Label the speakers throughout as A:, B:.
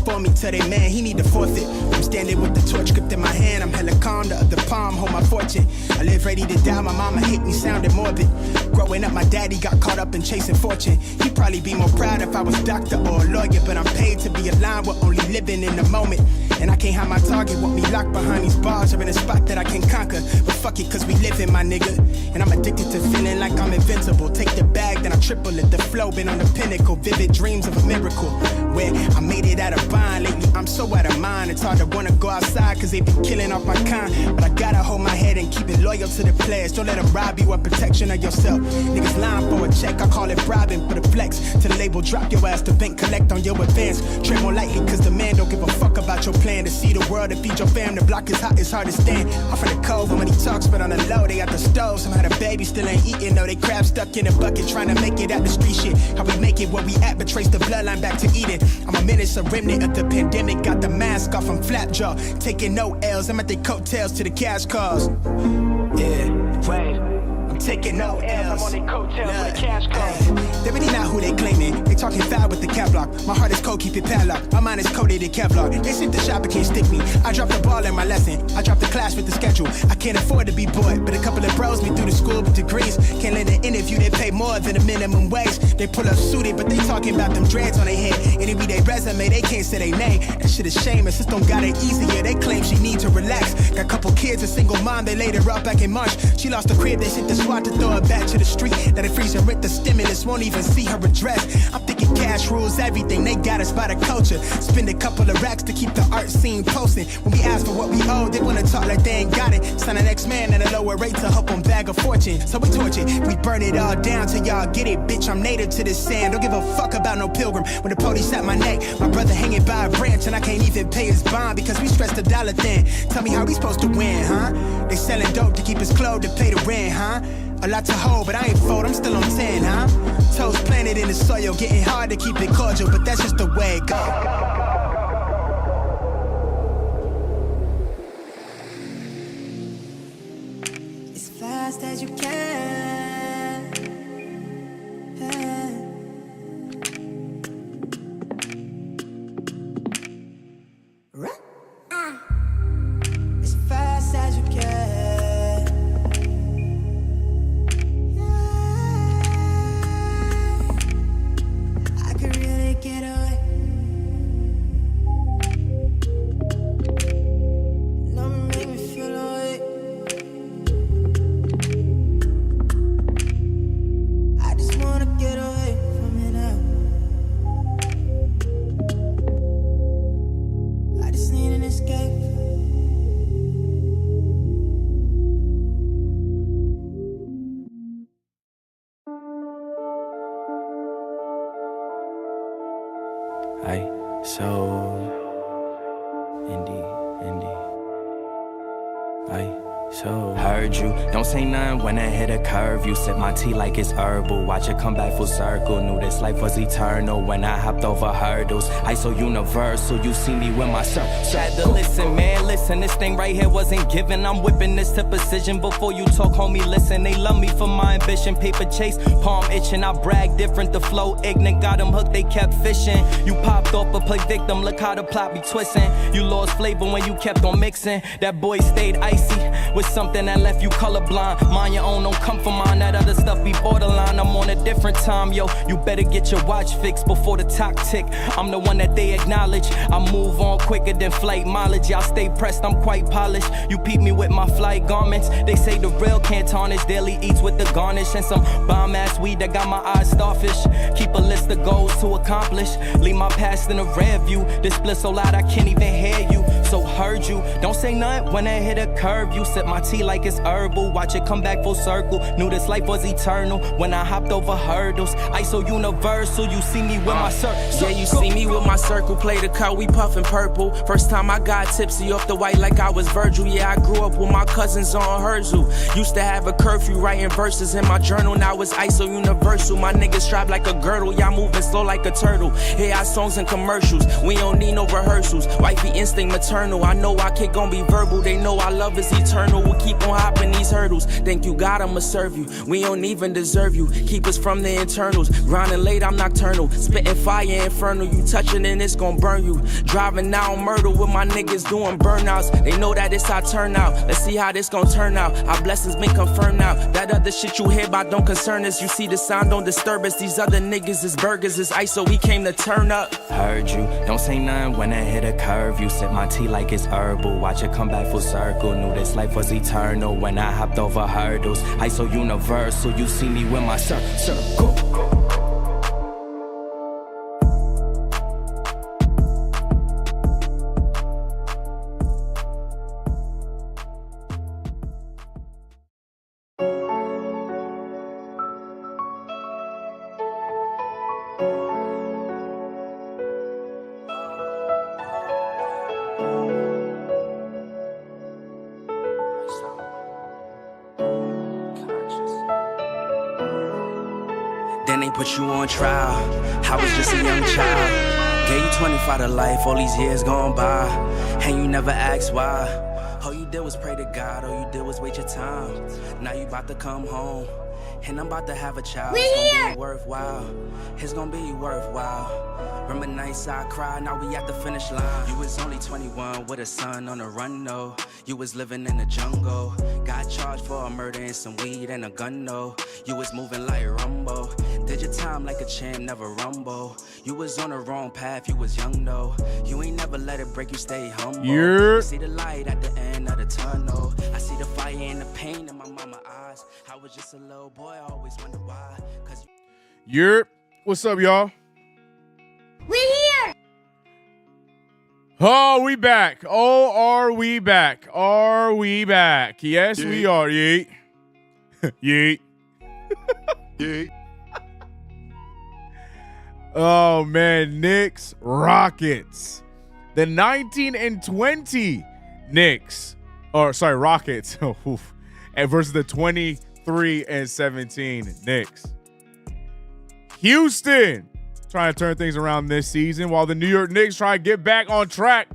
A: for me. Tell they man he need to forfeit. I'm standing with the torch gripped in my hand. I'm hella calm, the other palm hold my fortune. I live ready to die, my mama hate me sounding morbid. Growing up, my daddy got caught up in chasing fortune. He'd probably be more proud if I was doctor or a lawyer, but I'm paid to be aligned with only living in the moment. And I can't hide my target, want me locked behind these bars or in a spot that I can conquer. But fuck it, cause we living, my nigga. And I'm addicted to feeling like I'm invincible. Take the bag, then I triple it. The flow been on the pinnacle. Vivid dreams of a miracle. Where I made it out of bind. Lately, I'm so out of mind. It's hard to wanna go outside cause they be killing off my kind. But I gotta hold my head and keep it loyal to the players. Don't let them rob you of protection of yourself. Niggas lying for a check, I call it bribing for the flex. To the label, drop your ass to bank, collect on your advance. Tread more lightly cause the man don't give a fuck about your plan. To see the world, to feed your fam, the block is hot, it's hard to stand. I'm from the cove, and when he talks, but on the low, they got the stove. Somehow the baby still ain't eating, though they crab stuck in a bucket, trying to make it out the street shit. How we make it where we at, but trace the bloodline back to Eden. I'm a menace, a remnant of the pandemic, got the mask off, I'm flat jaw, taking no L's, I'm at the coattails to the cash cars. Yeah, wait. Taking no L's. I'm on their coattails with a cash card. They're really not who they claiming. They talking foul with the cap block. My heart is cold, keep it padlocked. My mind is coated in Kevlar. They sent the shop, but can't stick me. I dropped the ball in my lesson. I dropped the class with the schedule. I can't afford to be bored, but a couple of bros me through the school with degrees. Can't let an interview, they pay more than the minimum wage. They pull up suited, but they talking about them dreads on their head. And it be their resume, they can't say their name. That shit is shame, and system got it easier. They claim she need to relax. Got a couple kids, a single mom, they laid her up back in March. She lost the crib, they sent the SWAT to throw her back to the street. That it freeze her with the stimulus, won't even see her address. I'm thinking cash rules everything, they got us by the culture. Spend a couple of racks to keep the art scene posting. When we ask for what we owe, they wanna talk like they ain't got it. Sign an X-Man at a lower rate to help them bag a fortune. So we torch it, we burn it all down till y'all get it. Bitch, I'm native to this sand, don't give a fuck about no pilgrim. When the police at my neck, my brother hanging by a branch, and I can't even pay his bond because we stressed the dollar thin. Tell me how we supposed to win, huh? They selling dope to keep us clothed to pay the rent, huh? A lot to hold, but I ain't fold, I'm still on 10, huh? Toes planted in the soil, getting hard to keep it cordial, but that's just the way it goes.
B: As fast as you can. As fast as you can. Get away. No, make me feel away. I just wanna get away from it now. I just need an escape.
C: Aye, so indie. Aye, so heard you. Don't say nothing when I hit a curve. You sip my tea like it's herbal. Watch it come back full circle. Knew this life was eternal when I hopped over hurdles. I so universal. You see me with my had to listen, man. Listen, this thing right here wasn't given. I'm whipping this to precision. Before you talk, homie, listen. They love me for my ambition. Paper chase, palm itching. I brag different. The flow ignorant. Got them hooked, they kept fishing. You popped off but play victim. Look how the plot be twisting. You lost flavor when you kept on mixing. That boy stayed icy with something that left you colorblind. Mind your own, don't come for mine. That other stuff be borderline. I'm on a different time, yo. You better get your watch fixed before the clock tick. I'm the one that they acknowledge. I move on quicker than flight mileage. Y'all stay pressed, I'm quite polished. You peep me with my flight garments. They say the real can't tarnish. Daily eats with the garnish and some bomb ass weed that got my eyes starfish. Keep a list of goals to accomplish. Leave my past in a rear view. This bliss so loud I can't even hear you. So heard you. Don't say nothing when I hit a curve. You sip my tea like it's herbal. Watch it come back full circle. Knew this life was eternal when I hopped over hurdles. I so universal. You see me with my circle.
D: Yeah, you see me with my circle. Play the car, we puffin' purple. First time I got tipsy off the white like I was Virgil. Yeah, I grew up with my cousins on Herzl. Used to have a curfew writing verses in my journal. Now it's ISO universal. My niggas strap like a girdle. Y'all moving slow like a turtle. Hear our songs and commercials. We don't need no rehearsals. Wifey instinct maternal. infernal. I know our kid gon' be verbal. They know our love is eternal. We'll keep on hopping these hurdles. Thank you, God, I'ma serve you. We don't even deserve you. Keep us from the internals. Grinding late, I'm nocturnal. Spitting fire infernal. You touching and it's gon' burn you. Driving now, murder with my niggas doing burnouts. They know that it's our turnout. Let's see how this gon' turn out. Our blessings been confirmed now. That other shit you hear about don't concern us. You see the sign, don't disturb us. These other niggas is burgers, is ice, so we came to turn up.
C: Heard you, don't say nothing when I hit a curve. You sip my tea like it's herbal. Watch it come back full circle. Knew this life was eternal when I hopped over hurdles. I so universal, you see me with my circle.
D: Then they put you on trial. I was just a young child. Gave you 25 to life, all these years gone by. And you never asked why. All you did was pray to God, all you did was wait your time. Now you about to come home. And I'm about to have a child. It's gonna be worthwhile. It's gonna be worthwhile. Remember nights I cried, now we at the finish line. You was only 21 with a son on the run, no. You was living in the jungle. Got charged for a murder and some weed and a gun, no. You was moving like Rumbo. Did your time like a champ, never rumble. You was on the wrong path, you was young, though. You ain't never let it break you, stay humble.
E: Yeah.
D: See the light at the end of the tunnel. I see the fire and the pain in my mama's eyes. I was just a little boy, I always wonder why. Cause
E: Yerp. What's up, y'all?
F: We here!
E: Oh, we back. Oh, are we back? Are we back? Yes, we are. Yeet. Yeet.
G: Yeet.
E: Oh, man. Knicks, Rockets. The 19 and 20 Knicks. Or, sorry, Rockets. And versus the 23 and 17 Knicks. Houston trying to turn things around this season while the New York Knicks try to get back on track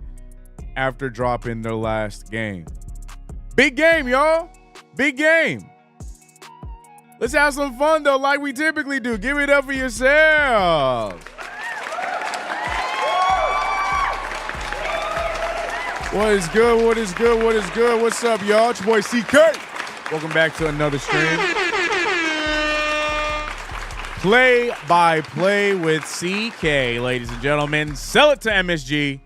E: after dropping their last game. Big game, y'all. Big game. Let's have some fun, though, like we typically do. Give it up for yourselves. What is good? What is good? What is good? What's up, y'all? It's your boy CK. Welcome back to another stream. Play by play with CK, ladies and gentlemen. Sell it to MSG.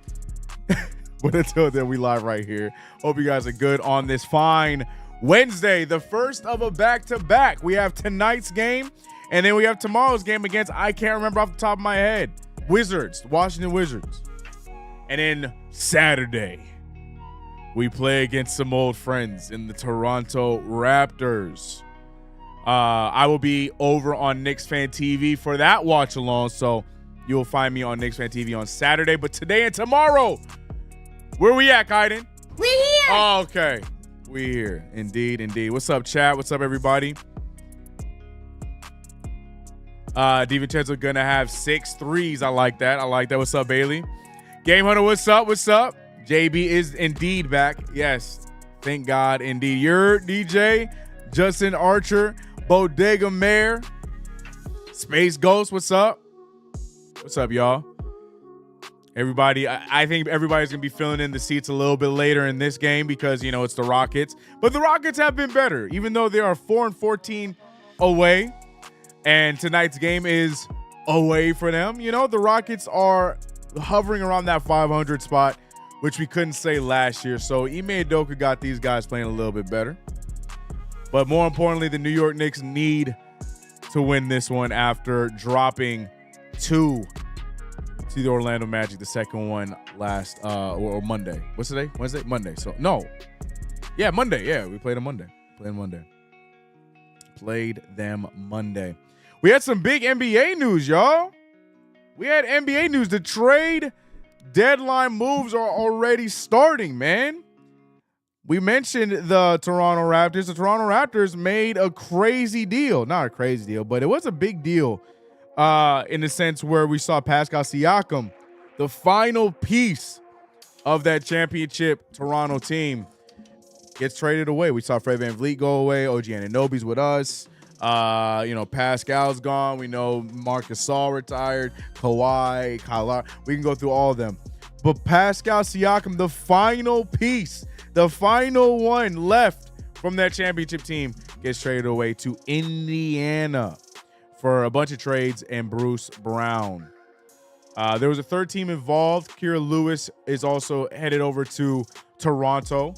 E: But until then, we live right here. Hope you guys are good on this fine Wednesday, the first of a back-to-back. We have tonight's game, and then we have tomorrow's game against, I can't remember off the top of my head, Wizards, Washington Wizards. And then Saturday, we play against some old friends in the Toronto Raptors. I will be over on Knicks Fan TV for that watch along, so you'll find me on Knicks Fan TV on Saturday. But today and tomorrow, where we at, Kaiden?
F: We here!
E: Oh, okay. We here. Indeed, indeed. What's up, chat? What's up, everybody? DiVincenzo gonna have 6 threes. I like that. I like that. What's up, Bailey? Game Hunter, what's up? What's up? JB is indeed back. Yes. Thank God, indeed. You're DJ, Justin Archer, Bodega Mayor, Space Ghost, what's up? What's up, y'all? Everybody, I think everybody's going to be filling in the seats a little bit later in this game because, you know, it's the Rockets. But the Rockets have been better, even though they are 4-14 away. And tonight's game is away for them. You know, the Rockets are hovering around that 500 spot, which we couldn't say last year. So Ime Udoka got these guys playing a little bit better. But more importantly, the New York Knicks need to win this one after dropping 2 to the Orlando Magic, the second one last or Monday. What's today? Wednesday? Monday. So no. Yeah, Monday. Yeah, we played on Monday. Played them Monday. We had some big NBA news, y'all. We had NBA news. The trade deadline moves are already starting, man. We mentioned the Toronto Raptors. The Toronto Raptors made a crazy deal. Not a crazy deal, but it was a big deal in the sense where we saw Pascal Siakam, the final piece of that championship Toronto team gets traded away. We saw Fred VanVleet go away. OG Anunoby's with us. Pascal's gone. We know Marcus Gasol retired. Kawhi, Kyle. We can go through all of them. But Pascal Siakam, the final piece, the final one left from that championship team, gets traded away to Indiana for a bunch of trades and Bruce Brown. There was a third team involved. Kira Lewis is also headed over to Toronto.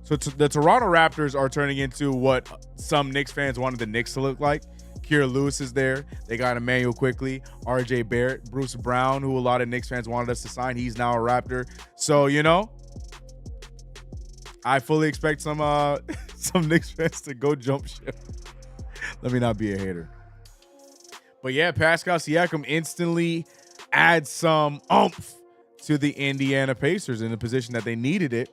E: So the Toronto Raptors are turning into what some Knicks fans wanted the Knicks to look like. Kira Lewis is there. They got Emmanuel Quickly, RJ Barrett, Bruce Brown, who a lot of Knicks fans wanted us to sign. He's now a Raptor. So, I fully expect some Knicks fans to go jump ship. Let me not be a hater. But yeah, Pascal Siakam instantly adds some oomph to the Indiana Pacers in the position that they needed it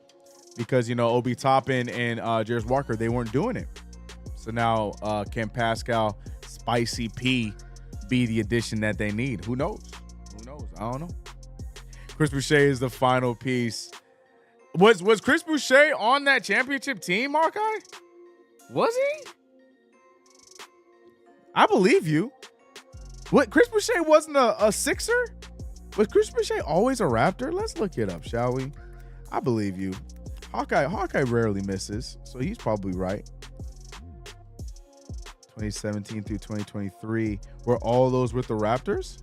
E: because, Obi Toppin and Jarris Walker, they weren't doing it. So now can Pascal Spicy P be the addition that they need? Who knows? I don't know. Chris Boucher is the final piece. Was Chris Boucher on that championship team, Markai? Was he? I believe you. What, Chris Boucher wasn't a Sixer? Was Chris Boucher always a Raptor? Let's look it up, shall we? I believe you. Hawkeye rarely misses, so he's probably right. 2017 through 2023. Were all those with the Raptors?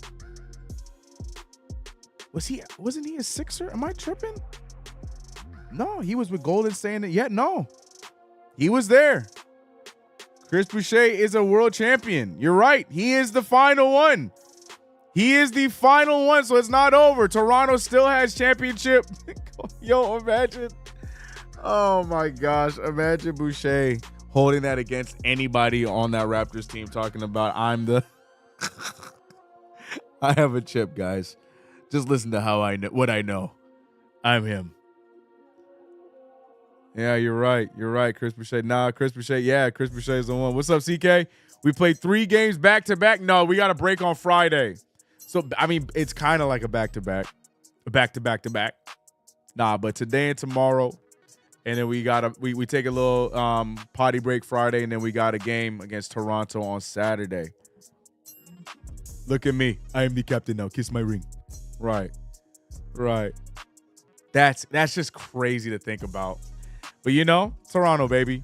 E: Wasn't he a Sixer? Am I tripping? No, he was with Golden State. Yeah, no. He was there. Chris Boucher is a world champion. You're right. He is the final one. He is the final one, so it's not over. Toronto still has championship. Yo, imagine. Oh, my gosh. Imagine Boucher holding that against anybody on that Raptors team, talking about I have a chip, guys. Just listen to how I know what I know. I'm him. Yeah, you're right. You're right, Chris Boucher. Nah, Chris Boucher. Yeah, Chris Boucher is the one. What's up, CK? We played 3 games back-to-back. No, we got a break on Friday. So, I mean, it's kind of like a back-to-back. A back-to-back-to-back. Nah, but today and tomorrow. And then we take a little potty break Friday, and then we got a game against Toronto on Saturday. Look at me. I am the captain now. Kiss my ring. Right. That's just crazy to think about. But Toronto, baby.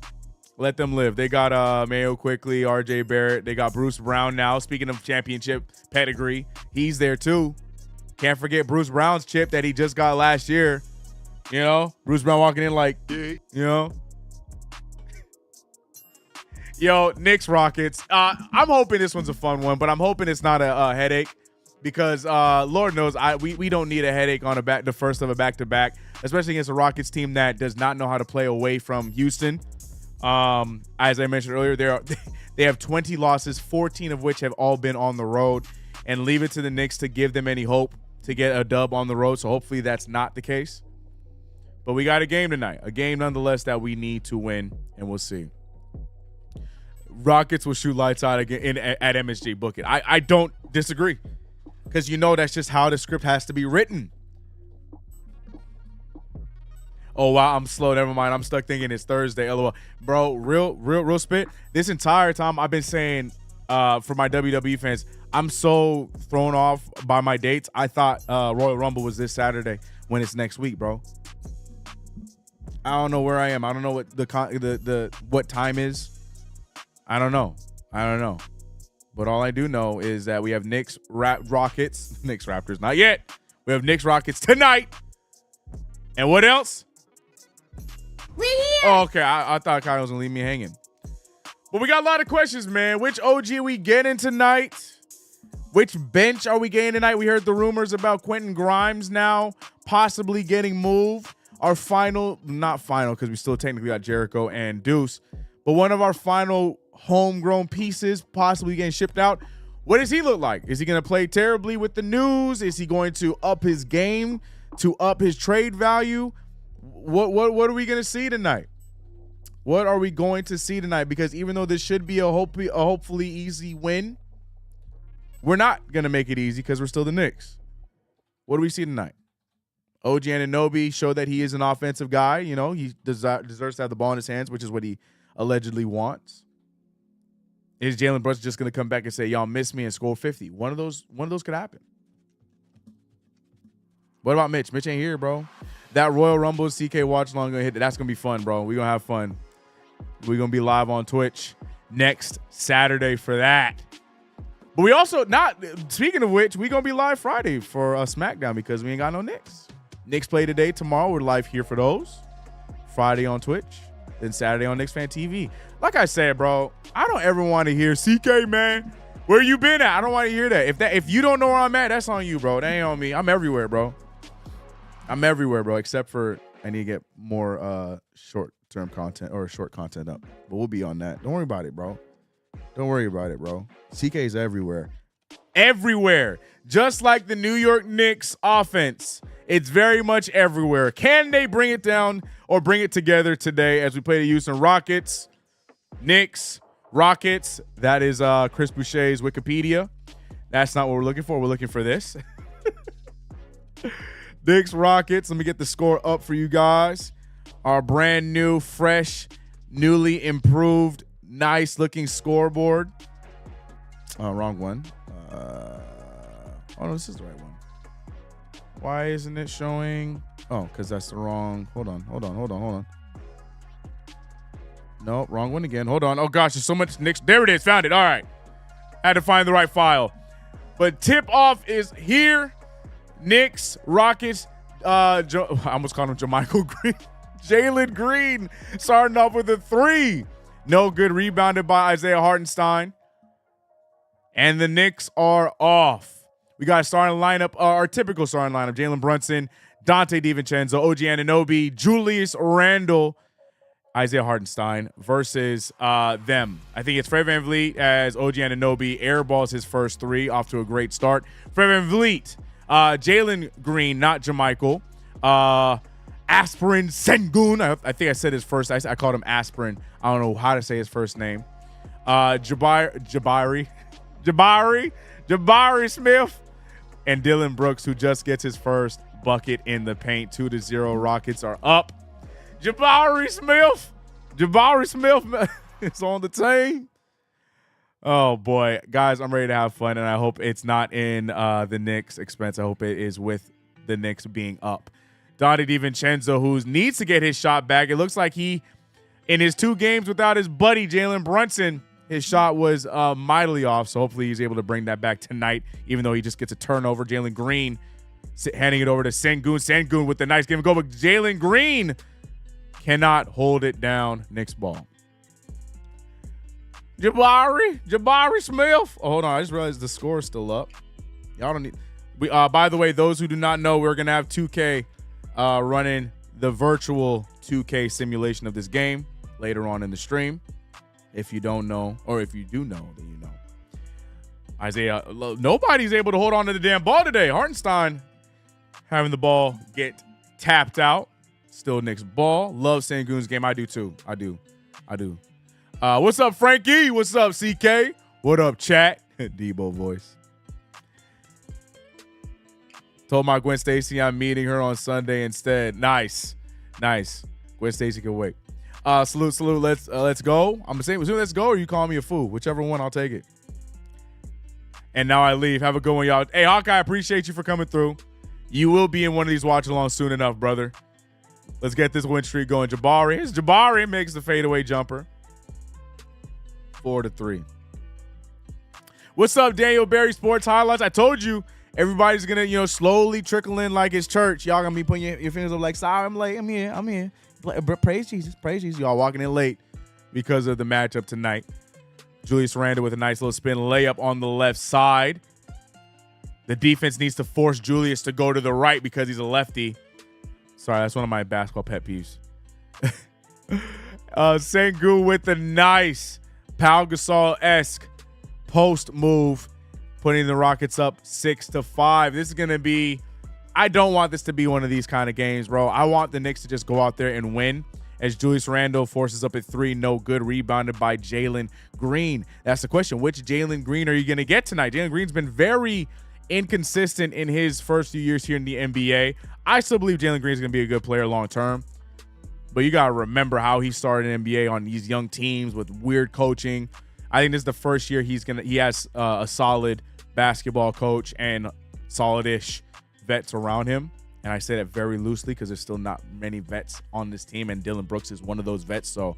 E: Let them live. They got Mayo Quickly, RJ Barrett. They got Bruce Brown now. Speaking of championship pedigree, he's there too. Can't forget Bruce Brown's chip that he just got last year. Bruce Brown walking in like, Yo, Knicks Rockets. I'm hoping this one's a fun one, but I'm hoping it's not a headache because Lord knows we don't need a headache on the first of a back-to-back, especially against a Rockets team that does not know how to play away from Houston. As I mentioned earlier, they have 20 losses, 14 of which have all been on the road, and leave it to the Knicks to give them any hope to get a dub on the road. So hopefully that's not the case. But we got a game tonight, a game nonetheless that we need to win, and we'll see. Rockets will shoot lights out again at MSG. Book it. I don't disagree because that's just how the script has to be written. Oh, wow, I'm slow. Never mind. I'm stuck thinking it's Thursday. LOL. Bro, real spit. This entire time I've been saying for my WWE fans, I'm so thrown off by my dates. I thought Royal Rumble was this Saturday when it's next week, bro. I don't know where I am. I don't know what the what time is. I don't know. But all I do know is that we have Knicks Rockets. Knicks Raptors. Not yet. We have Knicks Rockets tonight. And what else?
F: We're here.
E: Oh, okay. I thought Kyle was going to leave me hanging. But we got a lot of questions, man. Which OG are we getting tonight? Which bench are we getting tonight? We heard the rumors about Quentin Grimes now possibly getting moved. Our not final because we still technically got Jericho and Deuce, but one of our final homegrown pieces possibly getting shipped out. What does he look like? Is he going to play terribly with the news? Is he going to up his game to up his trade value? What are we going to see tonight? What are we going to see tonight? Because even though this should be a hopefully easy win, we're not going to make it easy because we're still the Knicks. What do we see tonight? OG Anunoby showed that he is an offensive guy. You know, he deserves to have the ball in his hands, which is what he allegedly wants. Is Jalen Brunson just going to come back and say, y'all miss me and score 50? One of those could happen. What about Mitch? Mitch ain't here, bro. That Royal Rumble CK watch along going to hit. That's going to be fun, bro. We're going to have fun. We're going to be live on Twitch next Saturday for that. But we also, speaking of which, we're going to be live Friday for SmackDown because we ain't got no Knicks. Knicks play today. Tomorrow, we're live here for those. Friday on Twitch. Then Saturday on Knicks Fan TV. Like I said, bro, I don't ever want to hear, CK, man, where you been at? I don't want to hear that. If you don't know where I'm at, that's on you, bro. That ain't on me. I'm everywhere, bro. Except for I need to get more short-term content or short content up. But we'll be on that. Don't worry about it, bro. CK's everywhere. Everywhere. Just like the New York Knicks offense. It's very much everywhere. Can they bring it down or bring it together today as we play the Houston Rockets? Knicks, Rockets. That is Chris Boucher's Wikipedia. That's not what we're looking for. We're looking for this. Knicks, Rockets. Let me get the score up for you guys. Our brand new, fresh, newly improved, nice looking scoreboard. Wrong one. Oh, no, this is the right one. Why isn't it showing? Oh, because that's the wrong. Hold on. No, wrong one again. Hold on. Oh, gosh, there's so much Knicks. There it is. Found it. All right. Had to find the right file. But tip-off is here. Knicks, Rockets. I almost called him Jermichael Green. Jalen Green starting off with a 3. No good. Rebounded by Isaiah Hartenstein. And the Knicks are off. We got a starting lineup, our typical starting lineup. Jalen Brunson, Dante DiVincenzo, OG Anunoby, Julius Randle, Isaiah Hartenstein versus them. I think it's Fred VanVleet as OG Anunoby airballs his first 3 off to a great start. Fred VanVleet, Jalen Green, not Jermichael. Aspirin Sengun. I think I said his first. I called him Aspirin. I don't know how to say his first name. Jabari Smith. And Dylan Brooks, who just gets his first bucket in the paint. 2-0. Rockets are up. Jabari Smith is on the team. Oh, boy. Guys, I'm ready to have fun, and I hope it's not in the Knicks' expense. I hope it is with the Knicks being up. Dante DiVincenzo, who needs to get his shot back. It looks like he, in his 2 games without his buddy, Jalen Brunson, his shot was mightily off, so hopefully he's able to bring that back tonight, even though he just gets a turnover. Jalen Green handing it over to Sengun. Sengun with the nice give and go, but Jalen Green cannot hold it down. Knicks ball. Jabari Smith. Oh, hold on. I just realized the score is still up. Y'all don't need. By the way, those who do not know, we're going to have 2K running the virtual 2K simulation of this game later on in the stream. If you don't know, or if you do know, then you know. Isaiah, nobody's able to hold on to the damn ball today. Hartenstein having the ball get tapped out. Still Knicks ball. Love Sengun's game. I do too. I do. What's up, Frankie? What's up, CK? What up, chat? Debo voice. Told my Gwen Stacy I'm meeting her on Sunday instead. Nice. Gwen Stacy can wait. Salute. Let's go. I'm gonna say let's go, or you call me a fool. Whichever one, I'll take it. And now I leave. Have a good one, y'all. Hey, Hawkeye, I appreciate you for coming through. You will be in one of these watch-alongs soon enough, brother. Let's get this win streak going. Jabari makes the fadeaway jumper. 4-3. What's up, Daniel Berry Sports Highlights? I told you everybody's gonna, slowly trickle in like it's church. Y'all gonna be putting your fingers up like, sorry, I'm late. I'm here. Praise Jesus. Y'all walking in late because of the matchup tonight. Julius Randle with a nice little spin layup on the left side. The defense needs to force Julius to go to the right because he's a lefty. Sorry, that's one of my basketball pet peeves. Sengun with the nice Pau Gasol-esque post move, putting the Rockets up 6-5. This is going to be, I don't want this to be one of these kind of games, bro. I want the Knicks to just go out there and win. As Julius Randle forces up at 3, no good, rebounded by Jalen Green. That's the question. Which Jalen Green are you going to get tonight? Jalen Green's been very inconsistent in his first few years here in the NBA. I still believe Jalen Green is going to be a good player long term. But you got to remember how he started in the NBA on these young teams with weird coaching. I think this is the first year he has a solid basketball coach and solid-ish vets around him. And I say that very loosely because there's still not many vets on this team, and Dylan Brooks is one of those vets. So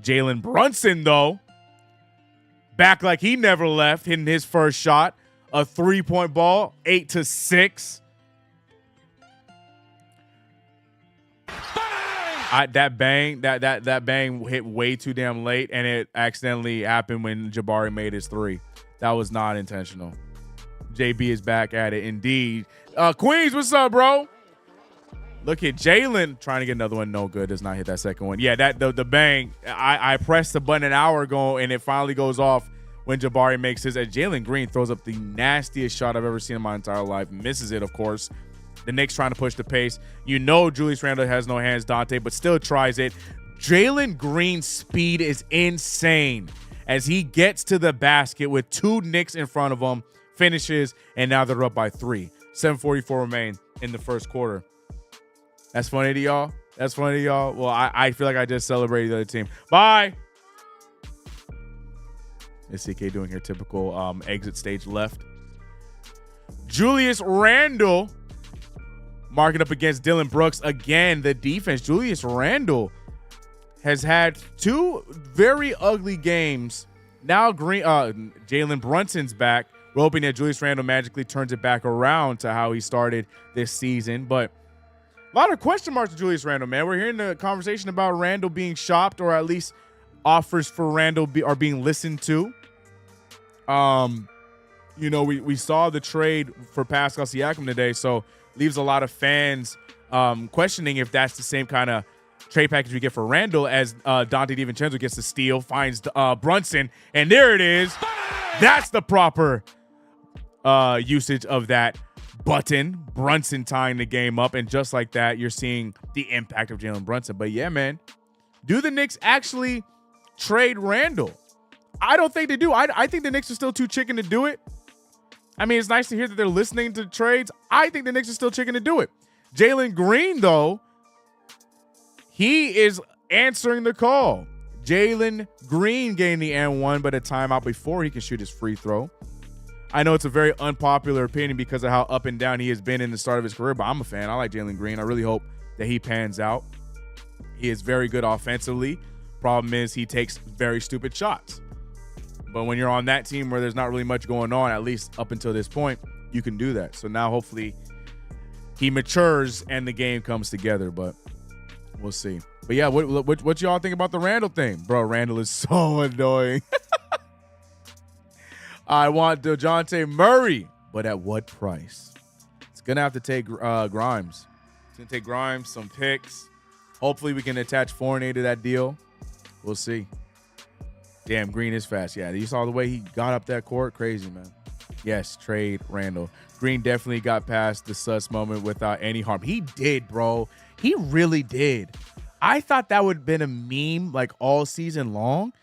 E: Jalen Brunson, though, back like he never left, hitting his first shot, a 3-point ball, 8-6. That bang hit way too damn late, and it accidentally happened when Jabari made his 3. That was not intentional. JB is back at it indeed. Queens, what's up, bro? Look at Jalen trying to get another one. No good. Does not hit that second one. Yeah, the bang. I pressed the button an hour ago, and it finally goes off when Jabari makes his. Jalen Green throws up the nastiest shot I've ever seen in my entire life. Misses it, of course. The Knicks trying to push the pace. You know Julius Randle has no hands, Dante, but still tries it. Jalen Green's speed is insane as he gets to the basket with 2 Knicks in front of him, finishes, and now they're up by 3. 7:44 remain in the first quarter. That's funny to y'all? That's funny to y'all? Well, I feel like I just celebrated the other team. Bye. Is CK doing her typical exit stage left? Julius Randle marking up against Dylan Brooks. Again, the defense. Julius Randle has had 2 very ugly games. Now Jalen Brunson's back. We're hoping that Julius Randle magically turns it back around to how he started this season. But a lot of question marks with Julius Randle, man. We're hearing the conversation about Randle being shopped, or at least offers for Randle are being listened to. You know, we saw the trade for Pascal Siakam today, so leaves a lot of fans questioning if that's the same kind of trade package we get for Randle as Dante DiVincenzo gets the steal, finds Brunson, and there it is. That's the proper usage of that button. Brunson tying the game up, and just like that, you're seeing the impact of Jalen Brunson. But yeah, man, do the Knicks actually trade Randle? I don't think they do. I think the Knicks are still too chicken to do it. I mean, it's nice to hear that they're listening to trades. I think the Knicks are still chicken to do it. Jalen Green, though, he is answering the call. Jalen Green getting the N1, but a timeout before he can shoot his free throw. I know it's a very unpopular opinion because of how up and down he has been in the start of his career, but I'm a fan. I like Jalen Green. I really hope that he pans out. He is very good offensively. Problem is he takes very stupid shots. But when you're on that team where there's not really much going on, at least up until this point, you can do that. So now hopefully he matures and the game comes together, but we'll see. But yeah, what y'all think about the Randle thing? Bro, Randle is so annoying. I want DeJounte Murray, but at what price? It's going to have to take Grimes. It's going to take Grimes, some picks. Hopefully we can attach Fournier to that deal. We'll see. Damn, Green is fast. Yeah, you saw the way he got up that court. Crazy, man. Yes, trade Randle. Green definitely got past the sus moment without any harm. He did, bro. He really did. I thought that would have been a meme like all season long.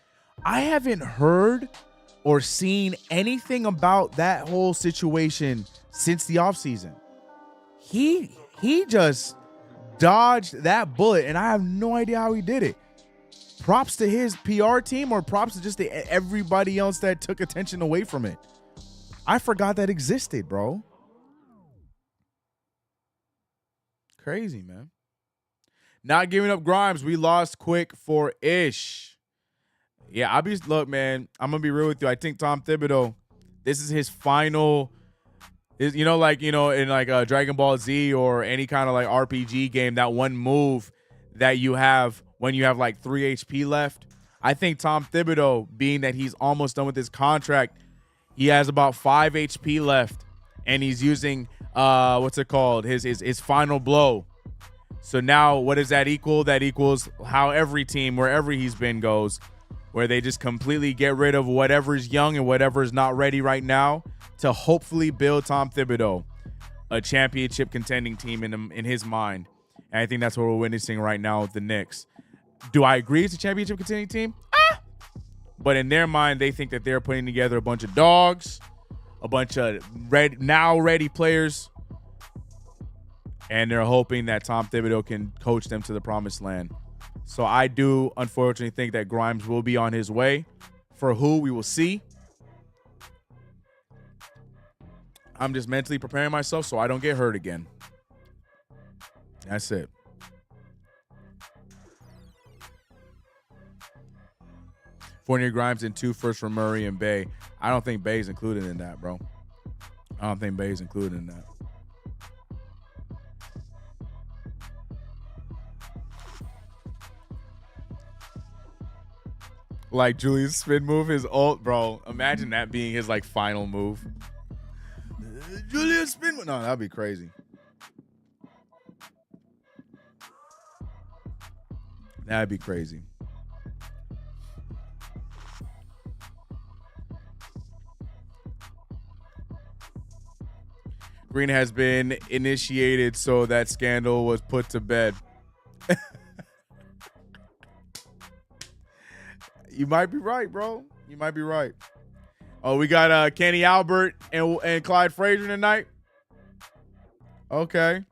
E: I haven't heard or seen anything about that whole situation since the offseason. He just dodged that bullet, and I have no idea how he did it. Props to his PR team, or props to just everybody else that took attention away from it. I forgot that existed, bro. Crazy, man. Not giving up Grimes. We lost quick for Ish. Yeah, look, man, I'm going to be real with you. I think Tom Thibodeau, this is his final, in like Dragon Ball Z or any kind of like RPG game, that one move that you have when you have like 3 HP left. I think Tom Thibodeau, being that he's almost done with his contract, he has about 5 HP left, and he's using his final blow. So now what does that equal? That equals how every team, wherever he's been, goes, where they just completely get rid of whatever's young and whatever's not ready right now to hopefully build Tom Thibodeau a championship contending team in his mind. And I think that's what we're witnessing right now with the Knicks. Do I agree it's a championship contending team? But in their mind, they think that they're putting together a bunch of dogs, a bunch of ready players. and they're hoping that Tom Thibodeau can coach them to the promised land. So I do, unfortunately, think that Grimes will be on his way. For who, we will see. I'm just mentally preparing myself so I don't get hurt again. That's it. Fournier, Grimes, and 2 firsts from Murray and Bay. I don't think Bay's included in that, bro. I don't think Bay's included in that. Like Julius' spin move, his ult, bro. Imagine that being his like final move. Julius spin move. No, that'd be crazy. That'd be crazy. Green has been initiated, so that scandal was put to bed. You might be right, bro. You might be right. Oh, we got Kenny Albert and Clyde Frazier tonight. Okay.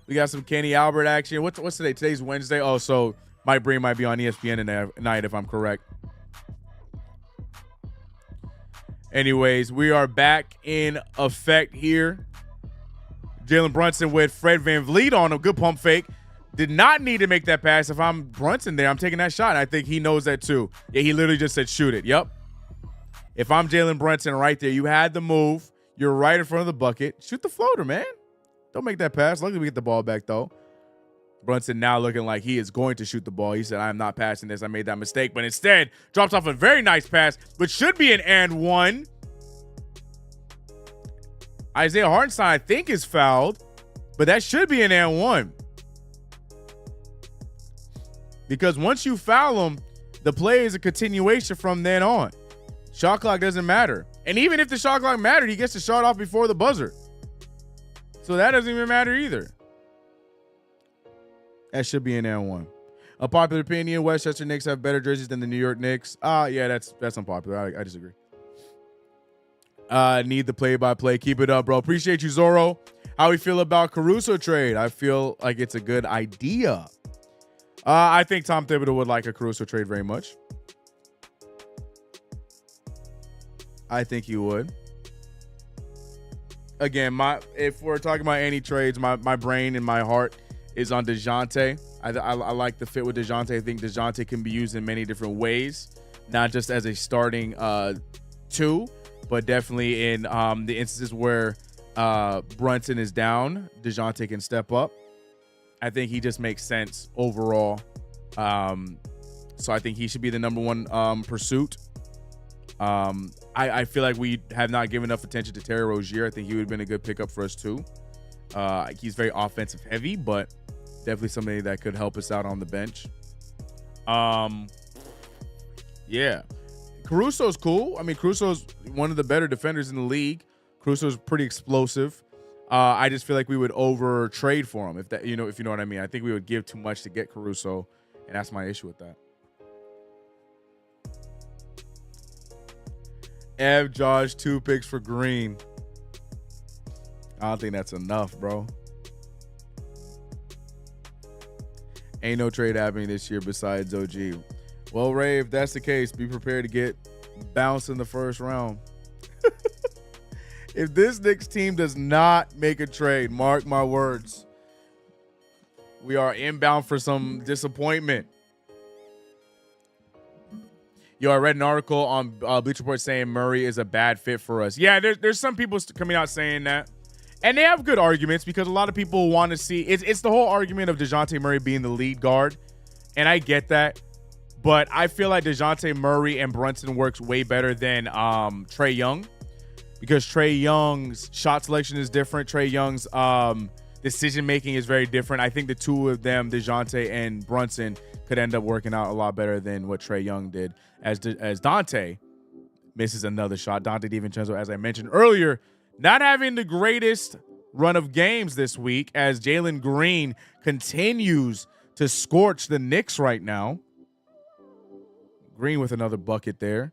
E: We got some Kenny Albert action. What's today? Today's Wednesday. Oh, so Mike Breen might be on ESPN tonight if I'm correct. Anyways, we are back in effect here. Jalen Brunson with Fred VanVleet on a good pump fake. Did not need to make that pass. If I'm Brunson there, I'm taking that shot. I think he knows that too. Yeah, he literally just said shoot it. Yep. If I'm Jalen Brunson right there, you had the move. You're right in front of the bucket. Shoot the floater, man. Don't make that pass. Luckily, we get the ball back, though. Brunson now looking like he is going to shoot the ball. He said, I am not passing this. I made that mistake. But instead, drops off a very nice pass, which should be an and one. Isaiah Hartenstein, I think, is fouled. But that should be an and one. Because once you foul him, the play is a continuation from then on. Shot clock doesn't matter. And even if the shot clock mattered, he gets the shot off before the buzzer. So that doesn't even matter either. That should be an and one. A popular opinion, Westchester Knicks have better jerseys than the New York Knicks. Yeah, that's unpopular. I disagree. Need the play-by-play. Keep it up, bro. Appreciate you, Zorro. How we feel about Caruso trade? I feel like it's a good idea. I think Tom Thibodeau would like a Caruso trade very much. I think he would. Again, if we're talking about any trades, my brain and my heart is on DeJounte. I like the fit with DeJounte. I think DeJounte can be used in many different ways, not just as a starting 2, but definitely in the instances where Brunson is down, DeJounte can step up. I think he just makes sense overall. So I think he should be the number one pursuit. I feel like we have not given enough attention to Terry Rozier. I think he would have been a good pickup for us too. He's very offensive heavy, but definitely somebody that could help us out on the bench. Yeah. Caruso's cool. I mean, Caruso's one of the better defenders in the league. Caruso's pretty explosive. I just feel like we would over trade for him, if you know what I mean. I think we would give too much to get Caruso, and that's my issue with that. Ev, Josh, 2 picks for Green. I don't think that's enough, bro. Ain't no trade happening this year besides OG. Well, Ray, if that's the case, be prepared to get bounced in the first round. If this Knicks team does not make a trade, mark my words, we are inbound for some disappointment. Yo, I read an article on Bleacher Report saying Murray is a bad fit for us. Yeah, there's some people coming out saying that. And they have good arguments because a lot of people want to see it's the whole argument of DeJounte Murray being the lead guard. And I get that. But I feel like DeJounte Murray and Brunson works way better than Trae Young. Because Trae Young's shot selection is different. Trae Young's decision-making is very different. I think the two of them, DeJounte and Brunson, could end up working out a lot better than what Trae Young did. As Dante misses another shot. Dante DiVincenzo, as I mentioned earlier, not having the greatest run of games this week as Jalen Green continues to scorch the Knicks right now. Green with another bucket there.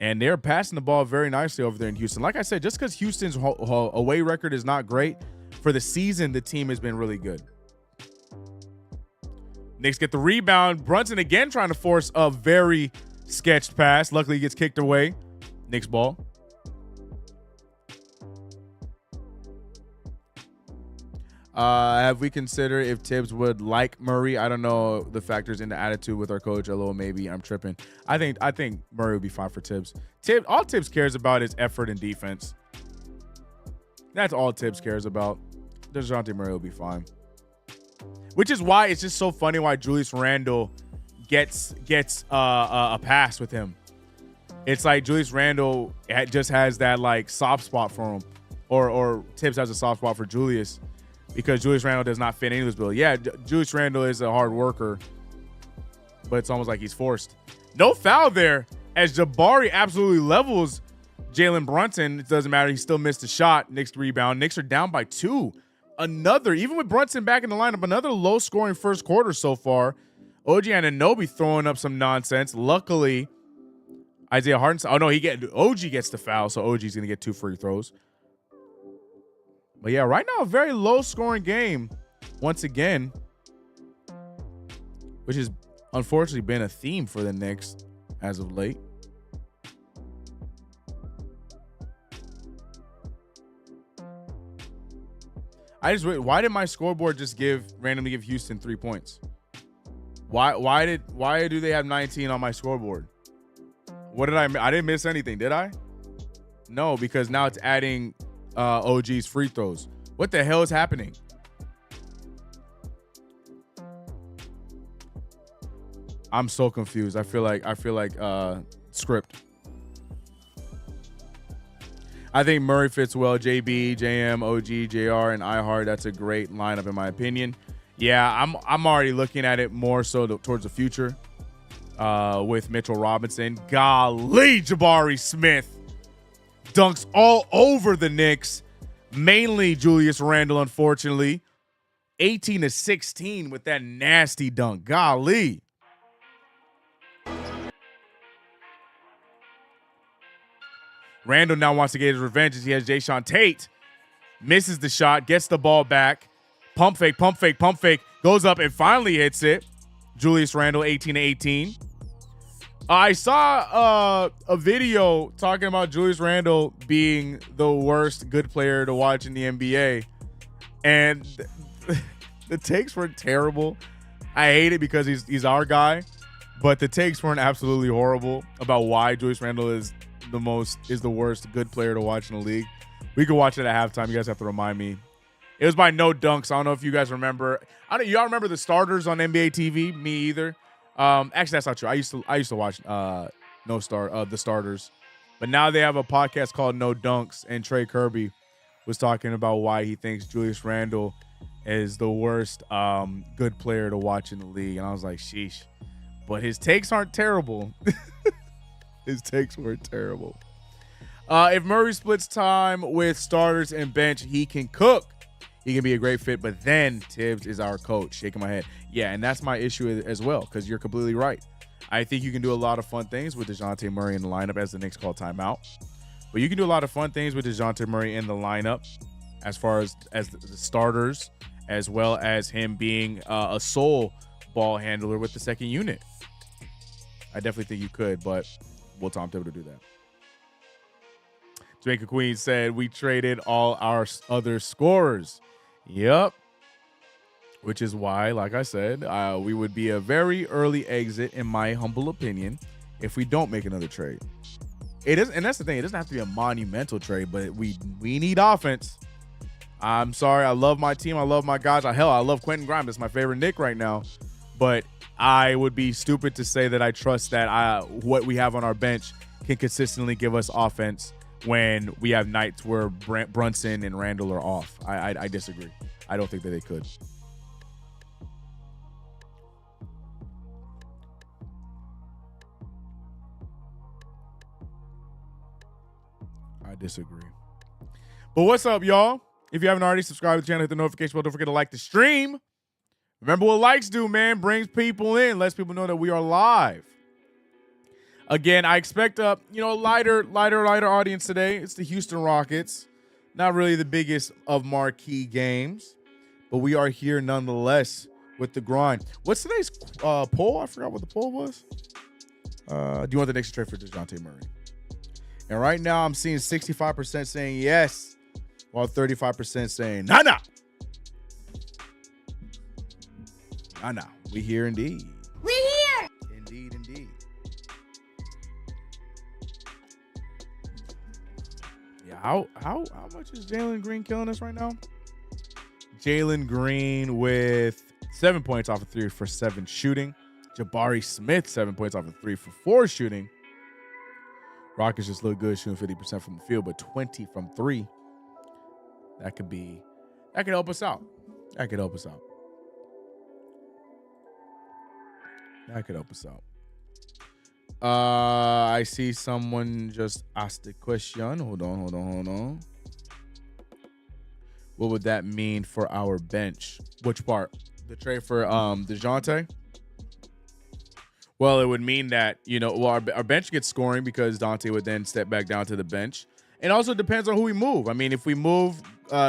E: And they're passing the ball very nicely over there in Houston. Like I said, just because Houston's away record is not great, for the season, the team has been really good. Knicks get the rebound. Brunson again trying to force a very sketched pass. Luckily, he gets kicked away. Knicks ball. Have we considered if Tibbs would like Murray? I don't know the factors into attitude with our coach. A little maybe. I'm tripping. I think Murray would be fine for Tibbs. All Tibbs cares about is effort and defense. That's all Tibbs cares about. DeJounte Murray will be fine. Which is why it's just so funny why Julius Randle gets a pass with him. It's like Julius Randle just has that like soft spot for him, or Tibbs has a soft spot for Julius because Julius Randle does not fit into his bill. Yeah, Julius Randle is a hard worker, but it's almost like he's forced. No foul there as Jabari absolutely levels Jalen Brunson. It doesn't matter. He still missed a shot. Knicks rebound. Knicks are down by 2. Even with Brunson back in the lineup, another low-scoring first quarter so far. OG Anunoby throwing up some nonsense. Luckily, Isaiah Harden. Oh no, OG gets the foul, so OG's gonna get 2 free throws. But yeah, right now a very low-scoring game once again, which has unfortunately been a theme for the Knicks as of late. Why did my scoreboard just randomly give Houston 3 points? Why do they have 19 on my scoreboard? What did I didn't miss anything, did I? No, because now it's adding OG's free throws. What the hell is happening? I'm so confused. I feel like script. I think Murray fits well. JB, JM, OG, JR, and iHeart. That's a great lineup in my opinion. Yeah, I'm already looking at it more so towards the future with Mitchell Robinson. Golly, Jabari Smith dunks all over the Knicks, mainly Julius Randle, unfortunately. 18-16 with that nasty dunk. Golly. Randle now wants to get his revenge as he has Jayshawn Tate. Misses the shot, gets the ball back. Pump fake, pump fake, pump fake. Goes up and finally hits it. Julius Randle, 18-18. I saw a video talking about Julius Randle being the worst good player to watch in the NBA. And the takes were terrible. I hate it because he's our guy. But the takes weren't absolutely horrible about why Julius Randle is the worst good player to watch in the league. We could watch it at halftime. You guys have to remind me. It was by No Dunks. I don't know if you guys remember. Y'all remember the starters on NBA TV? Me either. Actually, that's not true. I used to watch the starters, but now they have a podcast called No Dunks, and Trey Kirby was talking about why he thinks Julius Randle is the worst good player to watch in the league, and I was like, sheesh. But his takes aren't terrible. His takes were terrible. If Murray splits time with starters and bench, he can cook. He can be a great fit, but then Tibbs is our coach. Shaking my head. Yeah, and that's my issue as well, because you're completely right. I think you can do a lot of fun things with DeJounte Murray in the lineup as the Knicks call timeout. But you can do a lot of fun things with DeJounte Murray in the lineup as far as the starters, as well as him being a sole ball handler with the second unit. I definitely think you could, but will Tom Thibodeau do that? Jamaica Queen said, we traded all our other scorers. Yep. Which is why, like I said, we would be a very early exit, in my humble opinion, if we don't make another trade. It is, and that's the thing. It doesn't have to be a monumental trade, but we need offense. I'm sorry. I love my team. I love my guys. I love Quentin Grimes. That's my favorite Knick right now. But I would be stupid to say that I trust that what we have on our bench can consistently give us offense when we have nights where Brunson and Randle are off. I disagree. I don't think that they could. I disagree. But what's up, y'all? If you haven't already, subscribe to the channel, hit the notification bell. Don't forget to like the stream. Remember what likes do, man. Brings people in, lets people know that we are live. Again, I expect a lighter audience today. It's the Houston Rockets. Not really the biggest of marquee games, but we are here nonetheless with the grind. What's today's poll? I forgot what the poll was. Do you want the Knicks to trade for DeJounte Murray? And right now I'm seeing 65% saying yes, while 35% saying nah. Nah. We here indeed.
F: We here.
E: Indeed. Yeah, how much is Jalen Green killing us right now? Jalen Green with 7 points off of 3 for 7 shooting. Jabari Smith 7 points off of 3 for 4 shooting. Rockets just look good shooting 50% from the field, but 20 from 3. That could help us out. That could help us out. I see someone just asked a question. Hold on. What would that mean for our bench? Which part? The trade for DeJounte? Well, it would mean that, our bench gets scoring because Dante would then step back down to the bench. It also depends on who we move. I mean, if we move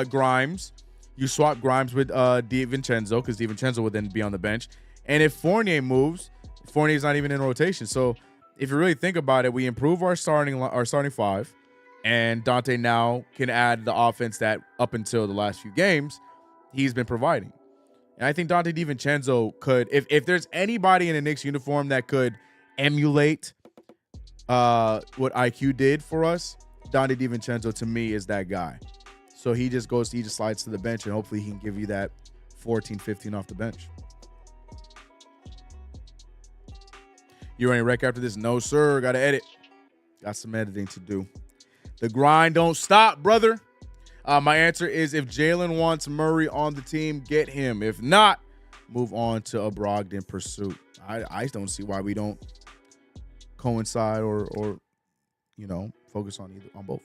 E: Grimes, you swap Grimes with DiVincenzo because DiVincenzo would then be on the bench. And if Fournier moves, Fournier's not even in rotation. So if you really think about it, we improve our starting five, and Dante now can add the offense that up until the last few games he's been providing. And I think Dante DiVincenzo could, if there's anybody in a Knicks uniform that could emulate what IQ did for us, Dante DiVincenzo to me is that guy. So he just slides to the bench, and hopefully he can give you that 14, 15 off the bench. You running rec after this? No, sir. Got to edit. Got some editing to do. The grind don't stop, brother. My answer is if Jalen wants Murray on the team, get him. If not, move on to a Brogdon pursuit. I don't see why we don't coincide or focus on both.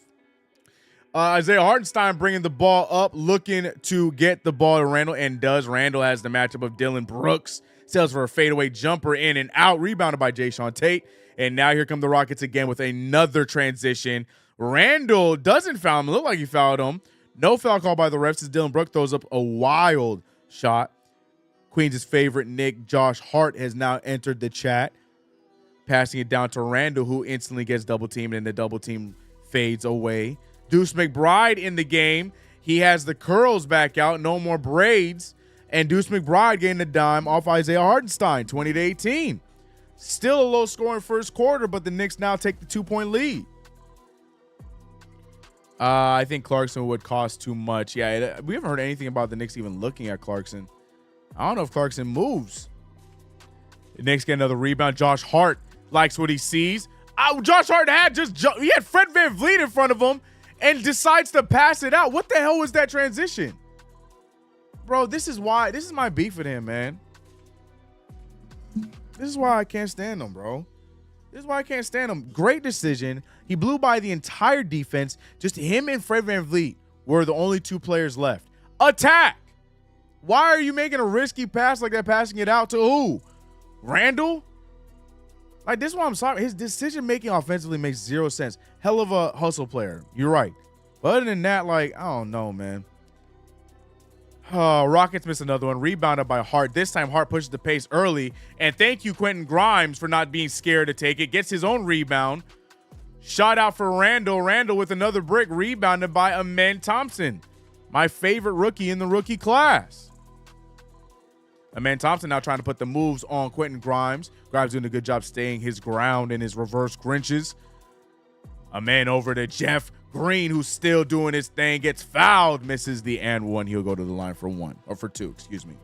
E: Isaiah Hartenstein bringing the ball up, looking to get the ball to Randall, and does. Randall has the matchup of Dylan Brooks. Sails for a fadeaway jumper in and out, rebounded by Jayshawn Tate. And now here come the Rockets again with another transition. Randall doesn't foul him. It looked like he fouled him. No foul call by the refs as Dylan Brooks throws up a wild shot. Queens' favorite Nick, Josh Hart, has now entered the chat, passing it down to Randall, who instantly gets double teamed, and the double team fades away. Deuce McBride in the game. He has the curls back out, no more braids. And Deuce McBride getting the dime off Isaiah Hartenstein, 20-18. Still a low-scoring first quarter, but the Knicks now take the 2-point lead. I think Clarkson would cost too much. Yeah, we haven't heard anything about the Knicks even looking at Clarkson. I don't know if Clarkson moves. The Knicks get another rebound. Josh Hart likes what he sees. Josh Hart had Fred VanVleet in front of him and decides to pass it out. What the hell was that transition? Bro, this is my beef with him, man. This is why I can't stand him, bro. This is why I can't stand him. Great decision. He blew by the entire defense. Just him and Fred VanVleet were the only two players left. Attack! Why are you making a risky pass like that, passing it out to who? Randall? Like, this is why I'm sorry. His decision-making offensively makes zero sense. Hell of a hustle player. You're right. But other than that, I don't know, man. Rockets miss another one. Rebounded by Hart. This time, Hart pushes the pace early. And thank you, Quentin Grimes, for not being scared to take it. Gets his own rebound. Shot out for Randall. Randall with another brick. Rebounded by Amen Thompson. My favorite rookie in the rookie class. Amen Thompson now trying to put the moves on Quentin Grimes. Grimes doing a good job staying his ground in his reverse Grinches. Amen over to Jeff Green, who's still doing his thing, gets fouled, misses the and one. He'll go to the line for two, excuse me.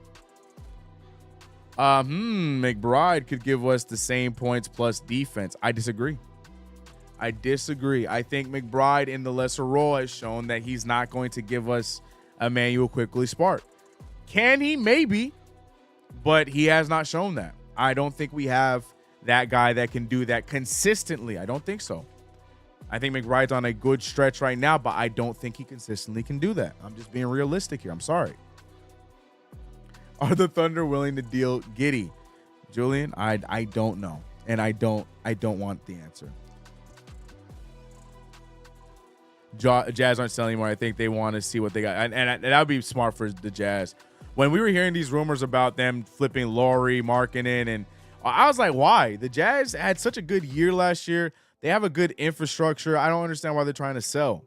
E: McBride could give us the same points plus defense. I disagree. I think McBride in the lesser role has shown that he's not going to give us Emmanuel Quickly Spark. Can he? Maybe, but he has not shown that. I don't think we have that guy that can do that consistently. I don't think so. I think McBride's on a good stretch right now, but I don't think he consistently can do that. I'm just being realistic here. I'm sorry. Are the Thunder willing to deal Giddey? Julian, I don't know. And I don't want the answer. Jazz aren't selling anymore. I think they want to see what they got. And that would be smart for the Jazz. When we were hearing these rumors about them flipping Laurie, Markkanen, and I was like, why? The Jazz had such a good year last year. They have a good infrastructure. I don't understand why they're trying to sell.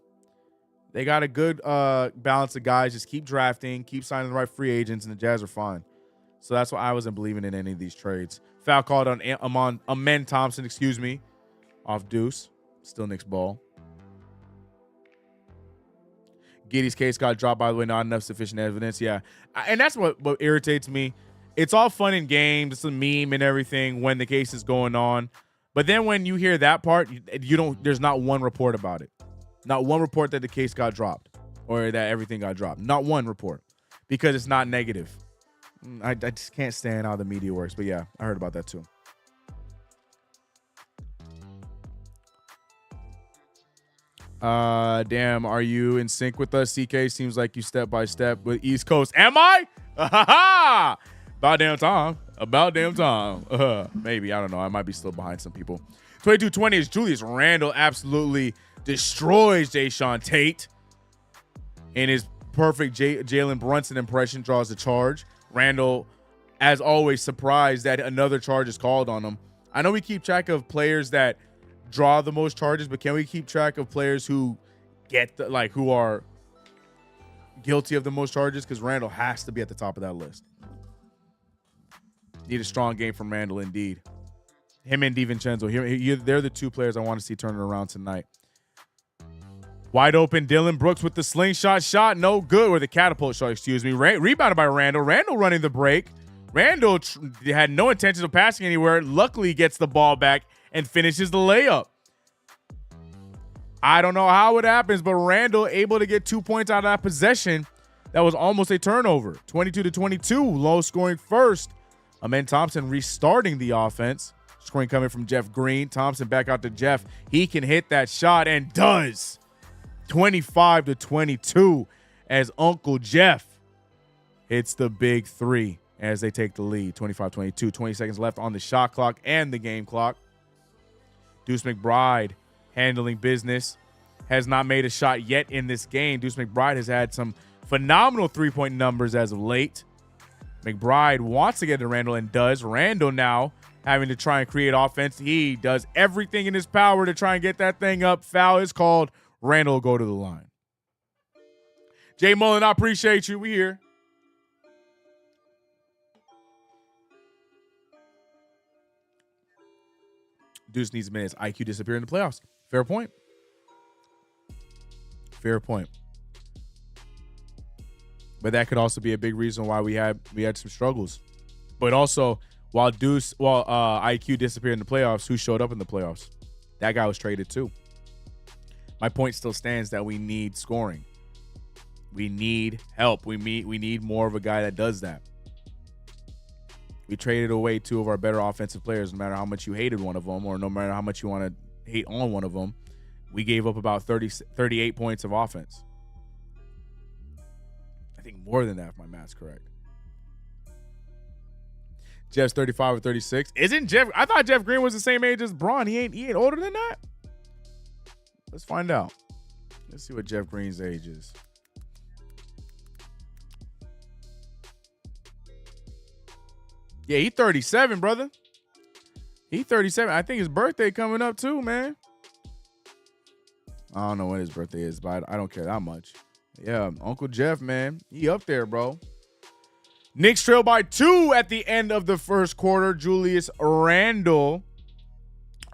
E: They got a good balance of guys. Just keep drafting, keep signing the right free agents, and the Jazz are fine. So that's why I wasn't believing in any of these trades. Foul called on Amen Thompson, off Deuce. Still Knicks ball. Giddey's case got dropped, by the way, not enough sufficient evidence. Yeah. And that's what irritates me. It's all fun and games. It's a meme and everything when the case is going on. But then when you hear that part, there's not one report about it. Not one report that the case got dropped or that everything got dropped. Not one report because it's not negative. I just can't stand how the media works. But yeah, I heard about that too. Damn, are you in sync with us, CK? Seems like you step by step with East Coast. Am I? About damn time. Maybe. I don't know. I might be still behind some people. 22-20 is Julius Randle absolutely destroys Jayshawn Tate. In his perfect Jalen Brunson impression, draws the charge. Randle, as always, surprised that another charge is called on him. I know we keep track of players that draw the most charges, but can we keep track of players who who are guilty of the most charges? Because Randle has to be at the top of that list. Need a strong game from Randle, indeed. Him and DiVincenzo. They're the two players I want to see turning around tonight. Wide open, Dylan Brooks with the slingshot shot. No good. Or the catapult shot, excuse me. Rebounded by Randle. Randle running the break. Randle had no intention of passing anywhere. Luckily gets the ball back and finishes the layup. I don't know how it happens, but Randle able to get 2 points out of that possession. That was almost a turnover. 22-22, low scoring first. Amen Thompson restarting the offense. Scoring coming from Jeff Green. Thompson back out to Jeff. He can hit that shot and does. 25-22 as Uncle Jeff hits the big three as they take the lead. 25-22, 20 seconds left on the shot clock and the game clock. Deuce McBride handling business. Has not made a shot yet in this game. Deuce McBride has had some phenomenal three-point numbers as of late. McBride wants to get to Randle and does. Randle now having to try and create offense. He does everything in his power to try and get that thing up. Foul is called. Randle will go to the line. Jay Mullen, I appreciate you. We here. Deuce needs minutes. IQ disappear in the playoffs. Fair point. Fair point. But that could also be a big reason why we had some struggles. But also, while IQ disappeared in the playoffs, who showed up in the playoffs? That guy was traded too. My point still stands that we need scoring. We need help. We need more of a guy that does that. We traded away two of our better offensive players, no matter how much you hated one of them or no matter how much you want to hate on one of them. We gave up about 38 points of offense. I think more than that if my math's correct. Jeff's 35 or 36. Isn't Jeff? I thought Jeff Green was the same age as Braun. He ain't older than that? Let's find out. Let's see what Jeff Green's age is. Yeah, he's 37, brother. He's 37. I think his birthday coming up too, man. I don't know when his birthday is, but I don't care that much. Yeah, Uncle Jeff, man. He up there, bro. Knicks trail by 2 at the end of the first quarter. Julius Randle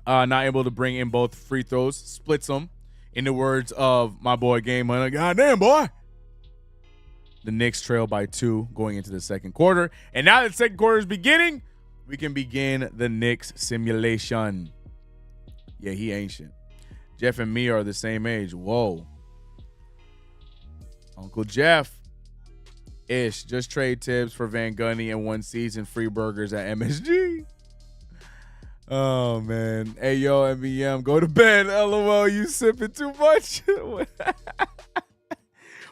E: not able to bring in both free throws. Splits them. In the words of my boy Game Hunter, goddamn, boy. The Knicks trail by 2 going into the second quarter. And now that the second quarter is beginning, we can begin the Knicks simulation. Yeah, he ancient. Jeff and me are the same age. Whoa. Uncle Jeff. Ish. Just trade tips for Van Gundy and 1 season free burgers at MSG. Oh, man. Hey, yo, MBM, go to bed. LOL, you sipping too much.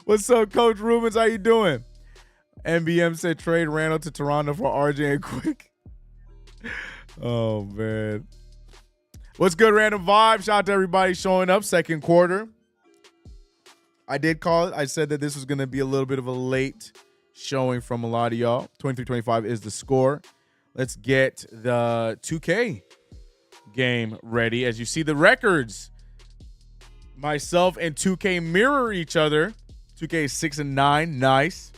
E: What's up, Coach Rubens? How you doing? MBM said trade Randle to Toronto for RJ and Quick. Oh, man. What's good, Random Vibe? Shout out to everybody showing up. Second quarter. I did call it. I said that this was going to be a little bit of a late showing from a lot of y'all. 23-25 is the score. Let's get the 2K game ready. As you see the records, myself and 2K mirror each other. 2K is 6-9, nice.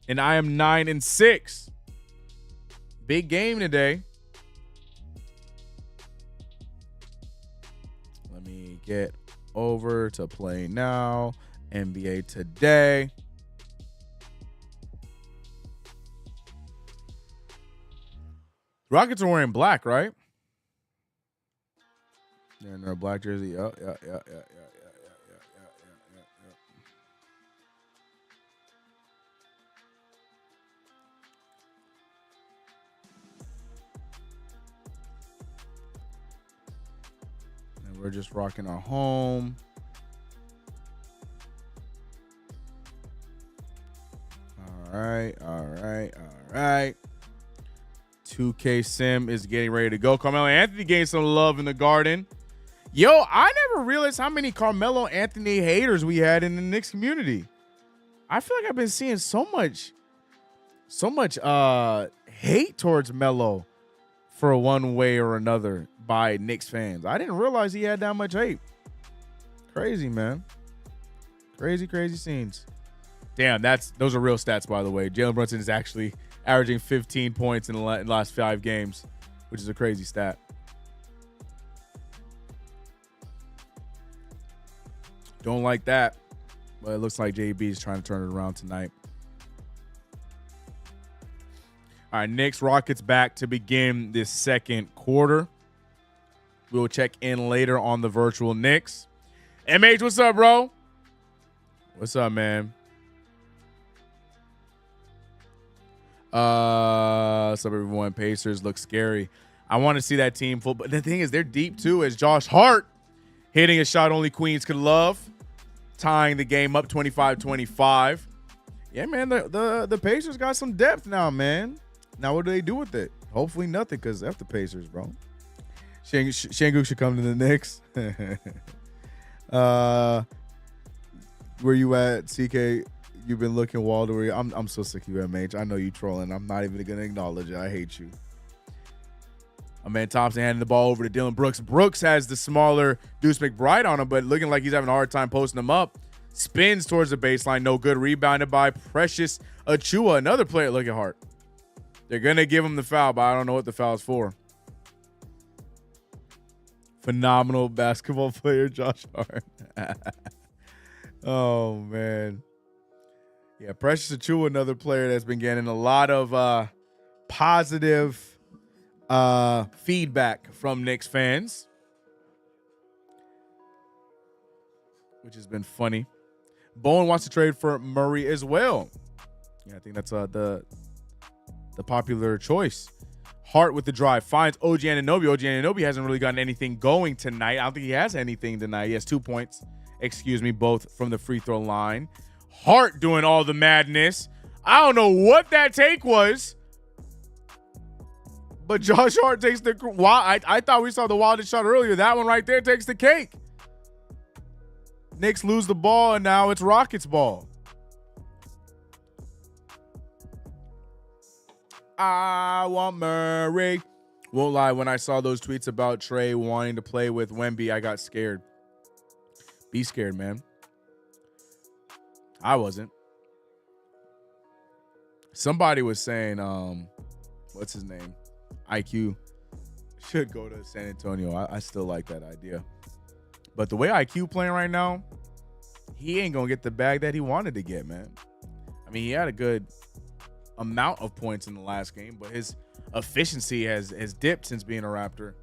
E: And I am 9-6. Big game today. Let me get over to play now. NBA today. Rockets are wearing black, right? They're in their black jersey. Yeah. And we're just rocking our home. All right. 2K Sim is getting ready to go. Carmelo Anthony getting some love in the Garden. Yo, I never realized how many Carmelo Anthony haters we had in the Knicks community. I feel like I've been seeing so much hate towards Melo for one way or another by Knicks fans. I didn't realize he had that much hate. Crazy, man. Crazy scenes. Damn, those are real stats, by the way. Jalen Brunson is actually averaging 15 points in the last 5 games, which is a crazy stat. Don't like that, but it looks like JB is trying to turn it around tonight. All right, Knicks Rockets back to begin this second quarter. We'll check in later on the virtual Knicks. MH, what's up, bro? What's up, man? What's up, everyone? Pacers look scary. I want to see that team full, but the thing is, they're deep too. As Josh Hart hitting a shot only Queens could love, tying the game up 25-25. Yeah, man, the Pacers got some depth now, man. Now what do they do with it? Hopefully nothing, because F the Pacers, bro. Şengün should come to the Knicks. Where you at, CK? You've been looking wall to where I'm so sick of you, MH. I know you trolling. I'm not even gonna acknowledge it. I hate you. My man Thompson handing the ball over to Dylan Brooks. Brooks has the smaller Deuce McBride on him, but looking like he's having a hard time posting him up. Spins towards the baseline. No good. Rebounded by Precious Achiuwa. Another player. Look at Hart. They're gonna give him the foul, but I don't know what the foul is for. Phenomenal basketball player, Josh Hart. Oh, man. Yeah, Precious Achiuwa, another player that's been getting a lot of positive feedback from Knicks fans, which has been funny. Bowen wants to trade for Murray as well. Yeah, I think that's the popular choice. Hart with the drive finds OG Anunoby. OG Anunoby hasn't really gotten anything going tonight. I don't think he has anything tonight. He has 2 points, both from the free throw line. Hart doing all the madness. I don't know what that take was, but Josh Hart takes the wild. I thought we saw the wildest shot earlier. That one right there takes the cake. Knicks lose the ball, and now it's Rockets ball. I want Murray. Won't lie, when I saw those tweets about Trey wanting to play with Wemby, I got scared. Be scared, man. I wasn't. Somebody was saying, what's his name? IQ should go to San Antonio. I still like that idea. But the way IQ playing right now, he ain't going to get the bag that he wanted to get, man. I mean, he had a good amount of points in the last game, but his efficiency has dipped since being a Raptor,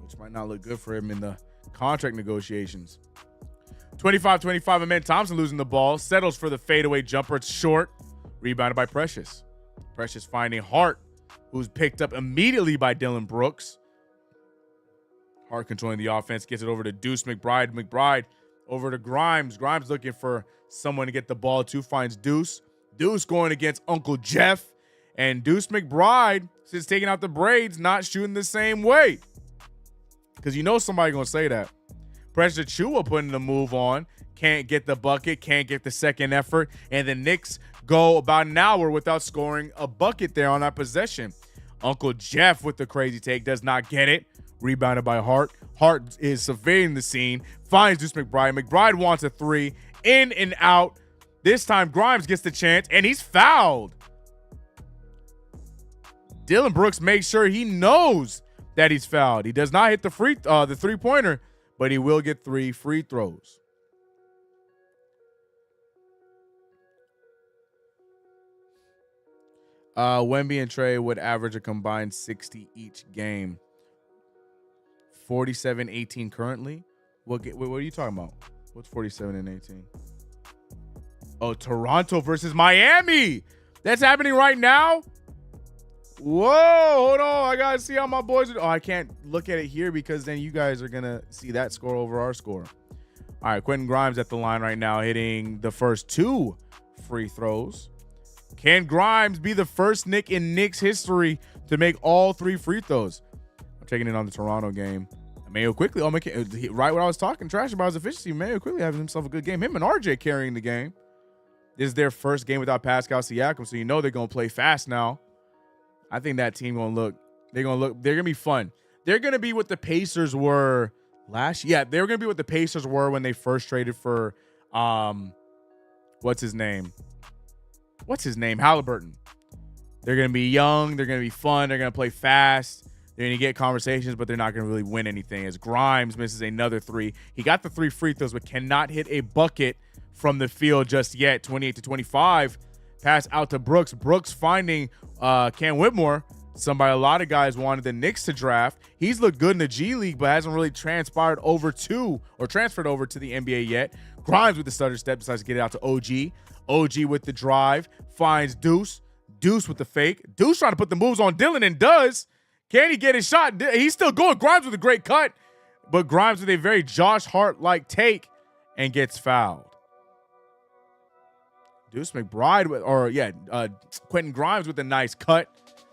E: which might not look good for him in the contract negotiations. 25-25, Amen Thompson losing the ball. Settles for the fadeaway jumper. It's short. Rebounded by Precious. Precious finding Hart, who's picked up immediately by Dylan Brooks. Hart controlling the offense. Gets it over to Deuce McBride. McBride over to Grimes. Grimes looking for someone to get the ball to. Finds Deuce. Deuce going against Uncle Jeff. And Deuce McBride, since taking out the braids, not shooting the same way. Because you know somebody going to say that. Precious Achiuwa putting the move on. can't get the bucket, can't get the second effort, and the Knicks go about an hour without scoring a bucket there on that possession. Uncle Jeff with the crazy take does not get it. Rebounded by Hart. Hart is surveying the scene, finds Deuce McBride. McBride wants a three, in and out. This time Grimes gets the chance, and he's fouled. Dylan Brooks makes sure he knows that he's fouled. He does not hit the three-pointer, but he will get 3 free throws. Wemby and Trey would average a combined 60 each game. 47-18 currently. What are you talking about? What's 47 and 18? Oh, Toronto versus Miami. That's happening right now. Whoa, hold on. I got to see how my boys are. Oh, I can't look at it here because then you guys are going to see that score over our score. All right, Quentin Grimes at the line right now hitting the first 2 free throws. Can Grimes be the first Knick in Knicks history to make all 3 free throws? I'm taking it on the Toronto game. Mayo quickly, right when I was talking trash about his efficiency, Mayo quickly having himself a good game. Him and RJ carrying the game. This is their first game without Pascal Siakam, so you know they're going to play fast now. I think that team they're going to be fun. They're going to be what the Pacers were last year. Yeah, they're going to be what the Pacers were when they first traded for, what's his name? Halliburton. They're going to be young. They're going to be fun. They're going to play fast. They're going to get conversations, but they're not going to really win anything. As Grimes misses another 3. He got the 3 free throws, but cannot hit a bucket from the field just yet. 28-25. Pass out to Brooks. Brooks finding Cam Whitmore, somebody a lot of guys wanted the Knicks to draft. He's looked good in the G League, but hasn't really transferred over to the NBA yet. Grimes with the stutter step decides to get it out to OG. OG with the drive. Finds Deuce. Deuce with the fake. Deuce trying to put the moves on Dylan and does. Can he get his shot? He's still going. Grimes with a great cut, but Grimes with a very Josh Hart-like take and gets fouled. Deuce McBride Quentin Grimes with a nice cut,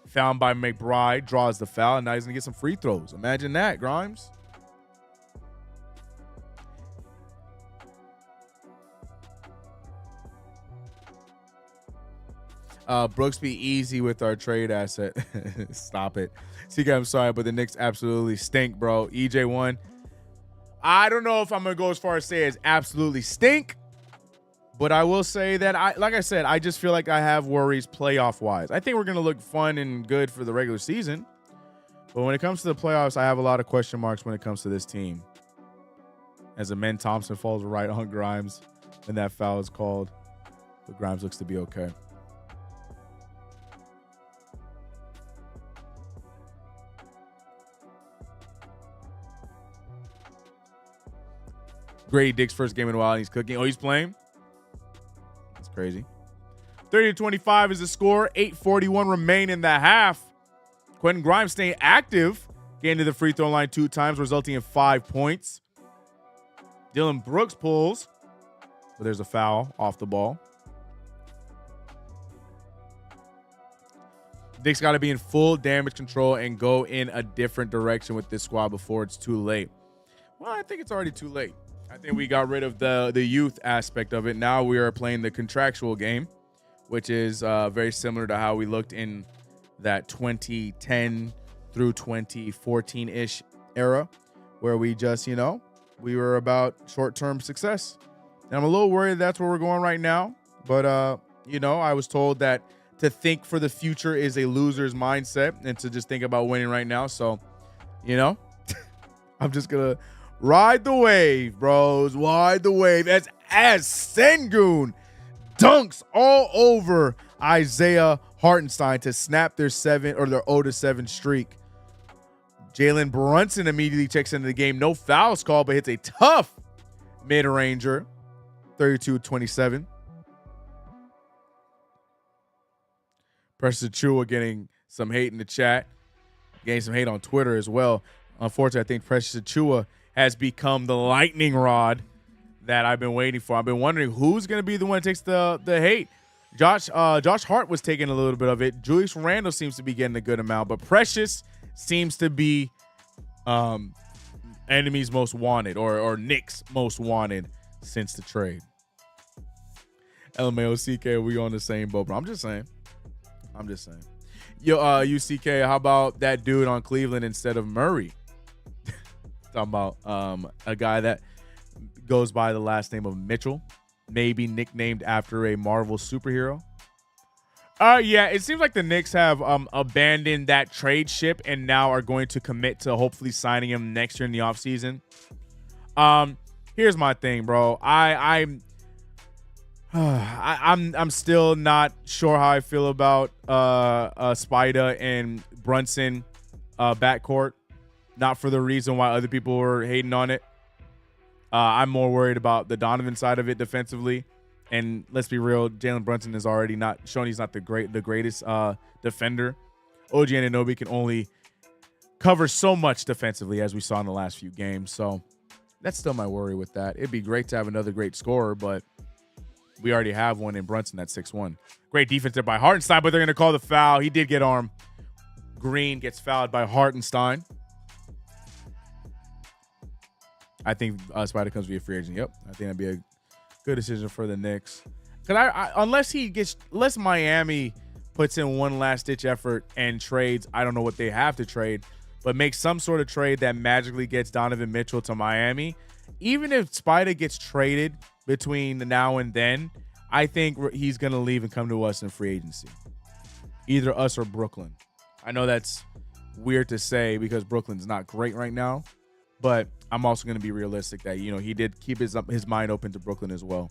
E: found by McBride, draws the foul, and now he's gonna get some free throws. Imagine that, Grimes. Brooks be easy with our trade asset. Stop it. CK, I'm sorry, but the Knicks absolutely stink, bro. EJ1. I don't know if I'm going to go as far as say it's absolutely stink, but I will say that, I just feel like I have worries playoff-wise. I think we're going to look fun and good for the regular season, but when it comes to the playoffs, I have a lot of question marks when it comes to this team. As Amen Thompson falls right on Grimes, and that foul is called, but Grimes looks to be okay. Grady Dick's first game in a while, and he's cooking. Oh, he's playing? That's crazy. 30-25 is the score. 8:41 remain in the half. Quentin Grimes staying active. Getting to the free throw line 2 times, resulting in 5 points. Dylan Brooks pulls, but there's a foul off the ball. Dick's got to be in full damage control and go in a different direction with this squad before it's too late. Well, I think it's already too late. I think we got rid of the youth aspect of it. Now we are playing the contractual game, which is very similar to how we looked in that 2010 through 2014-ish era, where we just, we were about short-term success. And I'm a little worried that's where we're going right now. But, I was told that to think for the future is a loser's mindset and to just think about winning right now. So, I'm just going to ride the wave, bros. Ride the wave as Sengun dunks all over Isaiah Hartenstein to snap their 0-7 streak. Jalen Brunson immediately checks into the game. No fouls called, but hits a tough mid-ranger. 32-27. Precious Achua getting some hate in the chat. Getting some hate on Twitter as well. Unfortunately, I think Precious Achua has become the lightning rod that I've been waiting for. I've been wondering who's going to be the one that takes the hate. Josh Hart was taking a little bit of it. Julius Randle seems to be getting a good amount, but Precious seems to be enemy's most wanted or Knicks most wanted. since the trade. LMAO CK, we on the same boat, bro. I'm just saying. Yo, UCK, how about that dude on Cleveland instead of Murray? Talking about a guy that goes by the last name of Mitchell, maybe nicknamed after a Marvel superhero. Yeah, it seems like the Knicks have abandoned that trade ship and now are going to commit to hopefully signing him next year in the offseason. Here's my thing, bro. I'm still not sure how I feel about Spida and Brunson backcourt. Not for the reason why other people were hating on it. I'm more worried about the Donovan side of it defensively. And let's be real, Jalen Brunson is already not shown he's not the greatest defender. OG Anunoby can only cover so much defensively, as we saw in the last few games. So that's still my worry with that. It'd be great to have another great scorer, but we already have one in Brunson at 6'1". Great defense there by Hartenstein, but they're going to call the foul. He did get armed. Green gets fouled by Hartenstein. I think Spider comes via free agent. Yep, I think that'd be a good decision for the Knicks. Because unless Miami puts in one last ditch effort and trades, I don't know what they have to trade, but make some sort of trade that magically gets Donovan Mitchell to Miami. Even if Spider gets traded between now and then, I think he's going to leave and come to us in free agency. Either us or Brooklyn. I know that's weird to say because Brooklyn's not great right now, but I'm also going to be realistic that, you know, he did keep his mind open to Brooklyn as well.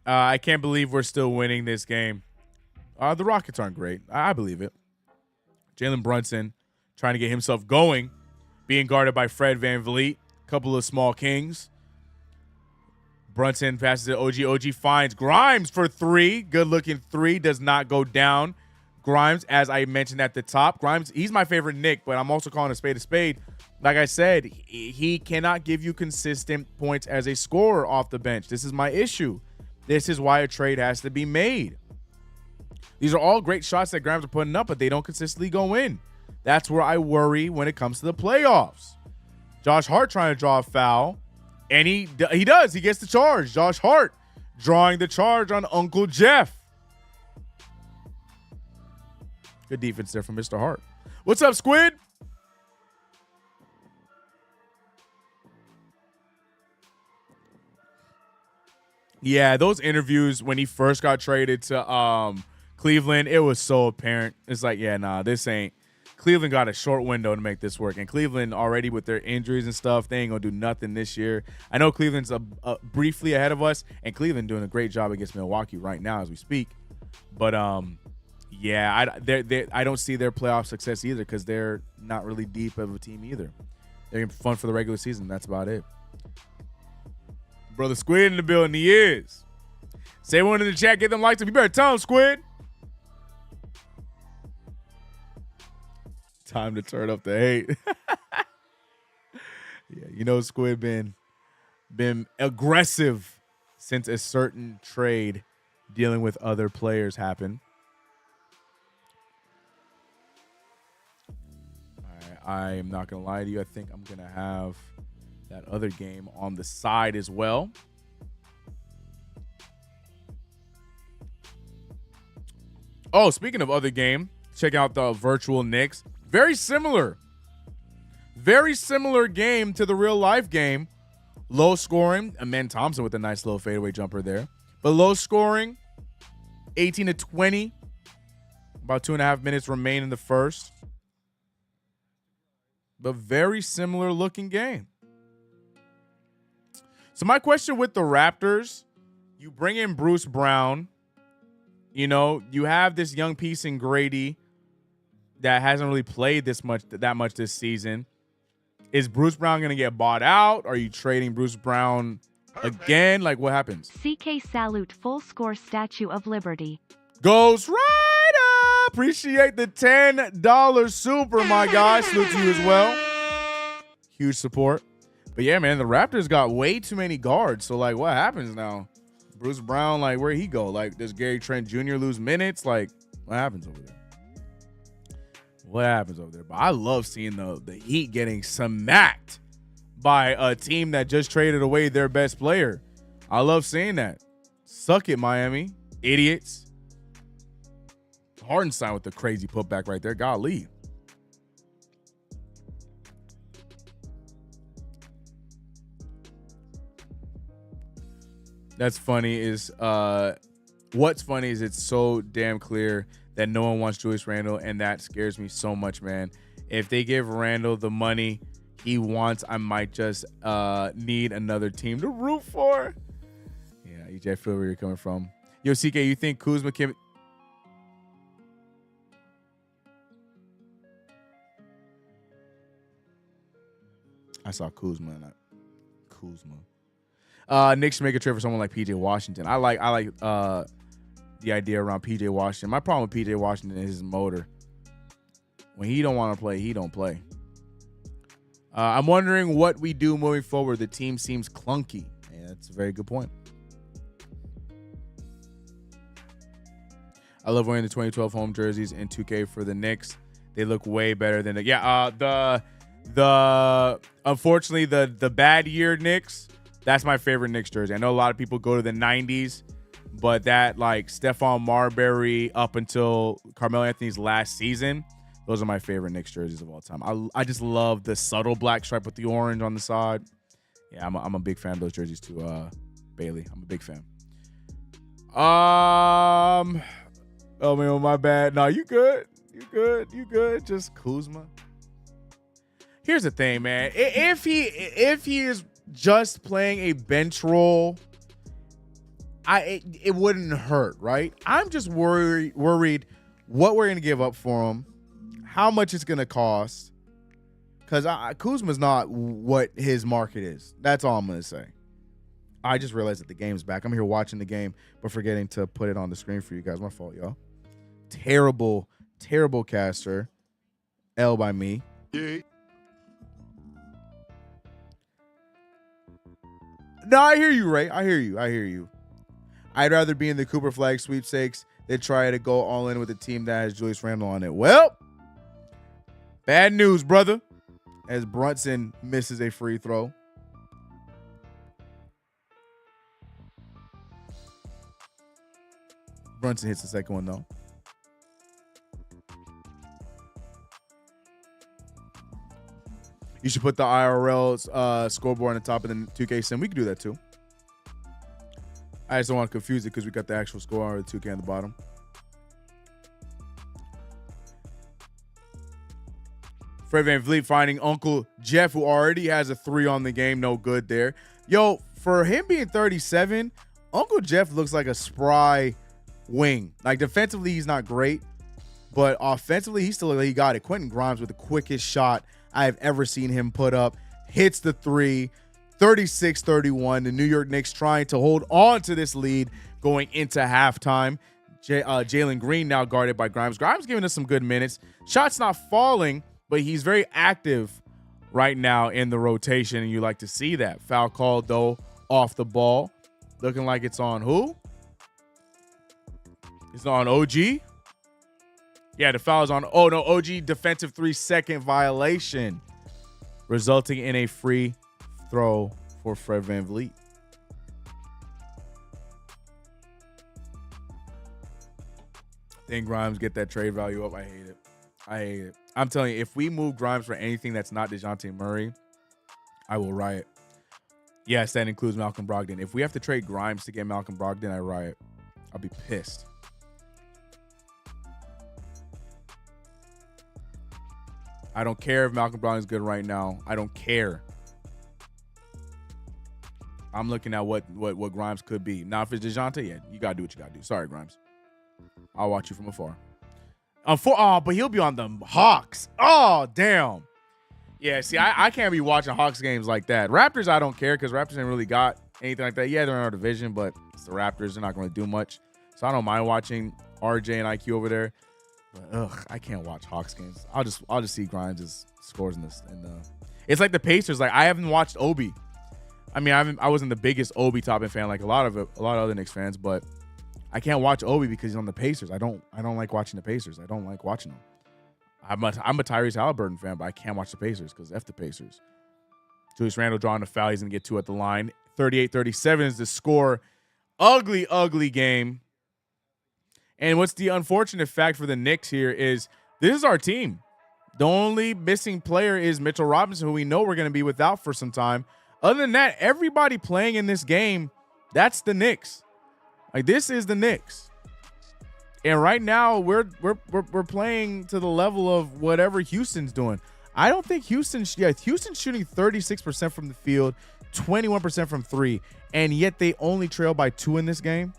E: I can't believe we're still winning this game. The Rockets aren't great. I believe it. Jalen Brunson trying to get himself going, being guarded by Fred VanVleet. Couple of small kings. Brunson passes to OG. OG finds Grimes for three. Good-looking three. Does not go down. Grimes, as I mentioned at the top. Grimes, he's my favorite Knick, but I'm also calling a spade a spade. Like I said, he cannot give you consistent points as a scorer off the bench. This is my issue. This is why a trade has to be made. These are all great shots that Grimes are putting up, but they don't consistently go in. That's where I worry when it comes to the playoffs. Josh Hart trying to draw a foul, and he does. He gets the charge. Josh Hart drawing the charge on Uncle Jeff. Good defense there from Mr. Hart. What's up, Squid? Yeah, those interviews when he first got traded to Cleveland, it was so apparent. It's like, yeah, nah, this ain't. Cleveland got a short window to make this work. And Cleveland already with their injuries and stuff, they ain't going to do nothing this year. I know Cleveland's briefly ahead of us, and Cleveland doing a great job against Milwaukee right now as we speak. But, yeah, I don't see their playoff success either because they're not really deep of a team either. They're fun for the regular season. That's about it. Brother Squid in the building. He is. Say one in the chat. Get them likes. You better tell him, Squid. Time to turn up the hate. Yeah, you know Squid been aggressive since a certain trade dealing with other players happened. All right, I am not gonna lie to you. I think I'm gonna have that other game on the side as well. Oh, speaking of other game, check out the virtual Knicks. Very similar game to the real life game. Low scoring. Amen Thompson with a nice little fadeaway jumper there. But low scoring, 18-20. About 2.5 minutes remain in the first. But very similar looking game. So my question with the Raptors, you bring in Bruce Brown. You know, you have this young piece in Grady that hasn't really played that much this season. Is Bruce Brown going to get bought out? Are you trading Bruce Brown again? Like, what happens?
H: CK Salute full score Statue of Liberty.
E: Goes right up. Appreciate the $10 super, my guy. Salute to you as well. Huge support. But yeah, man, the Raptors got way too many guards. So, like, what happens now? Bruce Brown, like, where'd he go? Like, does Gary Trent Jr. lose minutes? Like, what happens over there? What happens over there? But I love seeing the Heat getting smacked by a team that just traded away their best player. I love seeing that. Suck it, Miami. Idiots. Hardenstein with the crazy putback right there. Golly. That's funny is what's funny is it's so damn clear that no one wants Julius Randle, and that scares me so much, man. If they give Randle the money he wants, I might just need another team to root for. Yeah, EJ, I feel where you're coming from. Yo, CK, you think Kuzma can... I saw Kuzma and Knicks should make a trade for someone like PJ Washington. I like the idea around PJ Washington. My problem with PJ Washington is his motor. When he don't want to play, he don't play. I'm wondering what we do moving forward. The team seems clunky. Yeah, that's a very good point. I love wearing the 2012 home jerseys in 2K for the Knicks. They look way better than the unfortunately the bad year Knicks. That's my favorite Knicks jersey. I know a lot of people go to the 90s, but that like Stephon Marbury up until Carmelo Anthony's last season, those are my favorite Knicks jerseys of all time. I just love the subtle black stripe with the orange on the side. Yeah, I'm a big fan of those jerseys too, Bailey. I'm a big fan. Oh man, my bad. No, you good. You good. Just Kuzma. Here's the thing, man. If he is just playing a bench role, it wouldn't hurt, right? I'm just worried what we're gonna give up for him, how much it's gonna cost, because Kuzma's not what his market is. That's all I'm gonna say. I just realized that the game's back. I'm here watching the game, but forgetting to put it on the screen for you guys. My fault, y'all. Terrible caster. L by me.
G: Yeah.
E: No, I hear you, Ray. I hear you. I'd rather be in the Cooper Flag sweepstakes than try to go all in with a team that has Julius Randle on it. Well, bad news, brother. As Brunson misses a free throw. Brunson hits the second one, though. You should put the IRL scoreboard on the top of the 2K sim. We could do that too. I just don't want to confuse it because we got the actual score on the 2K on the bottom. Fred VanVleet finding Uncle Jeff, who already has a 3 on the game. No good there. Yo, for him being 37, Uncle Jeff looks like a spry wing. Like defensively, he's not great, but offensively, he got it. Quentin Grimes with the quickest shot I have ever seen him put up. Hits the 3, 36-31. The New York Knicks trying to hold on to this lead going into halftime. Jalen Green now guarded by Grimes. Grimes giving us some good minutes. Shots not falling, but he's very active right now in the rotation, and you like to see that. Foul called, though, off the ball. Looking like it's on who? It's on OG. Yeah, the foul is on. Oh, no, OG defensive 3-second violation, resulting in a free throw for Fred VanVleet. Then Grimes get that trade value up. I hate it. I'm telling you, if we move Grimes for anything that's not DeJounte Murray, I will riot. Yes, that includes Malcolm Brogdon. If we have to trade Grimes to get Malcolm Brogdon, I riot. I'll be pissed. I don't care if Malcolm Brogdon is good right now. I don't care. I'm looking at what Grimes could be. Now, if it's DeJounte, yeah, you got to do what you got to do. Sorry, Grimes. I'll watch you from afar. But he'll be on the Hawks. Oh, damn. Yeah, see, I can't be watching Hawks games like that. Raptors, I don't care because Raptors ain't really got anything like that. Yeah, they're in our division, but it's the Raptors. They're not going to do much. So I don't mind watching RJ and IQ over there. But I can't watch Hawks games. I'll just see Grimes' scores in this. It's like the Pacers. Like I haven't watched Obi. I mean, I wasn't the biggest Obi Toppin fan like a lot of other Knicks fans, but I can't watch Obi because he's on the Pacers. I don't like watching the Pacers. I don't like watching them. I'm a Tyrese Halliburton fan, but I can't watch the Pacers because F the Pacers. Julius Randle drawing a foul. He's going to get 2 at the line. 38-37 is the score. Ugly, ugly game. And what's the unfortunate fact for the Knicks here is this is our team. The only missing player is Mitchell Robinson, who we know we're going to be without for some time. Other than that, everybody playing in this game, that's the Knicks. Like, this is the Knicks. And right now we're playing to the level of whatever Houston's doing. I don't think Houston's shooting 36% from the field, 21% from 3, and yet they only trail by 2 in this game.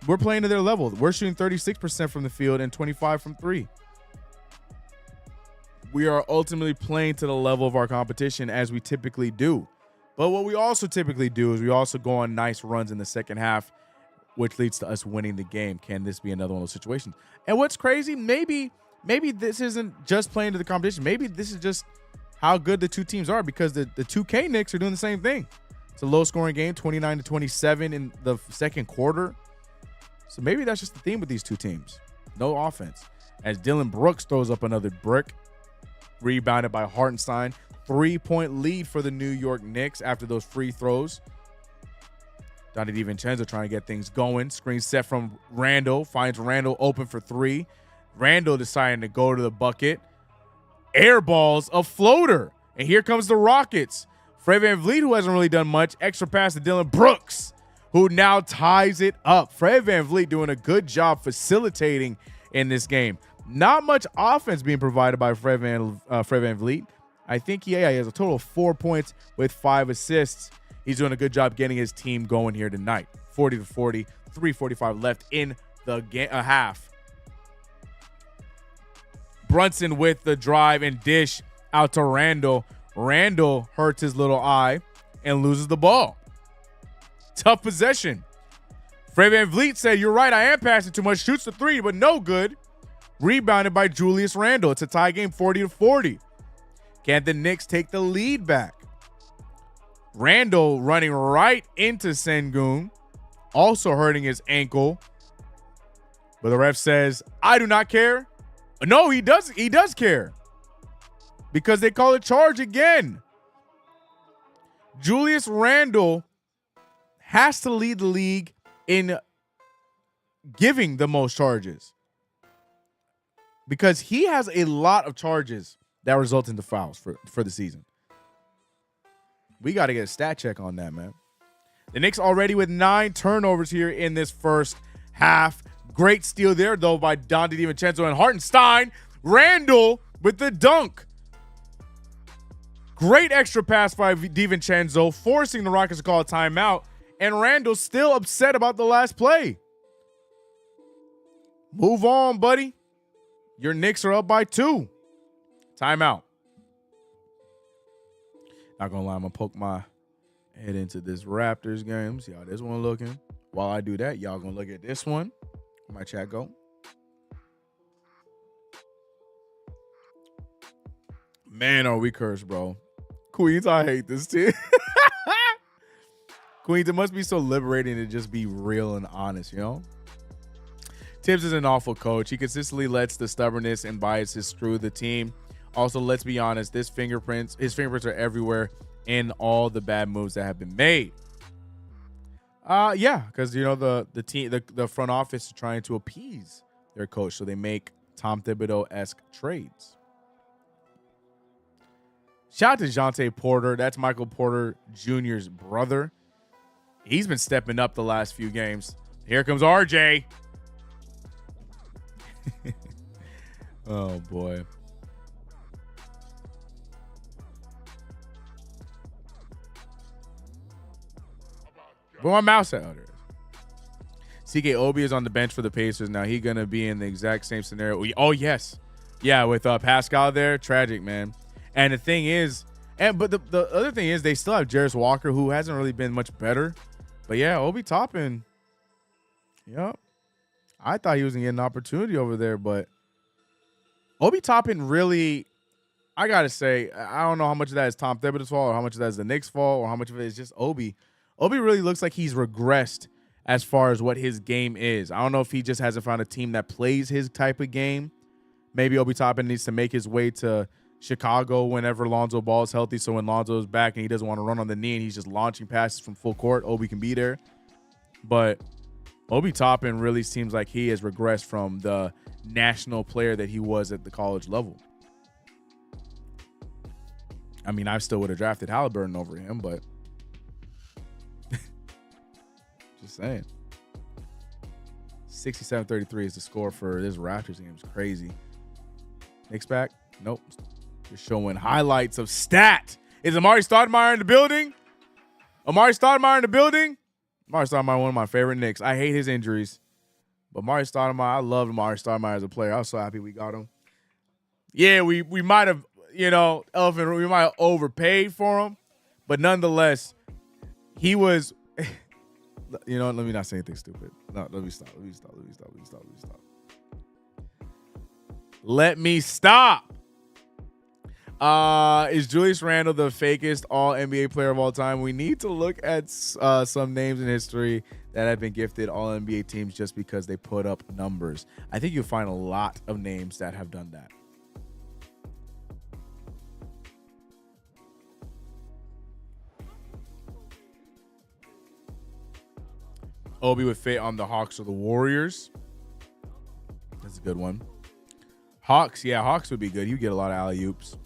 E: We're playing to their level. We're shooting 36% from the field and 25 from 3. We are ultimately playing to the level of our competition as we typically do. But what we also typically do is we also go on nice runs in the second half, which leads to us winning the game. Can this be another one of those situations? And what's crazy, maybe this isn't just playing to the competition. Maybe this is just how good the two teams are, because the 2K Knicks are doing the same thing. It's a low-scoring game, 29-27 in the second quarter. So maybe that's just the theme with these two teams. No offense. As Dylan Brooks throws up another brick, rebounded by Hartenstein. 3-point lead for the New York Knicks after those free throws. Donnie DiVincenzo trying to get things going. Screen set from Randle. Finds Randle open for 3. Randle deciding to go to the bucket. Airballs a floater. And here comes the Rockets. Fred VanVleet, who hasn't really done much. Extra pass to Dylan Brooks, who now ties it up. Fred VanVleet doing a good job facilitating in this game. Not much offense being provided by Fred VanVleet. I think he has a total of 4 points with 5 assists. He's doing a good job getting his team going here tonight. 40-40, 3:45 left in the half. Brunson with the drive and dish out to Randle. Randle hurts his little eye and loses the ball. Tough possession. Fred VanVleet said, "You're right, I am passing too much." Shoots the 3, but no good. Rebounded by Julius Randle. It's a tie game, 40-40. Can the Knicks take the lead back? Randle running right into Sengun, also hurting his ankle. But the ref says, "I do not care." No, he does care, because they call a charge again. Julius Randle has to lead the league in giving the most charges, because he has a lot of charges that result into fouls for the season. We got to get a stat check on that, man. The Knicks already with 9 turnovers here in this first half. Great steal there, though, by Donte DiVincenzo and Hartenstein. Randle with the dunk. Great extra pass by DiVincenzo, forcing the Rockets to call a timeout. And Randle still upset about the last play. Move on, buddy. Your Knicks are up by 2. Timeout. Not gonna lie, I'm gonna poke my head into this Raptors game. See how this one looking. While I do that, y'all gonna look at this one. Where my chat go? Man, are we cursed, bro. Queens, I hate this team. Queens, it must be so liberating to just be real and honest, you know? Tibbs is an awful coach. He consistently lets the stubbornness and biases screw the team. Also, let's be honest, his fingerprints are everywhere in all the bad moves that have been made. Yeah, because you know the team, the front office is trying to appease their coach, so they make Tom Thibodeau-esque trades. Shout out to Jonte Porter. That's Michael Porter Jr.'s brother. He's been stepping up the last few games. Here comes RJ. Oh boy. Where my mouse at? Oh, there it is. CK Obi is on the bench for the Pacers. Now he's gonna be in the exact same scenario. Oh yes, yeah, with Pascal there. Tragic, man. And the thing is, but the other thing is, they still have Jarris Walker, who hasn't really been much better. But yeah, Obi Toppin. Yep. I thought he was gonna get an opportunity over there, but Obi Toppin really, I got to say, I don't know how much of that is Tom Thibodeau's fault or how much of that is the Knicks' fault or how much of it is just Obi. Obi really looks like he's regressed as far as what his game is. I don't know if he just hasn't found a team that plays his type of game. Maybe Obi Toppin needs to make his way to Chicago whenever Lonzo Ball is healthy. So when Lonzo's back and he doesn't want to run on the knee and he's just launching passes from full court, Obi can be there. But Obi Toppin really seems like he has regressed from the national player that he was at the college level. I mean, I still would have drafted Halliburton over him, but just saying. 67-33 is the score for this Raptors game. It's crazy. Knicks back? Nope. Just showing highlights of stat. Is Amari Stoudemire in the building? Amari Stoudemire in the building? Amari Stoudemire, one of my favorite Knicks. I hate his injuries. But Amari Stoudemire, I love Amari Stoudemire as a player. I was so happy we got him. Yeah, we might have, we might have overpaid for him. But nonetheless, he was, let me not say anything stupid. No, let me stop. Let me stop. Is Julius Randle the fakest all-NBA player of all time? We need to look at some names in history that have been gifted all-NBA teams just because they put up numbers. I think you'll find a lot of names that have done that. Obi would fit on the Hawks or the Warriors. That's a good one. Hawks would be good. You get a lot of alley-oops.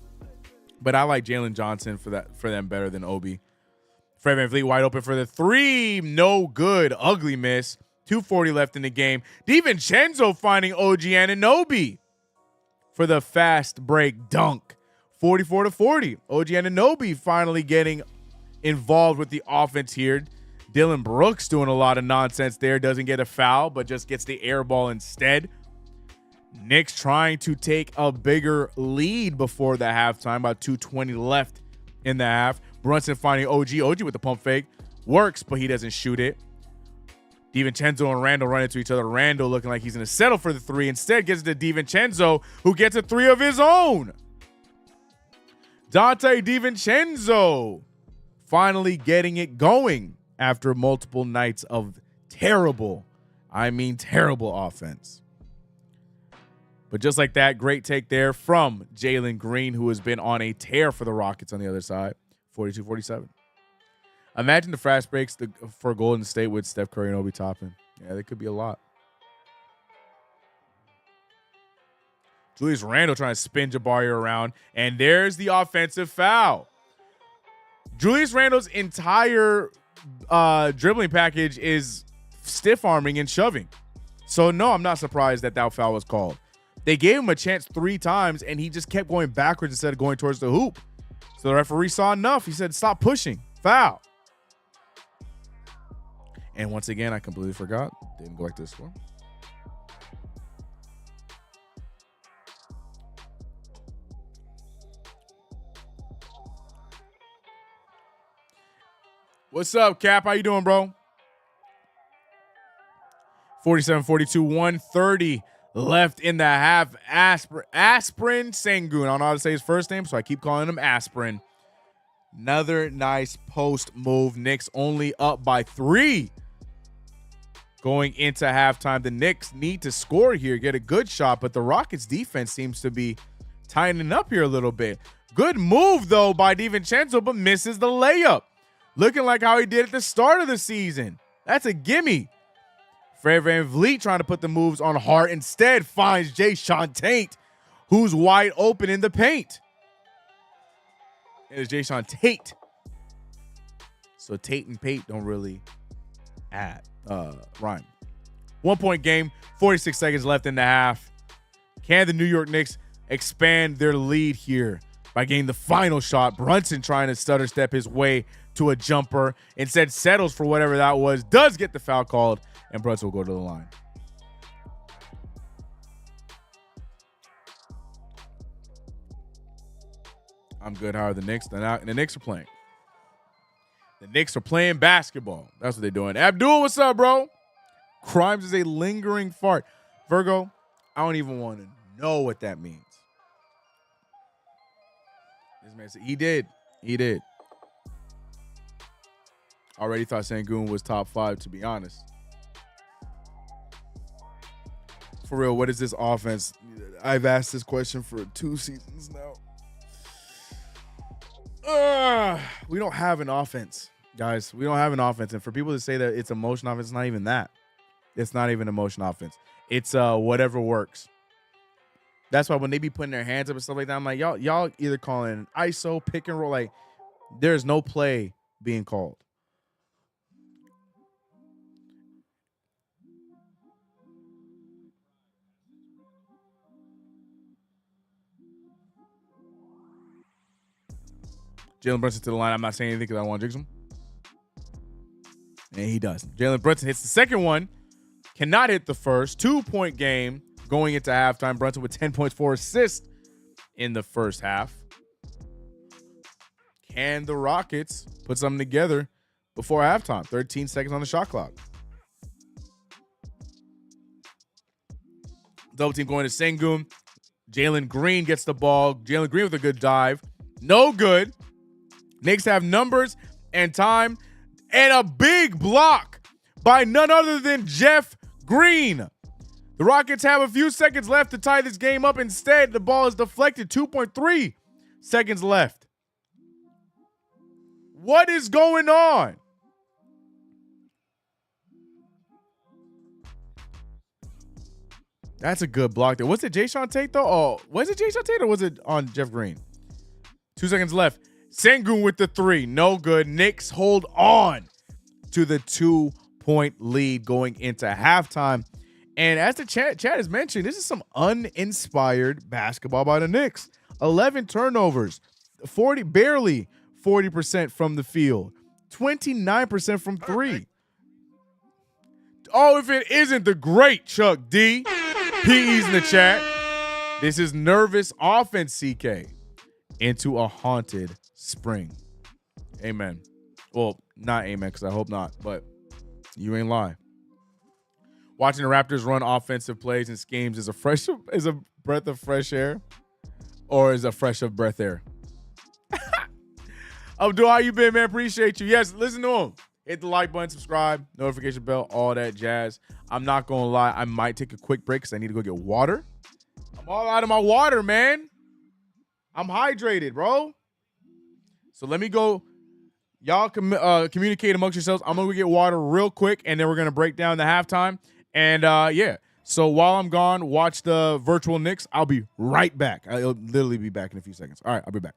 E: But I like Jalen Johnson for them better than Obi. Fred VanVleet wide open for the three. No good. Ugly miss. 2:40 left in the game. DiVincenzo finding OG Anunoby for the fast break dunk. 44-40. OG Anunoby finally getting involved with the offense here. Dylan Brooks doing a lot of nonsense there. Doesn't get a foul, but just gets the air ball instead. Knicks trying to take a bigger lead before the halftime. About 2:20 left in the half. Brunson finding OG. OG with the pump fake. Works, but he doesn't shoot it. DiVincenzo and Randle run into each other. Randle looking like he's going to settle for the three. Instead gets to DiVincenzo, who gets a three of his own. Dante DiVincenzo finally getting it going after multiple nights of terrible offense. But just like that, great take there from Jalen Green, who has been on a tear for the Rockets on the other side. 42-47. Imagine the fast breaks for Golden State with Steph Curry and Obi Toppin. Yeah, there could be a lot. Julius Randle trying to spin Jabari around, and there's the offensive foul. Julius Randle's entire dribbling package is stiff-arming and shoving. So, no, I'm not surprised that foul was called. They gave him a chance 3 times, and he just kept going backwards instead of going towards the hoop. So the referee saw enough. He said, stop pushing. Foul. And once again, I completely forgot. Didn't go back to the score. What's up, Cap? How you doing, bro? 47-42, 130 left in the half. Aspirin Sengun. I don't know how to say his first name, so I keep calling him Aspirin. Another nice post move. Knicks only up by 3 going into halftime. The Knicks need to score here, get a good shot, but the Rockets defense seems to be tightening up here a little bit. Good move, though, by DiVincenzo, but misses the layup. Looking like how he did at the start of the season. That's a gimme. Fred VanVleet trying to put the moves on Hart. Instead finds Jayshawn Tate, who's wide open in the paint. It's Jayshawn Tate. So Tate and Pate don't really rhyme. 1-point game, 46 seconds left in the half. Can the New York Knicks expand their lead here by getting the final shot? Brunson trying to stutter step his way to a jumper. Instead settles for whatever that was. Does get the foul called, and Brunson will go to the line. I'm good. How are the Knicks? The Knicks are playing. The Knicks are playing basketball. That's what they're doing. Abdul, what's up, bro? Crimes is a lingering fart. Virgo, I don't even want to know what that means. This man said he did. He did. Already thought Sengun was top 5, to be honest. For real, what is this offense? I've asked this question for 2 seasons now. We don't have an offense, guys. We don't have an offense. And for people to say that it's a motion offense, it's not even that. It's not even a motion offense. It's whatever works. That's why when they be putting their hands up and stuff like that, I'm like, y'all either calling an ISO, pick and roll. Like, there's no play being called. Jalen Brunson to the line. I'm not saying anything because I want to jinx him. And he does. Jalen Brunson hits the second one. Cannot hit the first. 2-point game going into halftime. Brunson with 10.4 assists in the first half. Can the Rockets put something together before halftime? 13 seconds on the shot clock. Double team going to Sengun. Jalen Green gets the ball. Jalen Green with a good dive. No good. Knicks have numbers and time and a big block by none other than Jeff Green. The Rockets have a few seconds left to tie this game up. Instead, the ball is deflected. 2.3 seconds left. What is going on? That's a good block there. Was it Jayshawn Tate, though? Oh, was it Jayshawn Tate or was it on Jeff Green? 2 seconds left. Sengun with the 3. No good. Knicks hold on to the 2-point lead going into halftime. And as the chat has mentioned, this is some uninspired basketball by the Knicks. 11 turnovers, barely 40% from the field, 29% from 3. Oh, if it isn't the great Chuck D. PE's in the chat. This is nervous offense, CK, into a haunted spring. Amen. Well, not amen, because I hope not, but you ain't lying. Watching the Raptors run offensive plays and schemes is a breath of fresh air, or is a fresh of breath air? Abdul, how you been, man? Appreciate you. Yes, listen to him. Hit the like button, subscribe, notification bell, all that jazz. I'm not going to lie. I might take a quick break because I need to go get water. I'm all out of my water, man. I'm hydrated, bro. So let me go. Y'all communicate amongst yourselves. I'm going to get water real quick, and then we're going to break down the halftime. And, yeah. So while I'm gone, watch the virtual Knicks. I'll be right back. I'll literally be back in a few seconds. All right, I'll be back.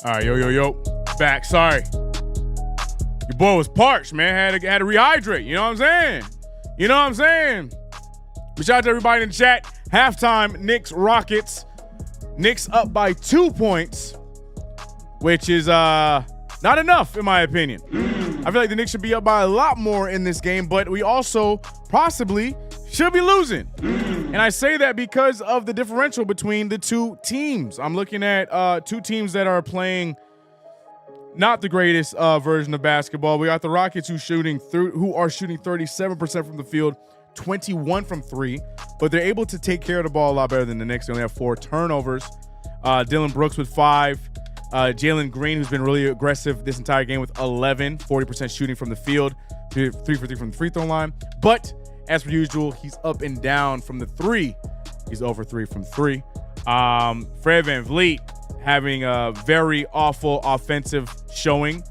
E: All right, yo. Back. Sorry. Your boy was parched, man. Had to rehydrate. You know what I'm saying? But shout out to everybody in the chat. Halftime, Knicks Rockets. Knicks up by 2 points, which is not enough in my opinion. I feel like the Knicks should be up by a lot more in this game, but we also possibly should be losing. And I say that because of the differential between the two teams. I'm looking at two teams that are playing not the greatest version of basketball. We got the Rockets who are shooting 37% from the field, 21 from three, but they're able to take care of the ball a lot better than the Knicks. They only have 4 turnovers. Dylan Brooks with 5. Jalen Green, who's been really aggressive this entire game with 11, 40% shooting from the field, 3 for 3 from the free throw line. But as per usual, he's up and down from the 3. He's over 3 from 3. Fred VanVleet having a very awful offensive showing,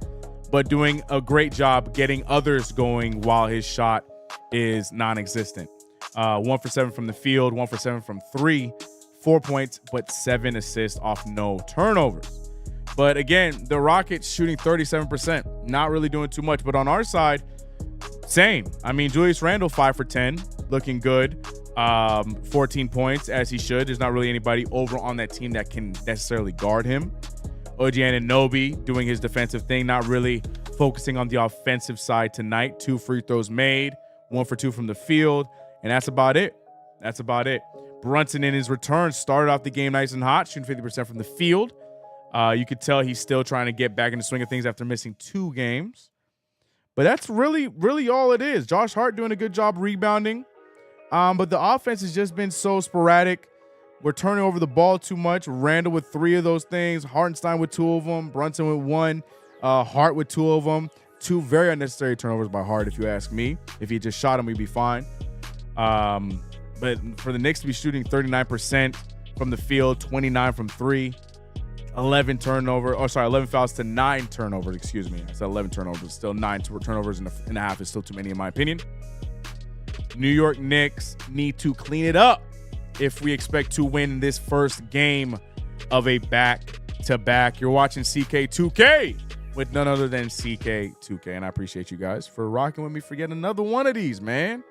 E: but doing a great job getting others going while his shot is non-existent. 1 for 7 from the field, 1 for 7 from 3, 4 points, but 7 assists off no turnovers. But again, the Rockets shooting 37%, not really doing too much. But on our side, same. I mean, Julius Randle 5 for 10, looking good. 14 points as he should. There's not really anybody over on that team that can necessarily guard him. OG Anunoby doing his defensive thing, not really focusing on the offensive side tonight. 2 free throws made, 1 for 2 from the field, and that's about it. Brunson in his return started off the game nice and hot, shooting 50% from the field. You could tell he's still trying to get back in the swing of things after missing 2 games. But that's really, really all it is. Josh Hart doing a good job rebounding. But the offense has just been so sporadic. We're turning over the ball too much. Randall with 3 of those things. Hartenstein with 2 of them. Brunson with 1. Hart with 2 of them. 2 very unnecessary turnovers by Hart, if you ask me. If he just shot him, we'd be fine. But for the Knicks to be shooting 39% from the field, 29 from 3, 11 fouls to 9 turnovers. Excuse me. I said 11 turnovers. Still 9 turnovers and a half is still too many in my opinion. New York Knicks need to clean it up if we expect to win this first game of a back-to-back. You're watching CK2K with none other than CK2K, and I appreciate you guys for rocking with me for yet another one of these, man.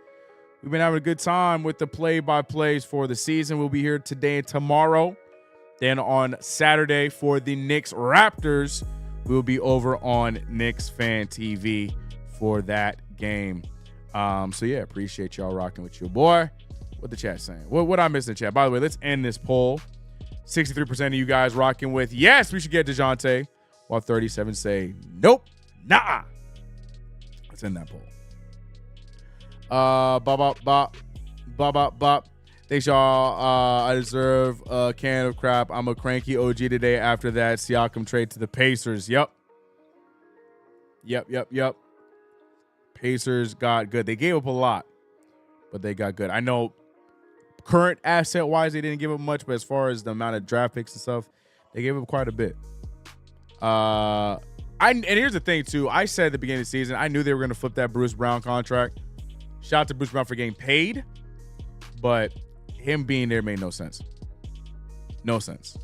E: We've been having a good time with the play-by-plays for the season. We'll be here today and tomorrow. Then on Saturday for the Knicks Raptors, we'll be over on Knicks Fan TV for that game. So yeah, appreciate y'all rocking with your boy. What the chat saying? What I missed in the chat? By the way, let's end this poll. 63% of you guys rocking with yes, we should get DeJounte, while 37 say nope, nah. Let's end that poll. Bop. Thanks, y'all. I deserve a can of crap. I'm a cranky OG today after that Siakam trade to the Pacers. Yep. Pacers got good. They gave up a lot, but they got good. I know current asset-wise, they didn't give up much, but as far as the amount of draft picks and stuff, they gave up quite a bit. And here's the thing, too. I said at the beginning of the season, I knew they were going to flip that Bruce Brown contract. Shout out to Bruce Brown for getting paid, but him being there made no sense. No sense.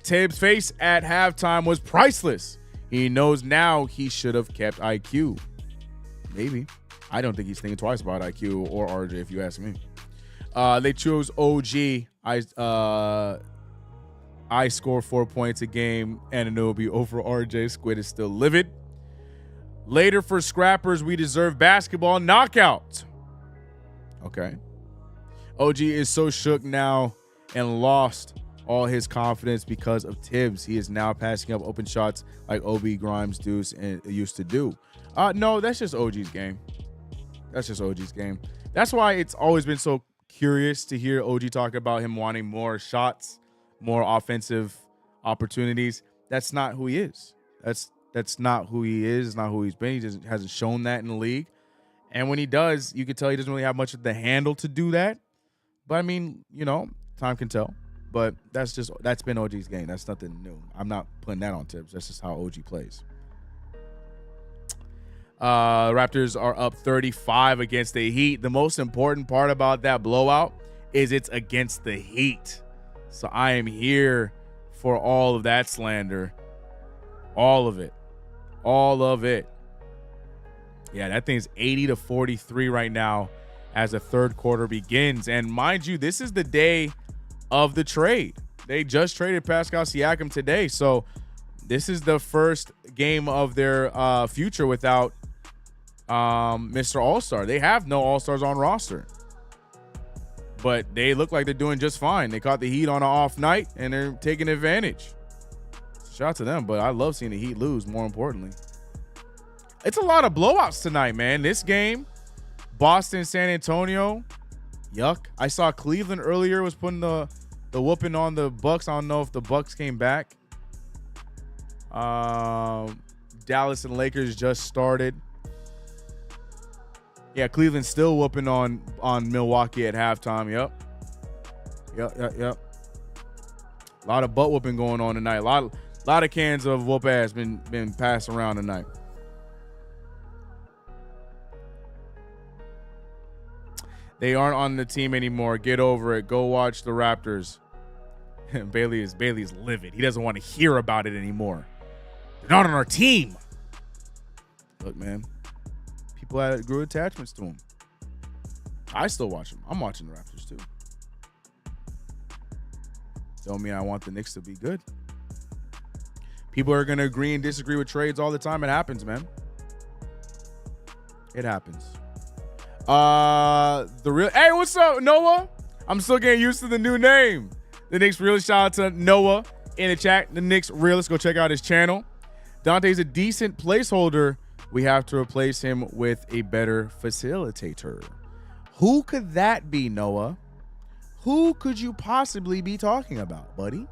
E: Tibbs' face at halftime was priceless. He knows now he should have kept IQ. Maybe. I don't think he's thinking twice about IQ or RJ, if you ask me. They chose OG. I score 4 points a game, and Anunoby over RJ. Squid is still livid. Later for Scrappers, we deserve basketball knockout. Okay. OG is so shook now and lost all his confidence because of Tibbs. He is now passing up open shots like Obi, Grimes, Deuce, and used to do. No, that's just OG's game. That's why it's always been so curious to hear OG talk about him wanting more shots, more offensive opportunities. That's not who he is. That's not who he is. It's not who he's been. He hasn't shown that in the league. And when he does, you can tell he doesn't really have much of the handle to do that. But I mean, time can tell. But that's been OG's game. That's nothing new. I'm not putting that on Tibbs. That's just how OG plays. Raptors are up 35 against the Heat. The most important part about that blowout is it's against the Heat. So I am here for all of that slander. All of it. All of it. Yeah, that thing's 80-43 right now as the third quarter begins. And mind you, this is the day of the trade. They just traded Pascal Siakam today. So this is the first game of their future without Mr. All-Star. They have no All-Stars on roster. But they look like they're doing just fine. They caught the Heat on an off night, and they're taking advantage. Shout out to them, but I love seeing the Heat lose, more importantly. It's a lot of blowouts tonight, man. This game, Boston, San Antonio, yuck. I saw Cleveland earlier was putting the whooping on the Bucks. I don't know if the Bucks came back. Dallas and Lakers just started. Yeah, Cleveland's still whooping on Milwaukee at halftime. Yep. A lot of butt whooping going on tonight. A lot of cans of whoop ass been passed around tonight. They aren't on the team anymore. Get over it. Go watch the Raptors. Bailey is livid. He doesn't want to hear about it anymore. They're not on our team. Look, man. People grew attachments to him. I still watch them. I'm watching the Raptors too. Don't mean I want the Knicks to be good. People are going to agree and disagree with trades all the time. It happens, man. It happens. Hey, what's up, Noah? I'm still getting used to the new name. The Knicks Realist. Shout out to Noah in the chat. The Knicks Realist. Go check out his channel. Dante's a decent placeholder. We have to replace him with a better facilitator. Who could that be, Noah? Who could you possibly be talking about, buddy?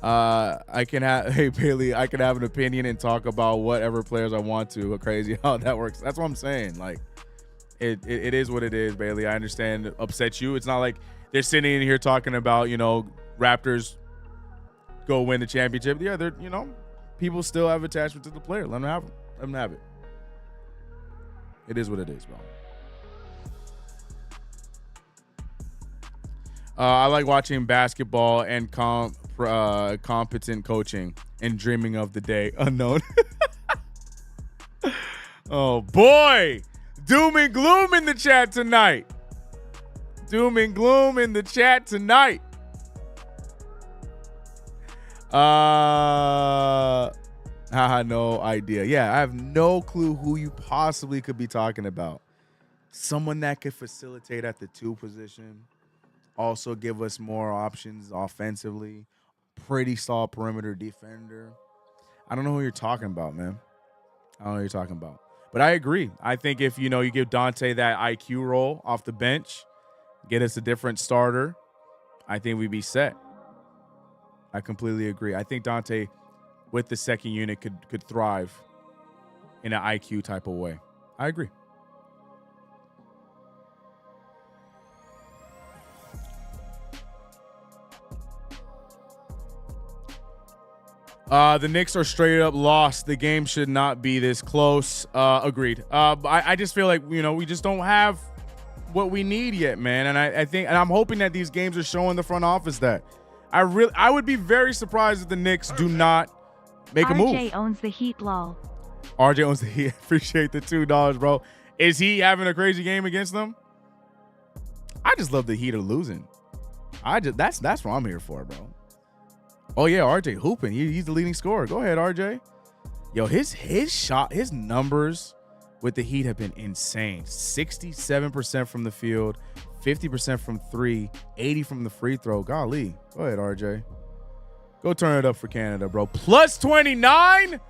E: I can have, hey Bailey, I can have an opinion and talk about whatever players I want to. Crazy how that works. That's what I'm saying. Like, it is what it is, Bailey. I understand it upsets you. It's not like they're sitting in here talking about, Raptors go win the championship. Yeah, they're, people still have attachment to the player. Let them have it. Let them have it. It is what it is, bro. I like watching basketball and competent coaching and dreaming of the day unknown. Oh, boy. Doom and gloom in the chat tonight. Doom and gloom in the chat tonight. I had no idea. Yeah, I have no clue who you possibly could be talking about. Someone that could facilitate at the 2 position. Also give us more options offensively. Pretty solid perimeter defender. I don't know who you're talking about, man. I don't know who you're talking about. But I agree. I think if, you give Dante that IQ role off the bench, get us a different starter, I think we'd be set. I completely agree. I think Dante, with the second unit, could thrive in an IQ type of way. I agree. The Knicks are straight up lost. The game should not be this close. Agreed. I just feel like, we just don't have what we need yet, man. And I think, and I'm hoping that these games are showing the front office that. I would be very surprised if the Knicks do not make a move.
H: RJ owns the Heat, lol.
E: RJ owns the Heat. Appreciate the $2, bro. Is he having a crazy game against them? I just love the Heat are losing. That's what I'm here for, bro. Oh yeah, RJ hooping. He's the leading scorer. Go ahead, RJ. Yo, his shot, his numbers with the Heat have been insane. 67% from the field, 50% from 3, 80 from the free throw. Golly. Go ahead, RJ. Go turn it up for Canada, bro. Plus 29?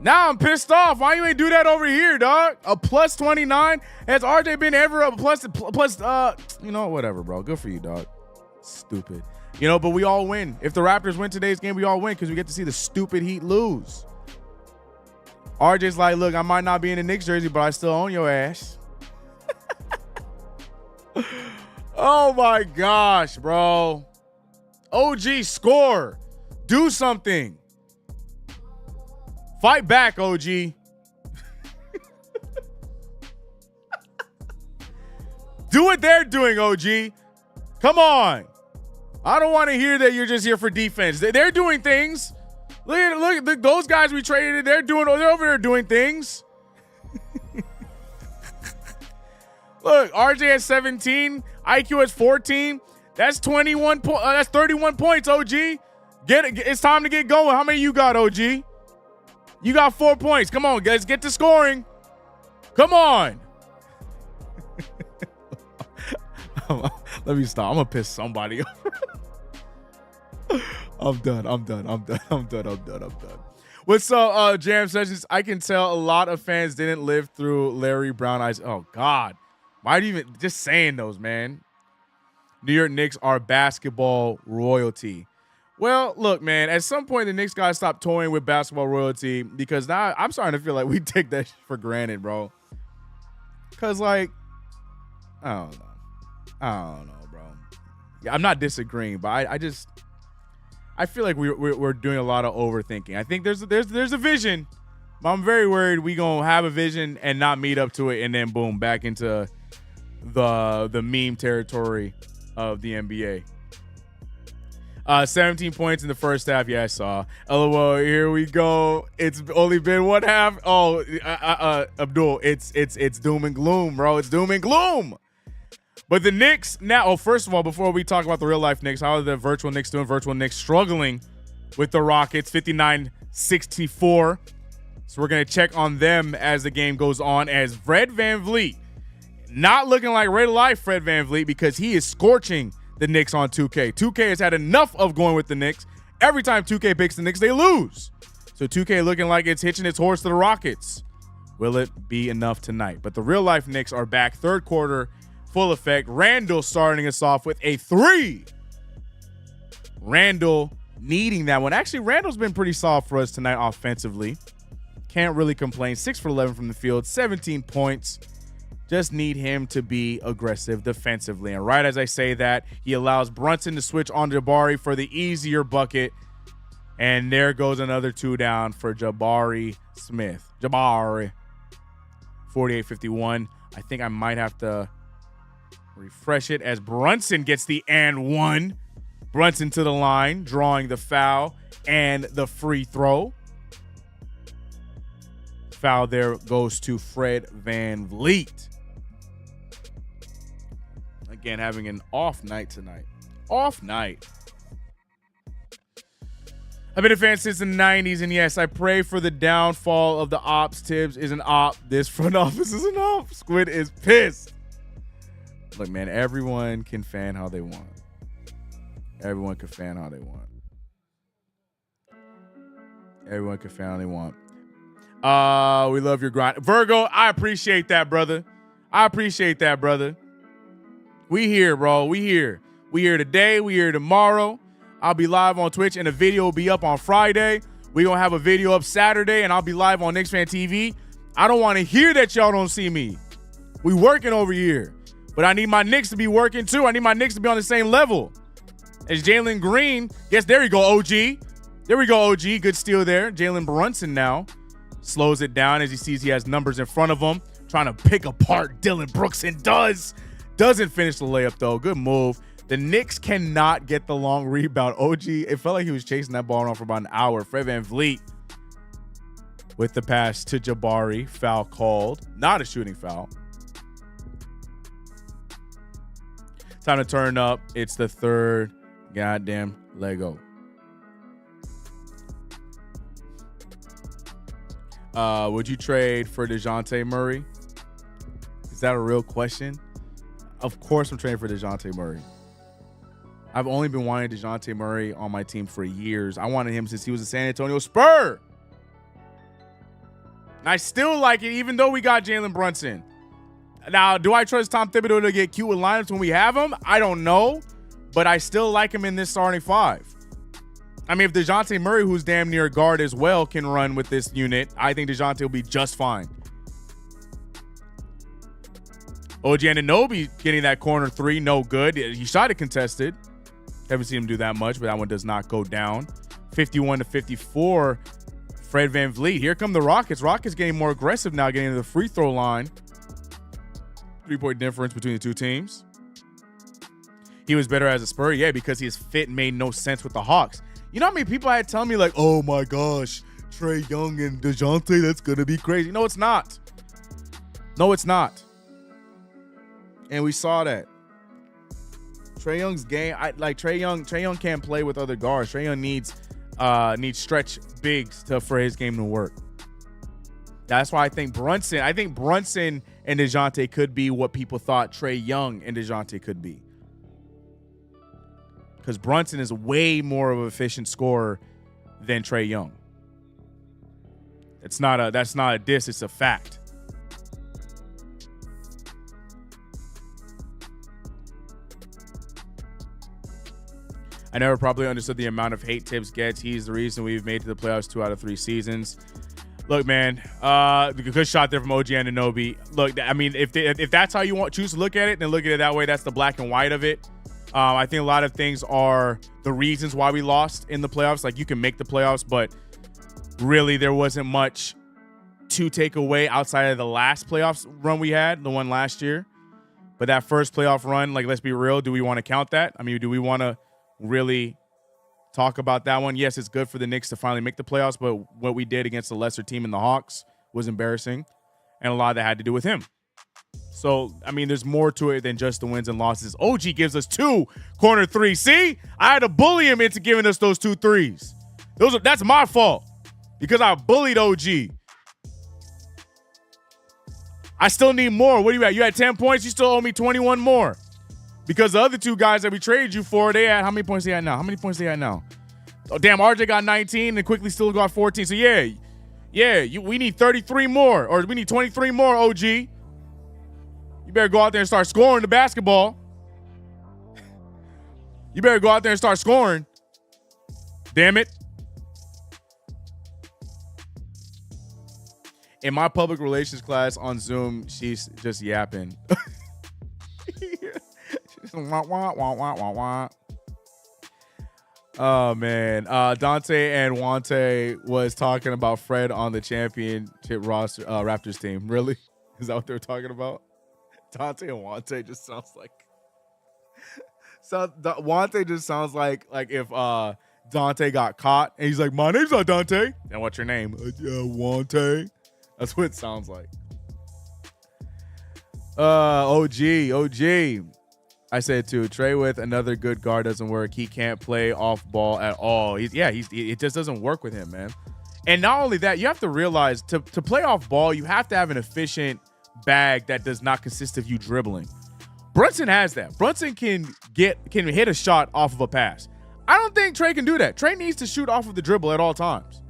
E: Now I'm pissed off. Why you ain't do that over here, dog? A plus 29? Has RJ been ever a plus, whatever, bro. Good for you, dog. Stupid. But we all win. If the Raptors win today's game, we all win because we get to see the stupid Heat lose. RJ's like, look, I might not be in the Knicks jersey, but I still own your ass. Oh, my gosh, bro. OG, score. Do something. Fight back, OG. Do what they're doing, OG. Come on. I don't want to hear that you're just here for defense. They're doing things. Look at those guys we traded. They're over there doing things. Look, RJ has 17, IQ has 14. That's 21. That's 31 points. OG, it's time to get going. How many you got, OG? You got 4 points. Come on, guys, get to scoring. Come on. Let me stop. I'm gonna piss somebody off. I'm done. What's up, Jam Sessions? I can tell a lot of fans didn't live through Larry Brown eyes. Oh God, why do you even just saying those, man? New York Knicks are basketball royalty. Well, look, man, at some point the Knicks gotta stop toying with basketball royalty, because now I'm starting to feel like we take that for granted, bro. Cause like, I don't know, bro. Yeah, I'm not disagreeing, but I feel like we're doing a lot of overthinking. I think there's a vision, but I'm very worried we gonna have a vision and not meet up to it, and then boom, back into the meme territory of the NBA. 17 points in the first half. Yeah, I saw. LOL. Here we go. It's only been one half. Oh, Abdul. It's doom and gloom, bro. It's doom and gloom. But the Knicks now. Oh, first of all, before we talk about the real life Knicks, how are the virtual Knicks doing? Virtual Knicks struggling with the Rockets, 59-64. So we're gonna check on them as the game goes on. As Fred VanVleet, not looking like real life Fred VanVleet, because he is scorching the Knicks on 2K. 2K has had enough of going with the Knicks. Every time 2K picks the Knicks, they lose. So 2K looking like it's hitching its horse to the Rockets. Will it be enough tonight? But the real life Knicks are back. Third quarter, full effect. Randall starting us off with a 3. Randall needing that one. Actually, Randall's been pretty solid for us tonight offensively. Can't really complain. 6 for 11 from the field, 17 points. Just need him to be aggressive defensively. And right as I say that, he allows Brunson to switch on Jabari for the easier bucket. And there goes another 2 down for Jabari Smith. Jabari. 48-51. I think I might have to refresh it as Brunson gets the and 1. Brunson to the line, drawing the foul and the free throw. Foul there goes to Fred VanVleet. Again, having an off night tonight. Off night. I've been a fan since the 90s, and yes, I pray for the downfall of the ops. Tibbs is an op. This front office is an op. Squid is pissed. Look, man, everyone can fan how they want. Everyone can fan how they want. Everyone can fan how they want. We love your grind. Virgo, I appreciate that, brother. We here, bro. We here. We here today. We here tomorrow. I'll be live on Twitch, and the video will be up on Friday. We gonna have a video up Saturday, and I'll be live on Knicks Fan TV. I don't want to hear that y'all don't see me. We working over here. But I need my Knicks to be working too. I need my Knicks to be on the same level as Jalen Green. Yes, there you go, OG. There we go, OG. Good steal there. Jalen Brunson now slows it down as he sees he has numbers in front of him, trying to pick apart Dylan Brooks, and doesn't finish the layup, though. Good move. The Knicks cannot get the long rebound. OG, it felt like he was chasing that ball around for about an hour. Fred VanVleet with the pass to Jabari. Foul called. Not a shooting foul. Time to turn up. It's the third goddamn Lego. Would you trade for DeJounte Murray? Is that a real question? Of course I'm trading for DeJounte Murray. I've only been wanting DeJounte Murray on my team for years. I wanted him since he was a San Antonio Spur. And I still like it, even though we got Jalen Brunson. Now, do I trust Tom Thibodeau to get cute with lineups when we have him? I don't know. But I still like him in this starting 5. I mean, if DeJounte Murray, who's damn near a guard as well, can run with this unit, I think DeJounte will be just fine. OG Anunoby getting that corner 3, no good. He shot it contested. Haven't seen him do that much, but that one does not go down. 51-54, Fred VanVleet. Here come the Rockets. Rockets getting more aggressive now, getting to the free throw line. 3-point difference between the two teams. he was better as a Spur? Yeah, because his fit made no sense with the Hawks. You know how many people had telling me like, oh my gosh, Trae Young and DeJounte, that's going to be crazy. No, it's not. No, it's not. And we saw that. Trae Young's game, Trae Young can't play with other guards. Trae Young needs stretch bigs for his game to work. That's why I think Brunson and DeJounte could be what people thought Trae Young and DeJounte could be. Because Brunson is way more of an efficient scorer than Trae Young. That's not a diss, it's a fact. I never probably understood the amount of hate Tibbs gets. He's the reason we've made it to the playoffs 2 out of 3 seasons. Look, man, good shot there from OG Anunoby. Look, I mean, if that's how you choose to look at it, then look at it that way. That's the black and white of it. I think a lot of things are the reasons why we lost in the playoffs. Like, you can make the playoffs, but really there wasn't much to take away outside of the last playoffs run we had, the one last year. But that first playoff run, like, let's be real, do we want to count that? I mean, do we want to really talk about that one? Yes, it's good for the Knicks to finally make the playoffs, but what we did against the lesser team in the Hawks was embarrassing, and a lot of that had to do with him. So, I mean, there's more to it than just the wins and losses. OG gives us 2 corner threes. See? I had to bully him into giving us those 2 threes. That's my fault because I bullied OG. I still need more. What are you at? You had 10 points? You still owe me 21 more. Because the other 2 guys that we traded you for, they had, how many points they had now? How many points they had now? Oh, damn, RJ got 19 and quickly still got 14. So, we need 33 more, or we need 23 more, OG. You better go out there and start scoring the basketball. You better go out there and start scoring. Damn it. In my public relations class on Zoom, she's just yapping. Oh man, Dante and Wante was talking about Fred on the championship roster, Raptors team. Really? Is that what they're talking about? Dante and Wante just sounds like. Wante just sounds like if Dante got caught and he's like, "My name's not Dante." And what's your name? Wante. That's what it sounds like. OG. I said too, Trae with another good guard doesn't work. He can't play off ball at all. It just doesn't work with him, man. And not only that, you have to realize to play off ball, you have to have an efficient bag that does not consist of you dribbling. Brunson has that. Brunson can hit a shot off of a pass. I don't think Trae can do that. Trae needs to shoot off of the dribble at all times.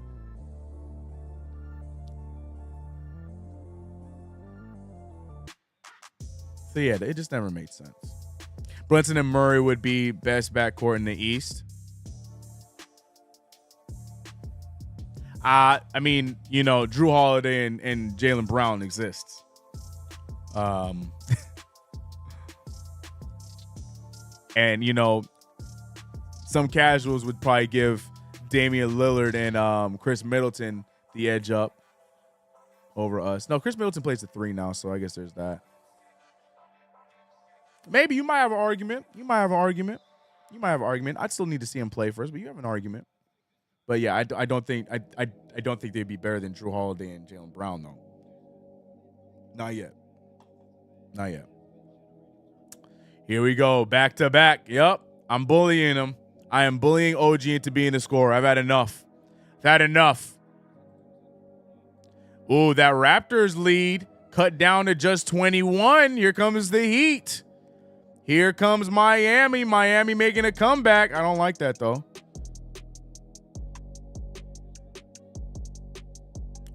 E: So yeah, it just never made sense. Brunson and Murray would be best backcourt in the East. I mean, Drew Holiday and Jaylen Brown exists. And, some casuals would probably give Damian Lillard and Chris Middleton the edge up over us. No, Chris Middleton plays the 3 now, so I guess there's that. Maybe you might have an argument. I'd still need to see him play first, but you have an argument. But yeah, I don't think they'd be better than Drew Holiday and Jaylen Brown though. Not yet. Here we go, back to back. Yep, I'm bullying him. I am bullying OG into being a scorer. I've had enough. Ooh, that Raptors lead cut down to just 21. Here comes the Heat. Here comes Miami. Miami making a comeback. I don't like that, though.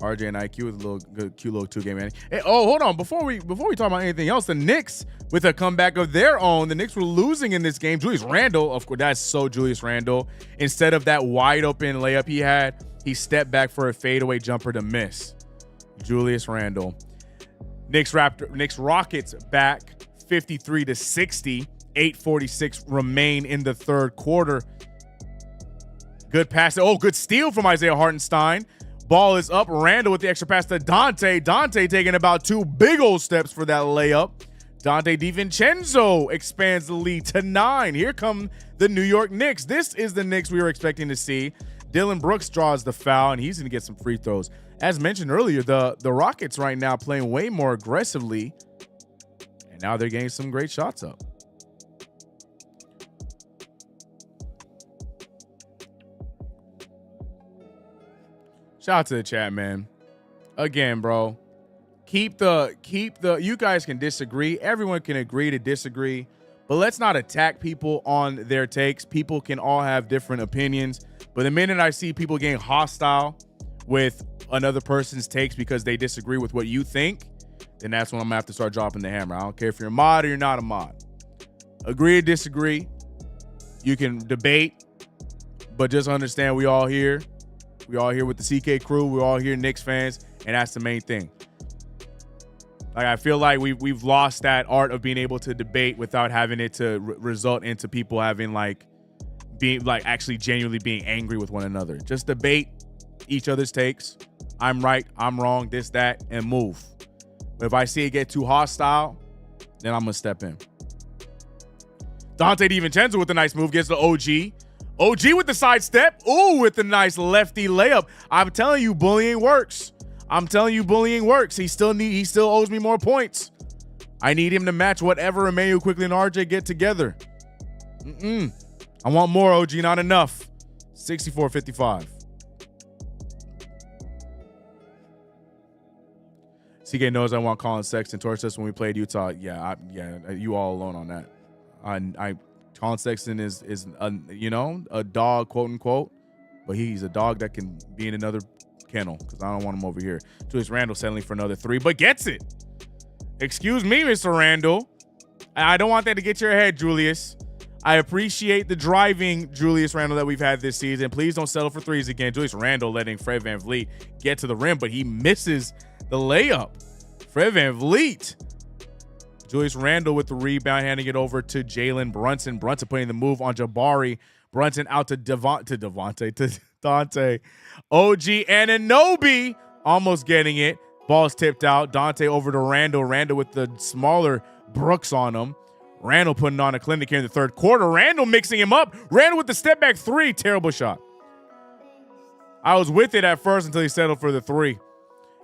E: RJ and IQ with a cute little 2-game man. Hey, hold on. Before we talk about anything else, the Knicks with a comeback of their own. The Knicks were losing in this game. Julius Randle, of course, that's so Julius Randle. Instead of that wide open layup he had, he stepped back for a fadeaway jumper to miss. Julius Randle. Knicks Rockets back 53-60. 8:46 remain in the third quarter. Good pass. Oh, good steal from Isaiah Hartenstein. Ball is up. Randle with the extra pass to Dante. Dante taking about 2 big old steps for that layup Dante DiVincenzo expands the lead to 9. Here come the New York Knicks. This is the Knicks we were expecting to see. Dylan Brooks draws the foul, and he's going to get some free throws. As mentioned earlier, the Rockets right now playing way more aggressively, and now they're getting some great shots up. Shout out to the chat, man. Again, bro. Keep the you guys can disagree. Everyone can agree to disagree, but let's not attack people on their takes. People can all have different opinions, but the minute I see people getting hostile with another person's takes because they disagree with what you think, then that's when I'm gonna have to start dropping the hammer. I don't care if you're a mod or you're not a mod. Agree or disagree. You can debate, but just understand we all here. We all here with the CK crew. We're all here Knicks fans, and that's the main thing. Like, I feel like we've lost that art of being able to debate without having it to result into people having being actually genuinely being angry with one another. Just debate each other's takes. I'm right, I'm wrong, this, that, and move. But if I see it get too hostile, then I'm gonna step in. Dante DiVincenzo with a nice move gets the OG. OG with the side step. Ooh, with the nice lefty layup. I'm telling you, bullying works. He still owes me more points. I need him to match whatever Emmanuel Quickly and RJ get together. I want more, OG, not enough. 64-55. CK knows I want Colin Sexton torch us when we played Utah. Yeah, you all alone on that. Colin Sexton is a dog, quote unquote, but he's a dog that can be in another kennel because I don't want him over here. Julius Randle settling for another 3, but gets it. Excuse me, Mr. Randle. I don't want that to get your head, Julius. I appreciate the driving Julius Randle that we've had this season. Please don't settle for 3s again. Julius Randle letting Fred VanVleet get to the rim, but he misses the layup. Fred VanVleet. Julius Randle with the rebound, handing it over to Jalen Brunson. Brunson putting the move on Jabari. Brunson out to Dante. OG Anunoby almost getting it. Ball's tipped out. Dante over to Randle. Randle with the smaller Brooks on him. Randle putting on a clinic here in the third quarter. Randle mixing him up. Randle with the step back 3. Terrible shot. I was with it at first until he settled for the 3.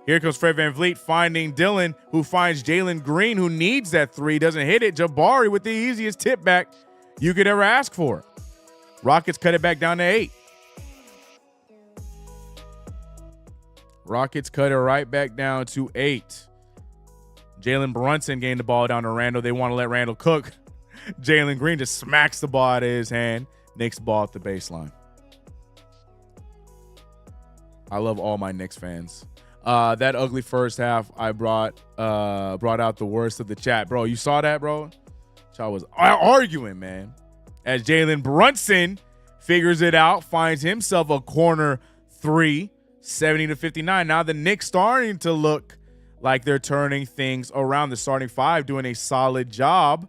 E: Here comes Fred VanVleet finding Dylan, who finds Jalen Green, who needs that 3. Doesn't hit it. Jabari with the easiest tip back you could ever ask for. Rockets cut it back down to 8. Rockets cut it right back down to 8. Jalen Brunson gained the ball down to Randle. They want to let Randle cook. Jalen Green just smacks the ball out of his hand. Knicks ball at the baseline. I love all my Knicks fans. That ugly first half, I brought out the worst of the chat. Bro, you saw that, bro? Y'all was arguing, man. As Jalen Brunson figures it out, finds himself a corner 3, 70-59. Now the Knicks starting to look like they're turning things around. The starting 5 doing a solid job.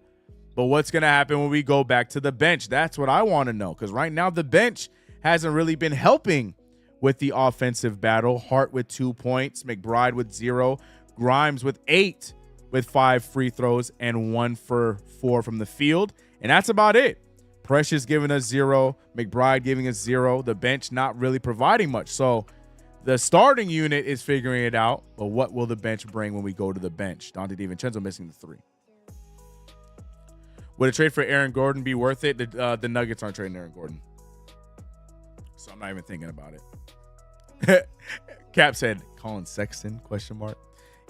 E: But what's going to happen when we go back to the bench? That's what I want to know, because right now the bench hasn't really been helping with the offensive battle. Hart with 2 points, McBride with 0, Grimes with 8 with 5 free throws and 1 for 4 from the field. And that's about it. Precious giving us 0, McBride giving us 0. The bench not really providing much. So the starting unit is figuring it out, but what will the bench bring when we go to the bench? Dante DiVincenzo missing the 3. Would a trade for Aaron Gordon be worth it? The Nuggets aren't trading Aaron Gordon, so I'm not even thinking about it. Cap said, Colin Sexton, ?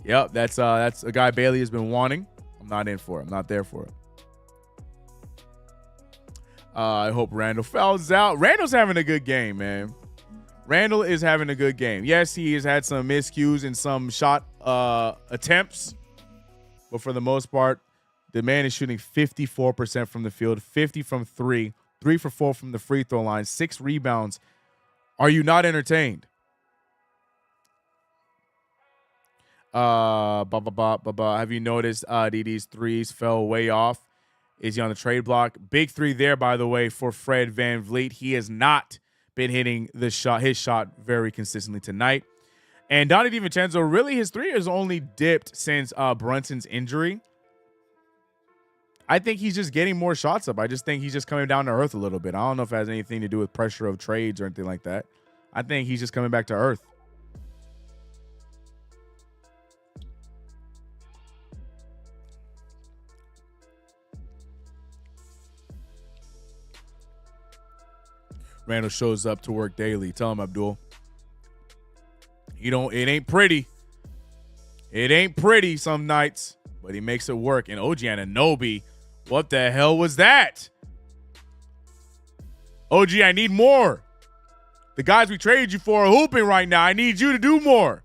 E: Yep, that's a guy Bailey has been wanting. I'm not in for it. I'm not there for it. I hope Randle fouls out. Randle's having a good game, man. Randle is having a good game. Yes, he has had some miscues and some shot attempts, but for the most part, the man is shooting 54% from the field, 50 from 3, 3 for 4 from the free throw line, 6 rebounds. Are you not entertained? Have you noticed DD's 3s fell way off? Is he on the trade block? Big 3 there, by the way, for Fred VanVleet. He has not been hitting his shot very consistently tonight. And Dante DiVincenzo, really his 3 has only dipped since Brunson's injury. I think he's just getting more shots up. I just think he's just coming down to earth a little bit. I don't know if it has anything to do with pressure of trades or anything like that. I think he's just coming back to earth. Randall shows up to work daily. Tell him, Abdul. It ain't pretty. It ain't pretty some nights, but he makes it work. And OG Anunoby, what the hell was that? OG, I need more. The guys we traded you for are hooping right now. I need you to do more.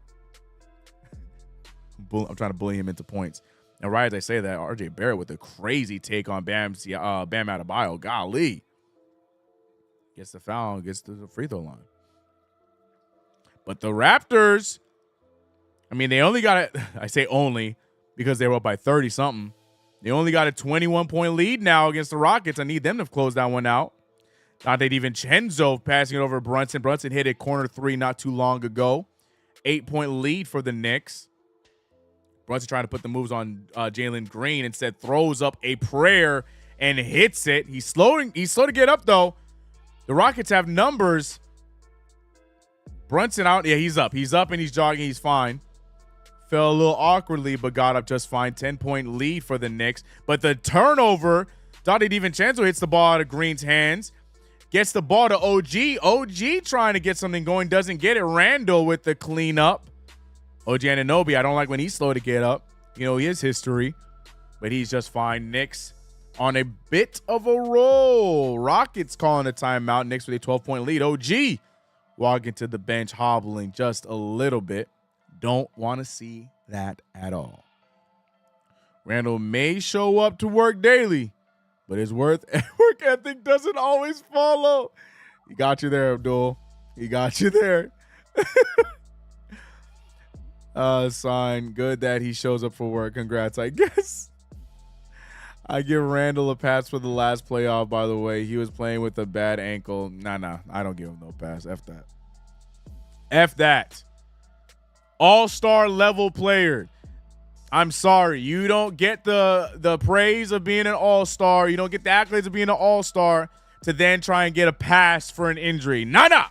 E: I'm trying to bully him into points. And right as I say that, RJ Barrett with a crazy take on Bam Adebayo. Golly. Gets the foul, gets to the free throw line. But the Raptors, I mean, they only got it. I say only because they were up by 30-something. They only got a 21-point lead now against the Rockets. I need them to close that one out. Dante DiVincenzo passing it over to Brunson. Brunson hit a corner three not too long ago. 8-point lead for the Knicks. Brunson trying to put the moves on Jalen Green. Instead, throws up a prayer and hits it. He's slow to get up, though. The Rockets have numbers. Brunson out. Yeah, he's up. He's up and he's jogging. He's fine. Fell a little awkwardly, but got up just fine. 10-point lead for the Knicks. But the turnover, Dante DiVincenzo hits the ball out of Green's hands. Gets the ball to OG. OG trying to get something going. Doesn't get it. Randall with the cleanup. OG Anunoby, I don't like when he's slow to get up. You know, he has history. But he's just fine. Knicks on a bit of a roll. Rockets calling a timeout. Knicks with a 12-point lead. OG walking to the bench, hobbling just a little bit. Don't want to see that at all. Randall may show up to work daily, but his work ethic doesn't always follow. He got you there, Abdul. He got you there. Sign. Good that he shows up for work. Congrats, I guess. I give Randall a pass for the last playoff, by the way. He was playing with a bad ankle. Nah. I don't give him no pass. F that. F that. All-star level player. I'm sorry. You don't get the praise of being an all-star. You don't get the accolades of being an all-star to then try and get a pass for an injury. Nah.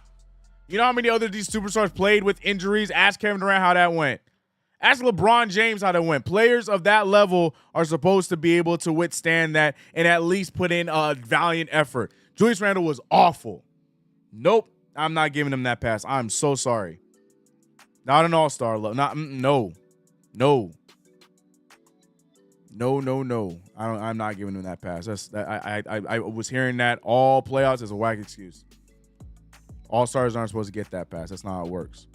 E: You know how many other these superstars played with injuries? Ask Kevin Durant how that went. Ask LeBron James how that went. Players of that level are supposed to be able to withstand that and at least put in a valiant effort. Julius Randle was awful. Nope. I'm not giving him that pass. I'm so sorry. Not an all-star level. No. I'm not giving him that pass. I was hearing that all playoffs as a whack excuse. All-stars aren't supposed to get that pass. That's not how it works.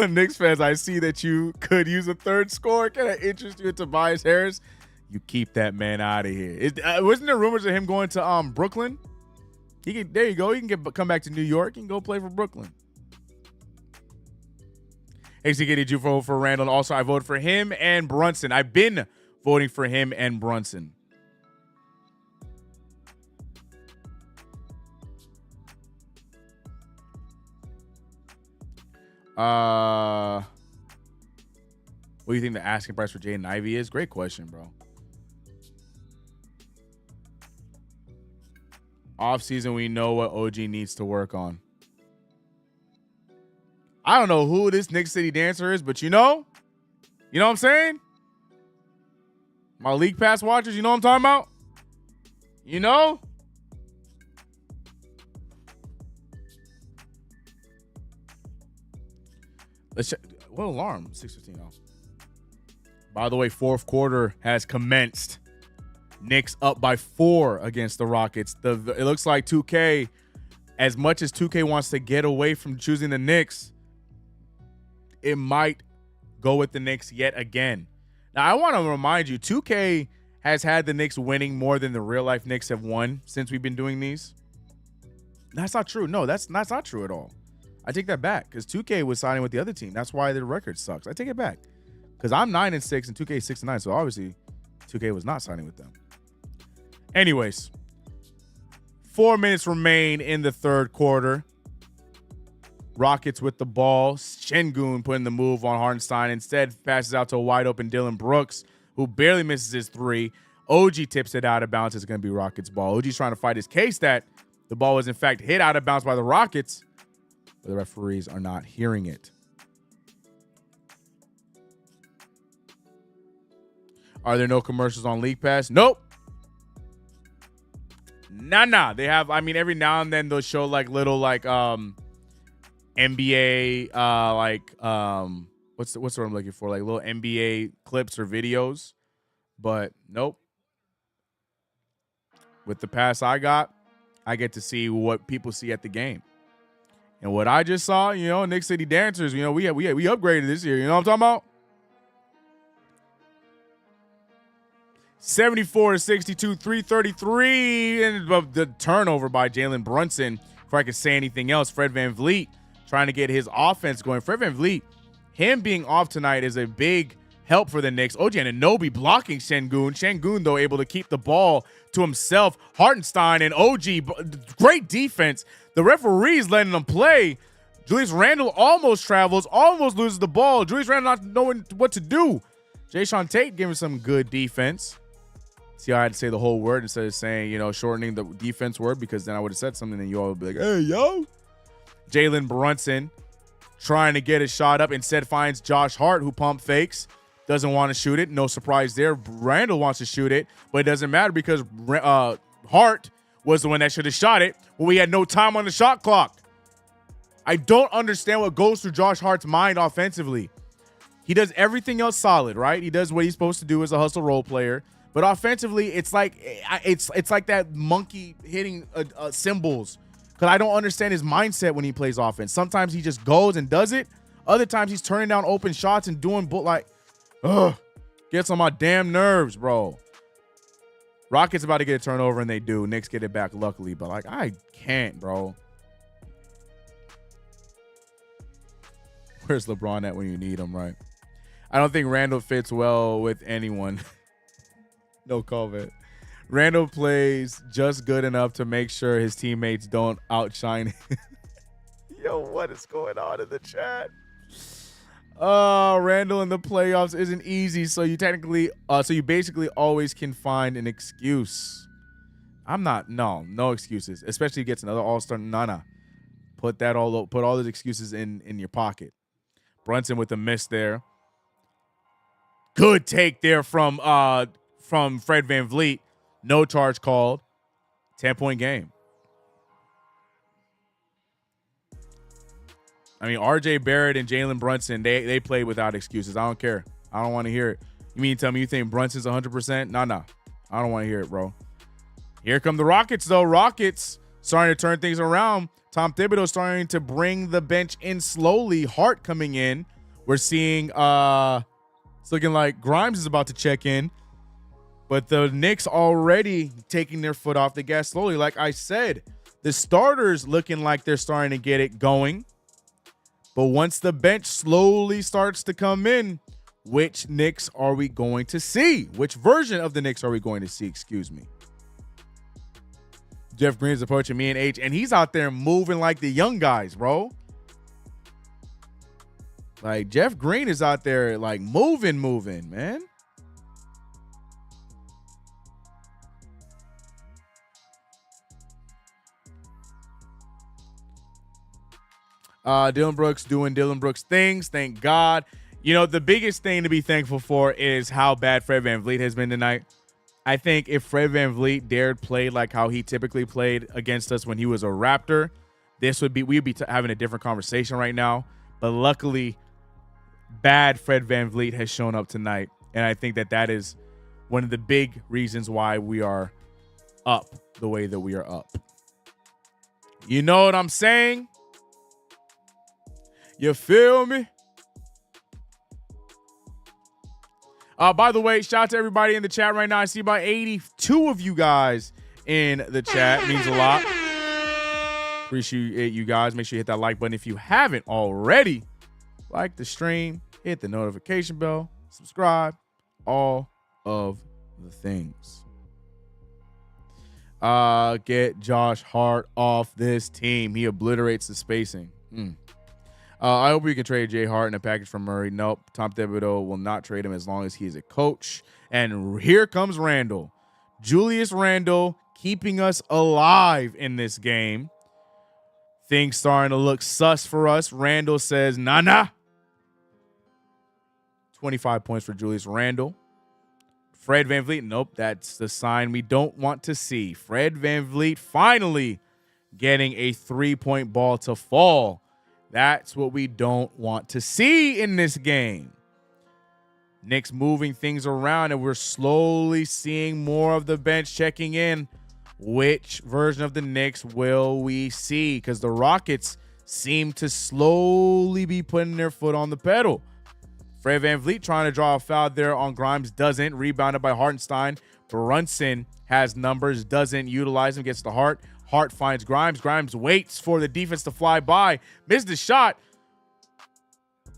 E: Knicks fans, I see that you could use a third score. Can I interest you in Tobias Harris? You keep that man out of here. Wasn't there rumors of him going to Brooklyn? There you go. He can come back to New York and go play for Brooklyn. CK, did you vote for Randall? Also, I voted for him and Brunson. I've been voting for him and Brunson. What do you think the asking price for Jaden Ivey is? Great question, bro. Offseason, we know what OG needs to work on. I don't know who this Knicks City dancer is, but you know what I'm saying? My League Pass watchers, you know what I'm talking about? You know? Let's check. What alarm? 6:15. Oh. By the way, fourth quarter has commenced. Knicks up by 4 against the Rockets. It looks like 2K, as much as 2K wants to get away from choosing the Knicks, it might go with the Knicks yet again. Now, I want to remind you, 2K has had the Knicks winning more than the real-life Knicks have won since we've been doing these. That's not true. No, that's not true at all. I take that back because 2K was signing with the other team. That's why the record sucks. I take it back because I'm 9-6 and 2K is 6-9. So obviously 2K was not signing with them. Anyways, 4 minutes remain in the third quarter. Rockets with the ball. Şengün putting the move on Hartenstein. Instead, passes out to a wide open Dylan Brooks, who barely misses his three. OG tips it out of bounds. It's going to be Rockets ball. OG's trying to fight his case that the ball was in fact hit out of bounds by the Rockets, but the referees are not hearing it. Are there no commercials on League Pass? Nope. Nah. They have, I mean, every now and then they'll show like little like NBA what's the word I'm looking for? Like little NBA clips or videos. But nope. With the pass I got, I get to see what people see at the game. And what I just saw, you know, Knicks City Dancers, you know, we upgraded this year. You know what I'm talking about? 74-62, 333, and the turnover by Jalen Brunson. Before I could say anything else, Fred VanVleet trying to get his offense going. Fred VanVleet, him being off tonight is a big help for the Knicks. OG Anunoby blocking Şengün. Şengün, though, able to keep the ball to himself. Hartenstein and OG, great defense. The referees letting them play. Julius Randle almost travels, almost loses the ball. Julius Randle not knowing what to do. Jae'Sean Tate giving some good defense. See how I had to say the whole word instead of saying, you know, shortening the defense word, because then I would have said something and you all would be like, hey, yo. Jalen Brunson trying to get a shot up. Instead finds Josh Hart, who pump fakes. Doesn't want to shoot it. No surprise there. Randall wants to shoot it, but it doesn't matter because Hart was the one that should have shot it when we had no time on the shot clock. I don't understand what goes through Josh Hart's mind offensively. He does everything else solid, right? He does what he's supposed to do as a hustle role player. But offensively, it's like that monkey hitting cymbals. Because I don't understand his mindset when he plays offense. Sometimes he just goes and does it. Other times he's turning down open shots and doing gets on my damn nerves, bro. Rockets about to get a turnover and they do. Knicks get it back luckily, but like I can't, bro. Where's LeBron at when you need him, right? I don't think Randall fits well with anyone. No comment. Randall plays just good enough to make sure his teammates don't outshine him. Yo, what is going on in the chat? Randall in the playoffs isn't easy, so you basically always can find an excuse. No excuses. Especially if he gets another all-star. Nah. Put all those excuses in your pocket. Brunson with a miss there. Good take there from Fred VanVleet. No charge called. 10-point game. I mean, RJ Barrett and Jalen Brunson, they played without excuses. I don't care. I don't want to hear it. You mean to tell me you think Brunson's 100%? Nah. I don't want to hear it, bro. Here come the Rockets, though. Rockets starting to turn things around. Tom Thibodeau starting to bring the bench in slowly. Hart coming in. We're seeing it's looking like Grimes is about to check in. But the Knicks already taking their foot off the gas slowly. Like I said, the starters looking like they're starting to get it going. But once the bench slowly starts to come in, which Knicks are we going to see? Which version of the Knicks are we going to see? Excuse me. Jeff Green's approaching me and H, and he's out there moving like the young guys, bro. Like, Jeff Green is out there, like, moving, man. Dylan Brooks doing Dylan Brooks things. Thank God. You know, the biggest thing to be thankful for is how bad Fred VanVleet has been tonight. I think if Fred VanVleet dared play like how he typically played against us when he was a Raptor, we'd be having a different conversation right now. But luckily, bad Fred VanVleet has shown up tonight. And I think that is one of the big reasons why we are up the way that we are up. You know what I'm saying? You feel me? By the way, shout out to everybody in the chat right now. I see about 82 of you guys in the chat. It means a lot. Appreciate you guys. Make sure you hit that like button if you haven't already. Like the stream, hit the notification bell, subscribe, all of the things. Get Josh Hart off this team. He obliterates the spacing. I hope we can trade Jay Hart in a package from Murray. Nope. Tom Thibodeau will not trade him as long as he's a coach. And here comes Randall. Julius Randle keeping us alive in this game. Things starting to look sus for us. Randall says, nah. 25 points for Julius Randle. Fred VanVleet, nope, that's the sign we don't want to see. Fred VanVleet finally getting a 3-point ball to fall. That's what we don't want to see in this game. Knicks moving things around, and we're slowly seeing more of the bench checking in. Which version of the Knicks will we see? Because the Rockets seem to slowly be putting their foot on the pedal. Fred VanVleet trying to draw a foul there on Grimes, doesn't. Rebounded by Hartenstein. Brunson has numbers, doesn't utilize him, gets the Hart. Hart finds Grimes. Grimes waits for the defense to fly by. Missed the shot.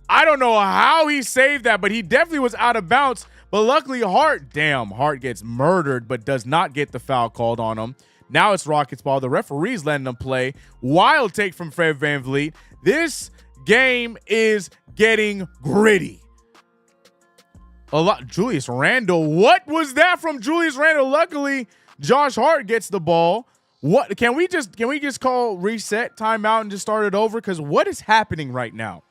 E: I don't know how he saved that, but he definitely was out of bounds. But luckily, Hart gets murdered, but does not get the foul called on him. Now it's Rockets ball. The referee's letting them play. Wild take from Fred VanVleet. This game is getting gritty. Julius Randle. What was that from Julius Randle? Luckily, Josh Hart gets the ball. What can we just call reset, timeout, and just start it over? Because what is happening right now?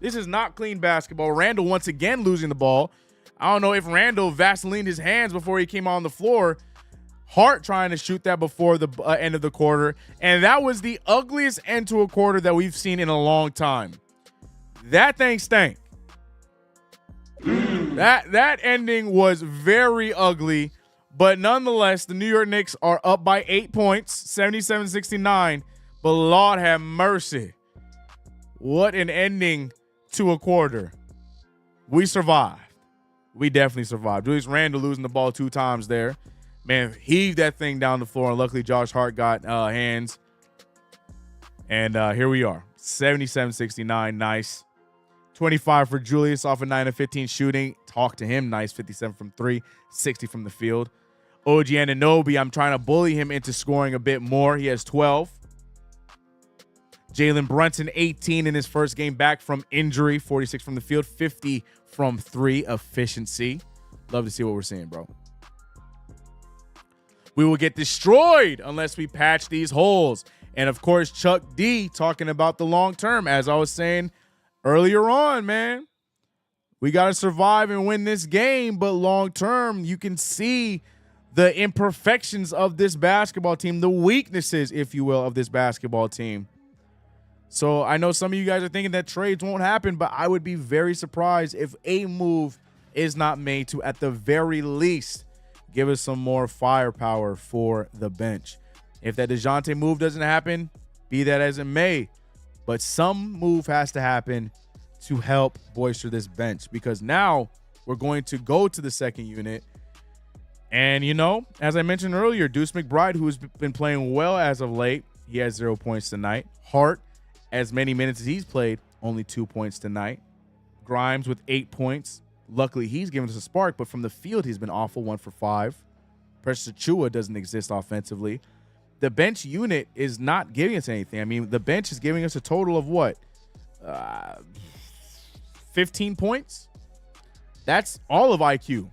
E: This is not clean basketball. Randle once again losing the ball. I don't know if Randle Vaselined his hands before he came on the floor. Hart trying to shoot that before the end of the quarter. And that was the ugliest end to a quarter that we've seen in a long time. That thing stank. That ending was very ugly. But nonetheless, the New York Knicks are up by 8 points, 77-69. But Lord have mercy. What an ending to a quarter. We survived. We definitely survived. Julius Randle losing the ball 2 times there. Man, heaved that thing down the floor. And luckily, Josh Hart got hands. And here we are. 77-69. Nice. 25 for Julius off of 9 of 15 shooting. Talk to him. Nice. 57 from 3. 60 from the field. OG Anunoby, I'm trying to bully him into scoring a bit more. He has 12. Jalen Brunson, 18 in his first game back from injury. 46 from the field. 50 from 3. Efficiency. Love to see what we're seeing, bro. We will get destroyed unless we patch these holes. And, of course, Chuck D talking about the long term. As I was saying earlier on, man, we got to survive and win this game. But long term, you can see the imperfections of this basketball team, the weaknesses, if you will, of this basketball team. So I know some of you guys are thinking that trades won't happen, but I would be very surprised if a move is not made to, at the very least, give us some more firepower for the bench. If that DeJounte move doesn't happen, be that as it may, but some move has to happen to help bolster this bench, because now we're going to go to the second unit. And, you know, as I mentioned earlier, Deuce McBride, who's been playing well as of late, he has 0 points tonight. Hart, as many minutes as he's played, only 2 points tonight. Grimes with 8 points. Luckily, he's given us a spark, but from the field, he's been awful, 1 for 5. Precious Achiuwa doesn't exist offensively. The bench unit is not giving us anything. I mean, the bench is giving us a total of what? 15 points? That's all of IQ.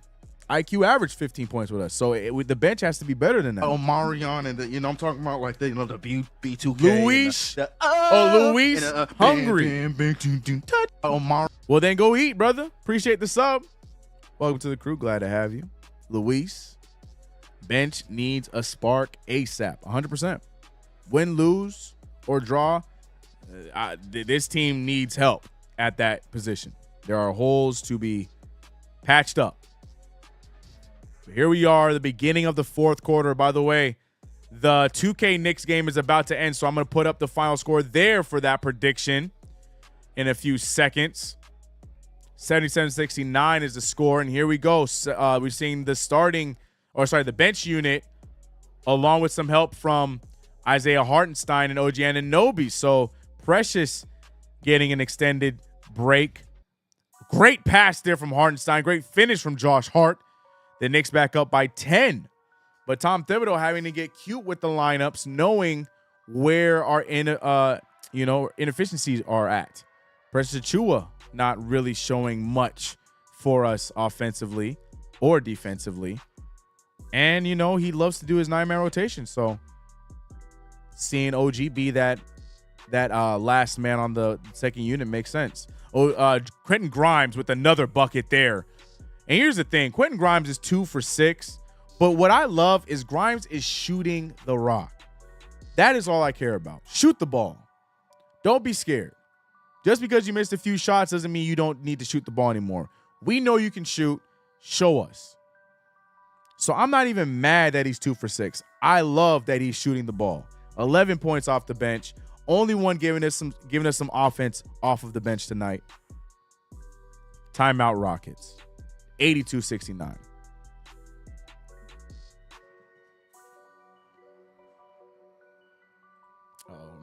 E: IQ averaged 15 points with us. So the bench has to be better than that.
G: Oh, Marion and I'm talking about like the the B2K.
E: Luis. Luis. Hungry. Well, then go eat, brother. Appreciate the sub. Welcome to the crew. Glad to have you. Luis. Bench needs a spark ASAP. 100%. Win, lose, or draw. This team needs help at that position. There are holes to be patched up. Here we are, the beginning of the fourth quarter. By the way, the 2K Knicks game is about to end, so I'm going to put up the final score there for that prediction in a few seconds. 77-69 is the score, and here we go. We're seeing the bench unit, along with some help from Isaiah Hartenstein and OG Anunoby. So Precious getting an extended break. Great pass there from Hartenstein. Great finish from Josh Hart. The Knicks back up by 10. But Tom Thibodeau having to get cute with the lineups, knowing where our inefficiencies are at. Precious Achua not really showing much for us offensively or defensively. And, you know, he loves to do his 9-man rotation. So seeing OG be that last man on the second unit makes sense. Quentin Grimes with another bucket there. And here's the thing. Quentin Grimes is 2 for 6. But what I love is Grimes is shooting the rock. That is all I care about. Shoot the ball. Don't be scared. Just because you missed a few shots doesn't mean you don't need to shoot the ball anymore. We know you can shoot. Show us. So I'm not even mad that he's 2 for 6. I love that he's shooting the ball. 11 points off the bench. Only one giving us some offense off of the bench tonight. Timeout Rockets. 82-69.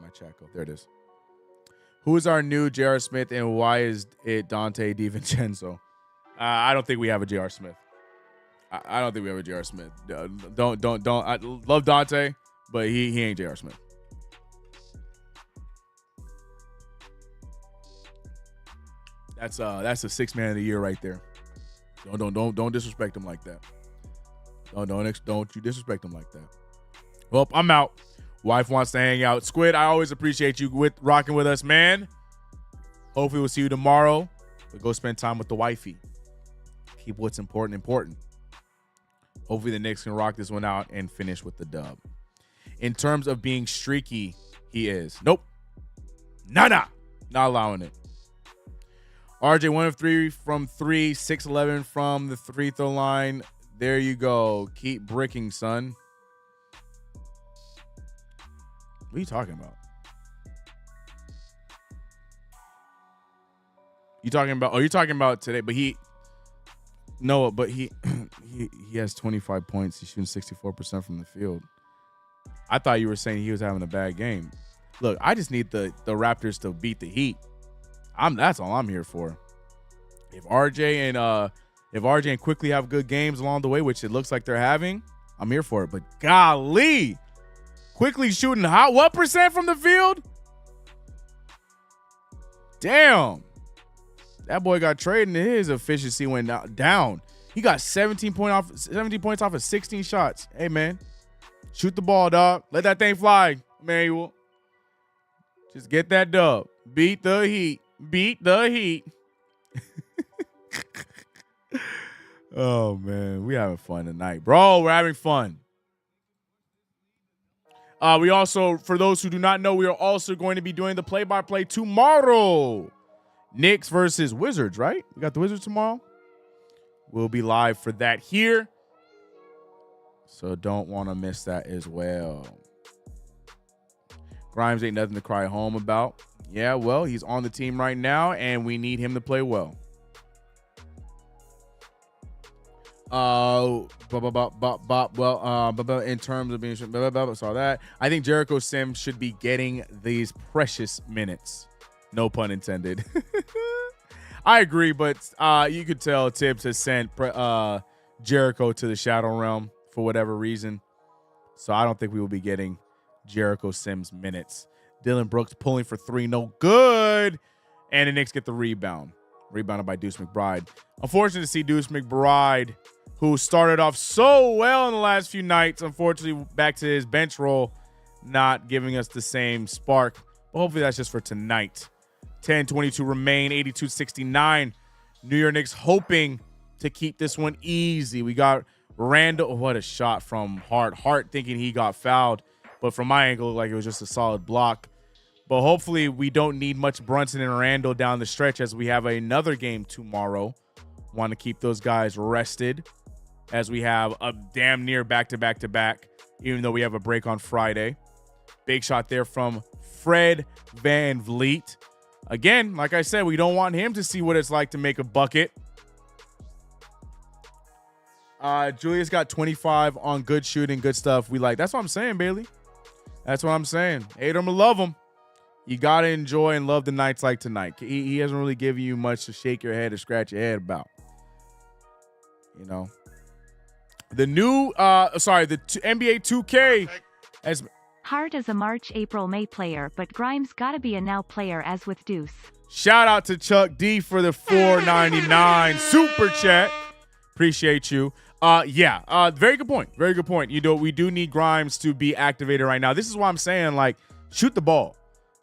E: My chat go. There it is. Who is our new J.R. Smith and why is it Dante DiVincenzo? I don't think we have a J.R. Smith. I don't think we have a J.R. Smith. Don't. I love Dante, but he ain't J.R. Smith. That's a 6 man of the year right there. Don't disrespect him like that. Don't you disrespect him like that. Well, I'm out. Wife wants to hang out. Squid, I always appreciate you rocking with us, man. Hopefully we'll see you tomorrow. But go spend time with the wifey. Keep what's important. Hopefully the Knicks can rock this one out and finish with the dub. In terms of being streaky, he is. Nope. Nah. Not allowing it. RJ 1 of 3 from 3, 6-11 from the free throw line. There you go. Keep bricking, son. What are you talking about? You're talking about today, but he has 25 points. He's shooting 64% from the field. I thought you were saying he was having a bad game. Look, I just need the Raptors to beat the Heat. That's all I'm here for. If RJ and Quickly have good games along the way, which it looks like they're having, I'm here for it. But golly, Quickly shooting what percent from the field? Damn. That boy got traded and his efficiency went down. He got 17 points off of 16 shots. Hey, man. Shoot the ball, dog. Let that thing fly, Manuel. Just get that dub. Beat the Heat. Oh, man. We having fun tonight. Bro, we're having fun. We also, for those who do not know, we are also going to be doing the play-by-play tomorrow. Knicks versus Wizards, right? We got the Wizards tomorrow. We'll be live for that here. So don't want to miss that as well. Grimes ain't nothing to cry home about. Yeah, well, he's on the team right now, and we need him to play well. In terms of being saw that. I think Jericho Sims should be getting these precious minutes. No pun intended. I agree, but you could tell Tibbs has sent Jericho to the Shadow Realm for whatever reason. So I don't think we will be getting Jericho Sims minutes. Dylan Brooks pulling for 3, no good. And the Knicks get the rebound. Rebounded by Deuce McBride. Unfortunate to see Deuce McBride, who started off so well in the last few nights, unfortunately back to his bench role, not giving us the same spark. But hopefully that's just for tonight. 10:22 remain, 82-69. New York Knicks hoping to keep this one easy. We got Randall. Oh, what a shot from Hart. Hart thinking he got fouled, but from my angle, it looked like it was just a solid block. But hopefully we don't need much Brunson and Randall down the stretch as we have another game tomorrow. Want to keep those guys rested as we have a damn near back-to-back-to-back, even though we have a break on Friday. Big shot there from Fred VanVleet. Again, like I said, we don't want him to see what it's like to make a bucket. Julius got 25 on good shooting, good stuff. We like. That's what I'm saying, Bailey. That's what I'm saying. Hate him or love him. You got to enjoy and love the nights like tonight. He hasn't really given you much to shake your head or scratch your head about. You know. The new, NBA 2K has...
H: Hart is a March, April, May player, but Grimes gotta be a now player as with Deuce.
E: Shout out to Chuck D for the $4.99 super chat. Appreciate you. Very good point. Very good point. We do need Grimes to be activated right now. This is why I'm saying, like, shoot the ball.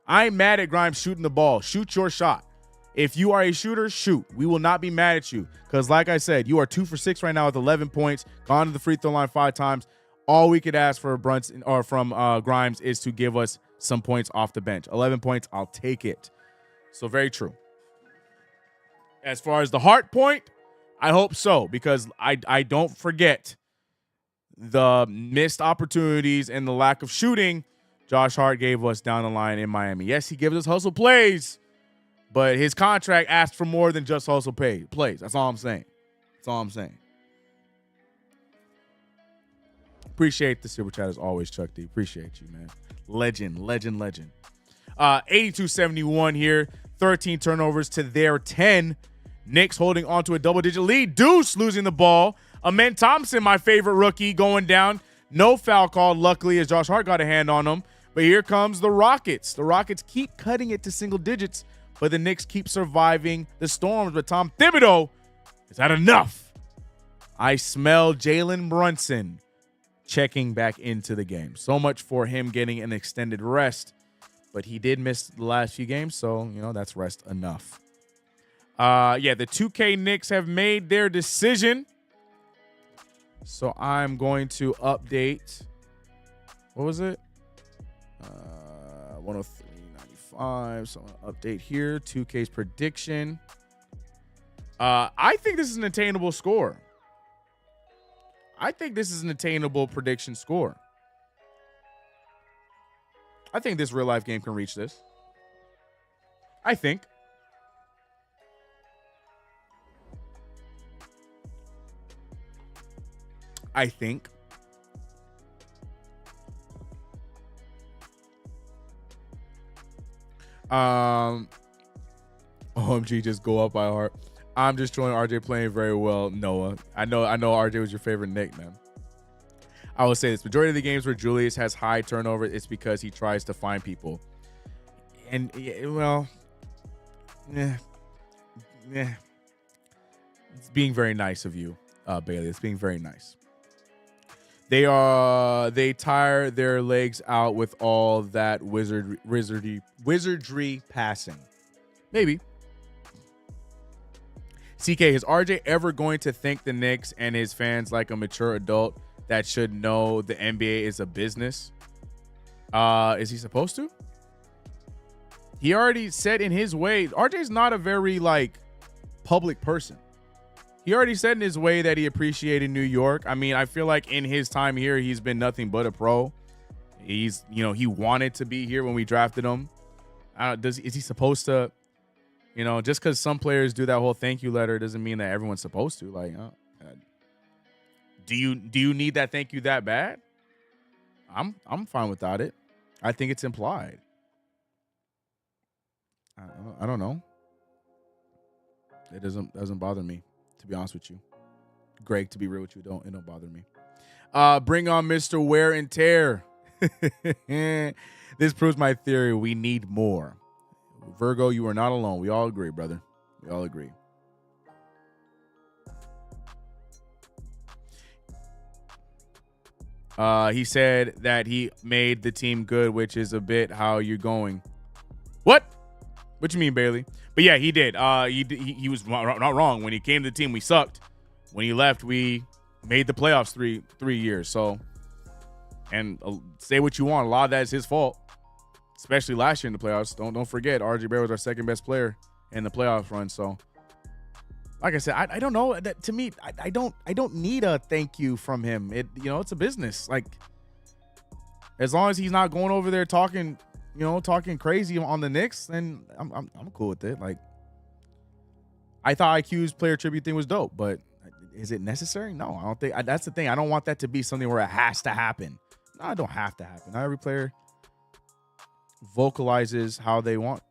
E: I ain't mad at Grimes shooting the ball. Shoot your shot. If you are a shooter, shoot. We will not be mad at you because, like I said, you are 2 for 6 right now with 11 points, gone to the free throw line 5 times. All we could ask for Brunson or from Grimes is to give us some points off the bench. 11 points, I'll take it. So very true. As far as the Hart point, I hope so because I don't forget the missed opportunities and the lack of shooting Josh Hart gave us down the line in Miami. Yes, he gives us hustle plays, but his contract asked for more than just hustle plays. That's all I'm saying. Appreciate the super chat as always, Chuck D. Appreciate you, man. Legend. 82-71 here. 13 turnovers to their 10. Knicks holding on to a double-digit lead. Deuce losing the ball. Amen Thompson, my favorite rookie, going down. No foul called, luckily, as Josh Hart got a hand on him. But here comes the Rockets. The Rockets keep cutting it to single digits, but the Knicks keep surviving the storms. But Tom Thibodeau has had enough. I smell Jalen Brunson checking back into the game. So much for him getting an extended rest. But he did miss the last few games, so, that's rest enough. The 2K Knicks have made their decision. So I'm going to update. What was it? 103.95. So I'm going to update here. 2K's prediction. I think this is an attainable score. I think this is an attainable prediction score. I think this real life game can reach this. I think. OMG, just go up by heart. I'm just showing RJ playing very well, Noah. I know RJ was your favorite Knick, man. I will say this. Majority of the games where Julius has high turnover, it's because he tries to find people. And, it's being very nice of you, Bailey. It's being very nice. They tire their legs out with all that wizardry passing. Maybe. CK, is RJ ever going to thank the Knicks and his fans like a mature adult that should know the NBA is a business? Is he supposed to? He already said in his way, RJ's not a very public person. He already said in his way that he appreciated New York. I mean, I feel like in his time here, he's been nothing but a pro. He's, he wanted to be here when we drafted him. Is he supposed to, just because some players do that whole thank you letter doesn't mean that everyone's supposed to. Do you need that thank you that bad? I'm fine without it. I think it's implied. I don't know. It doesn't bother me, to be honest with you. Greg, to be real with you, it don't bother me. Bring on Mr. Wear and Tear. This proves my theory. We need more. Virgo, you are not alone. We all agree, brother. We all agree. He said that he made the team good, which is a bit how you're going. What? What you mean, Bailey? But yeah, he did. He was not wrong. When he came to the team, we sucked. When he left, we made the playoffs three years. So, and say what you want, a lot of that is his fault, especially last year in the playoffs. Don't forget, RJ Barrett was our second best player in the playoff run. So, like I said, I don't know. That to me, I don't need a thank you from him. It's a business. Like, as long as he's not going over there talking crazy on the Knicks, then I'm cool with it. Like, I thought IQ's player tribute thing was dope, but is it necessary? No, I don't think. That's the thing. I don't want that to be something where it has to happen. No, it don't have to happen. Not every player vocalizes how they want.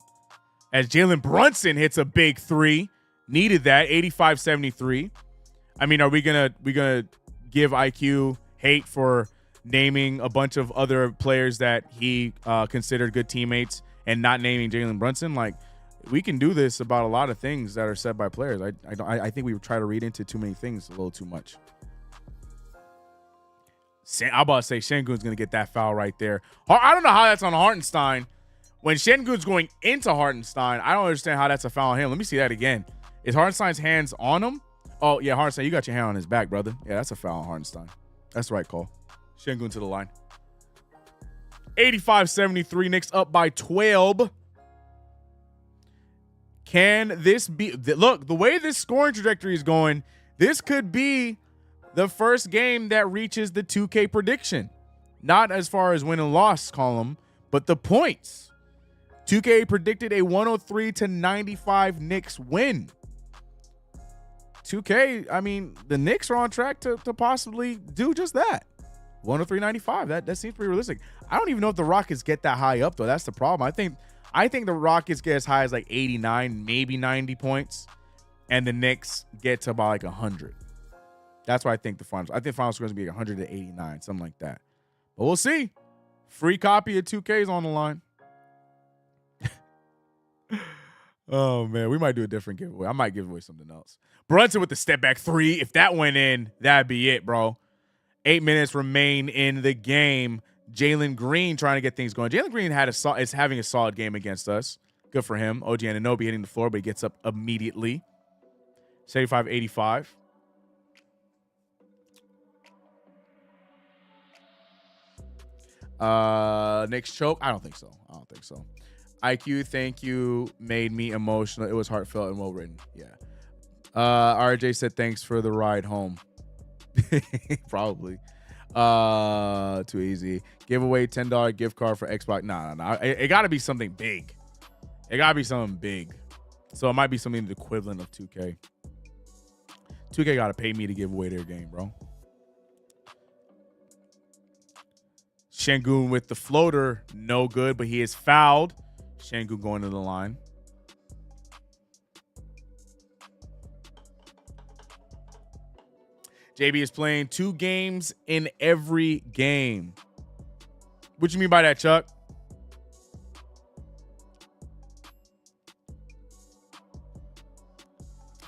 E: As Jalen Brunson hits a big three, needed that 85-73. I mean, are we gonna give IQ hate for naming a bunch of other players that he considered good teammates and not naming Jalen Brunson. Like, we can do this about a lot of things that are said by players. I think we try to read into too many things a little too much. I'm about to say Şengün's going to get that foul right there. I don't know how that's on Hartenstein. When Şengün's going into Hartenstein, I don't understand how that's a foul on him. Let me see that again. Is Hartenstein's hands on him? Oh, yeah, Hartenstein, you got your hand on his back, brother. Yeah, that's a foul on Hartenstein. That's the right call. Şengün to the line. 85-73, Knicks up by 12. Can this be... Look, the way this scoring trajectory is going, this could be the first game that reaches the 2K prediction. Not as far as win and loss column, but the points. 2K predicted a 103-95 Knicks win. 2K, I mean, the Knicks are on track to possibly do just that. 103-95. That seems pretty realistic. I don't even know if the Rockets get that high up, though. That's the problem. I think the Rockets get as high as like 89, maybe 90 points, and the Knicks get to about like 100. That's why I think the final score is going to be 189, something like that. But we'll see. Free copy of 2K is on the line. Oh, man. We might do a different giveaway. I might give away something else. Brunson with the step back three. If that went in, that'd be it, bro. 8 minutes remain in the game. Jalen Green trying to get things going. Jalen Green is having a solid game against us. Good for him. OG Anunoby hitting the floor, but he gets up immediately. 75-85. Knicks choke? I don't think so. IQ, thank you. Made me emotional. It was heartfelt and well written. Yeah. RJ said thanks for the ride home. Probably. Too easy. Give away $10 gift card for Xbox. Nah. It got to be something big. So it might be something the equivalent of 2K. 2K got to pay me to give away their game, bro. Şengün with the floater. No good, but he is fouled. Şengün going to the line. JB is playing 2 games in every game. What you mean by that, Chuck?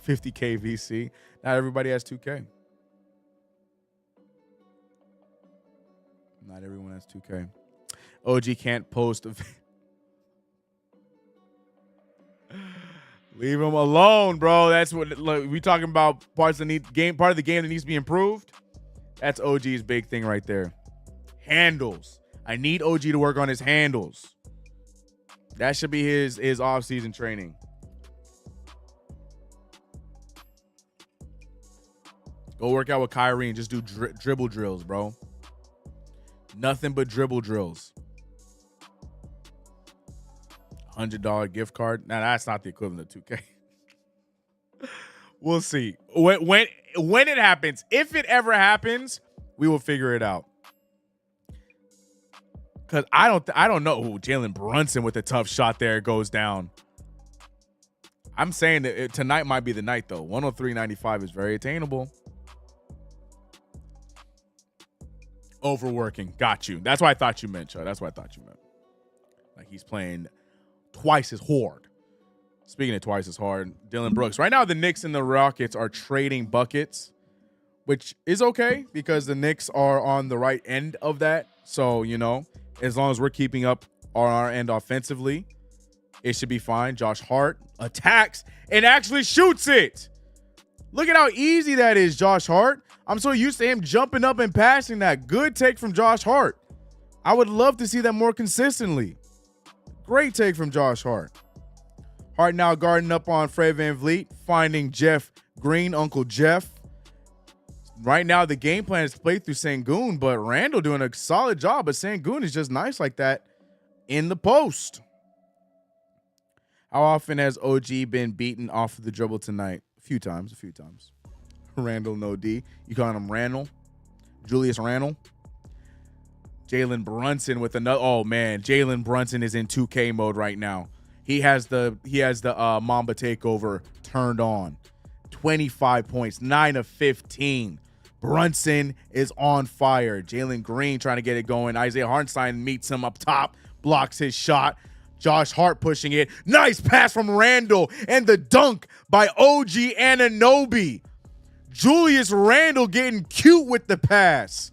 E: $50K VC. Not everybody has 2K. Not everyone has 2K. OG can't post. Leave him alone, bro. That's what we talking about. Part of the game that needs to be improved. That's OG's big thing right there. Handles. I need OG to work on his handles. That should be his off-season training. Go work out with Kyrie and just do dribble drills, bro. Nothing but dribble drills. $100 gift card. Now that's not the equivalent of 2K. We'll see. When it happens, if it ever happens, we will figure it out. Cause I don't know. Ooh, Jalen Brunson with a tough shot there goes down. I'm saying that tonight might be the night though. 103.95 is very attainable. Overworking. Got you. That's what I thought you meant, Chuck. That's what I thought you meant. Like he's playing twice as hard. Speaking of twice as hard, Dylan Brooks. Right now, the Knicks and the Rockets are trading buckets, which is okay because the Knicks are on the right end of that. So, you know, as long as we're keeping up on our end offensively, it should be fine. Josh Hart attacks and actually shoots it. Look at how easy that is, Josh Hart. I'm so used to him jumping up and passing that. Good take from Josh Hart. I would love to see that more consistently. Great take from Josh Hart. Hart now guarding up on Fred VanVleet, finding Jeff Green, Uncle Jeff. Right now, the game plan is to play through Şengün, but Randall doing a solid job, but Şengün is just nice like that in the post. How often has OG been beaten off of the dribble tonight? A few times. Randall, no D. You calling him Randall? Julius Randall? Jalen Brunson with another. Oh man, Jalen Brunson is in 2K mode right now. He has the Mamba takeover turned on. 25 points, 9 of 15. Brunson is on fire. Jalen Green trying to get it going. Isaiah Hartenstein meets him up top, blocks his shot. Josh Hart pushing it. Nice pass from Randall and the dunk by OG Anunoby. Julius Randle getting cute with the pass.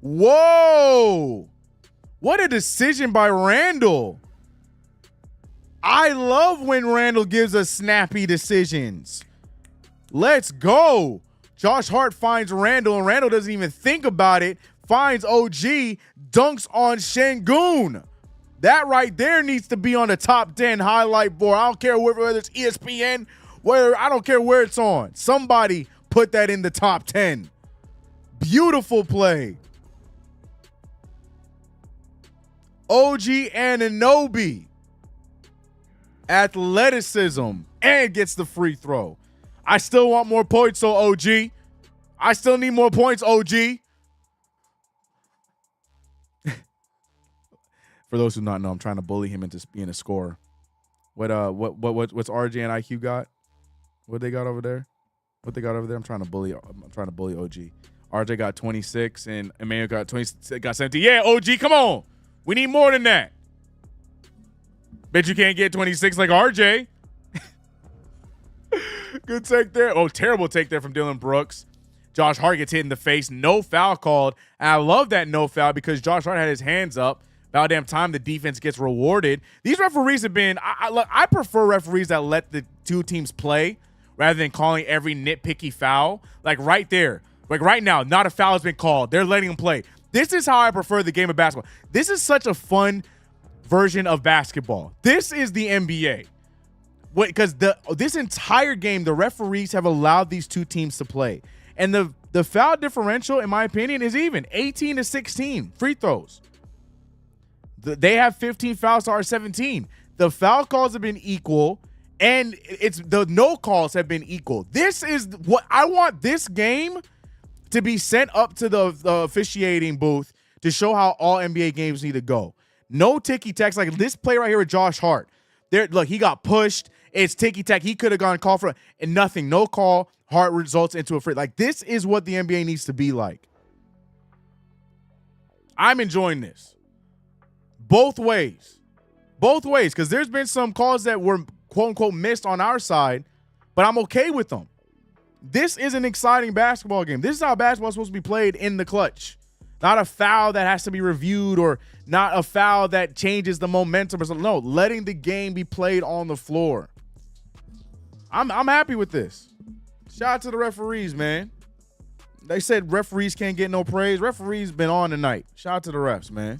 E: Whoa. What a decision by Randall. I love when Randall gives us snappy decisions. Let's go. Josh Hart finds Randall, and Randall doesn't even think about it. Finds OG, dunks on Şengün. That right there needs to be on the top 10 highlight board. I don't care whether it's ESPN, I don't care where it's on. Somebody put that in the top 10. Beautiful play. OG Anunoby. Athleticism, and gets the free throw. I still want more points, so OG. I still need more points, OG. For those who not know, I'm trying to bully him into being a scorer. What's RJ and IQ got? What they got over there? What they got over there? I'm trying to bully OG. RJ got 26 and Emmanuel got 17. Yeah, OG, come on. We need more than that. Bet you can't get 26 like RJ. Good take there. Oh, terrible take there from Dylan Brooks. Josh Hart gets hit in the face. No foul called. And I love that no foul because Josh Hart had his hands up. About damn time the defense gets rewarded. These referees have been, I prefer referees that let the two teams play rather than calling every nitpicky foul. Like right there. Like right now, not a foul has been called. They're letting them play. This is how I prefer the game of basketball. This is such a fun version of basketball. This is the NBA. Because this entire game, the referees have allowed these two teams to play. And the foul differential, in my opinion, is even. 18-16 free throws. They have 15 fouls to our 17. The foul calls have been equal, and the no calls have been equal. This is what I want this game to be sent up to the officiating booth to show how all NBA games need to go. No ticky-tacks like this play right here with Josh Hart. Look, he got pushed. It's ticky-tack. He could have gone call for it, and nothing. No call. Hart results into a free. Like, this is what the NBA needs to be like. I'm enjoying this. Both ways. Both ways, because there's been some calls that were, quote-unquote, missed on our side, but I'm okay with them. This is an exciting basketball game. This is how basketball is supposed to be played in the clutch. Not a foul that has to be reviewed or not a foul that changes the momentum or something. No, letting the game be played on the floor. I'm happy with this. Shout out to the referees, man. They said referees can't get no praise. Referees been on tonight. Shout out to the refs, man.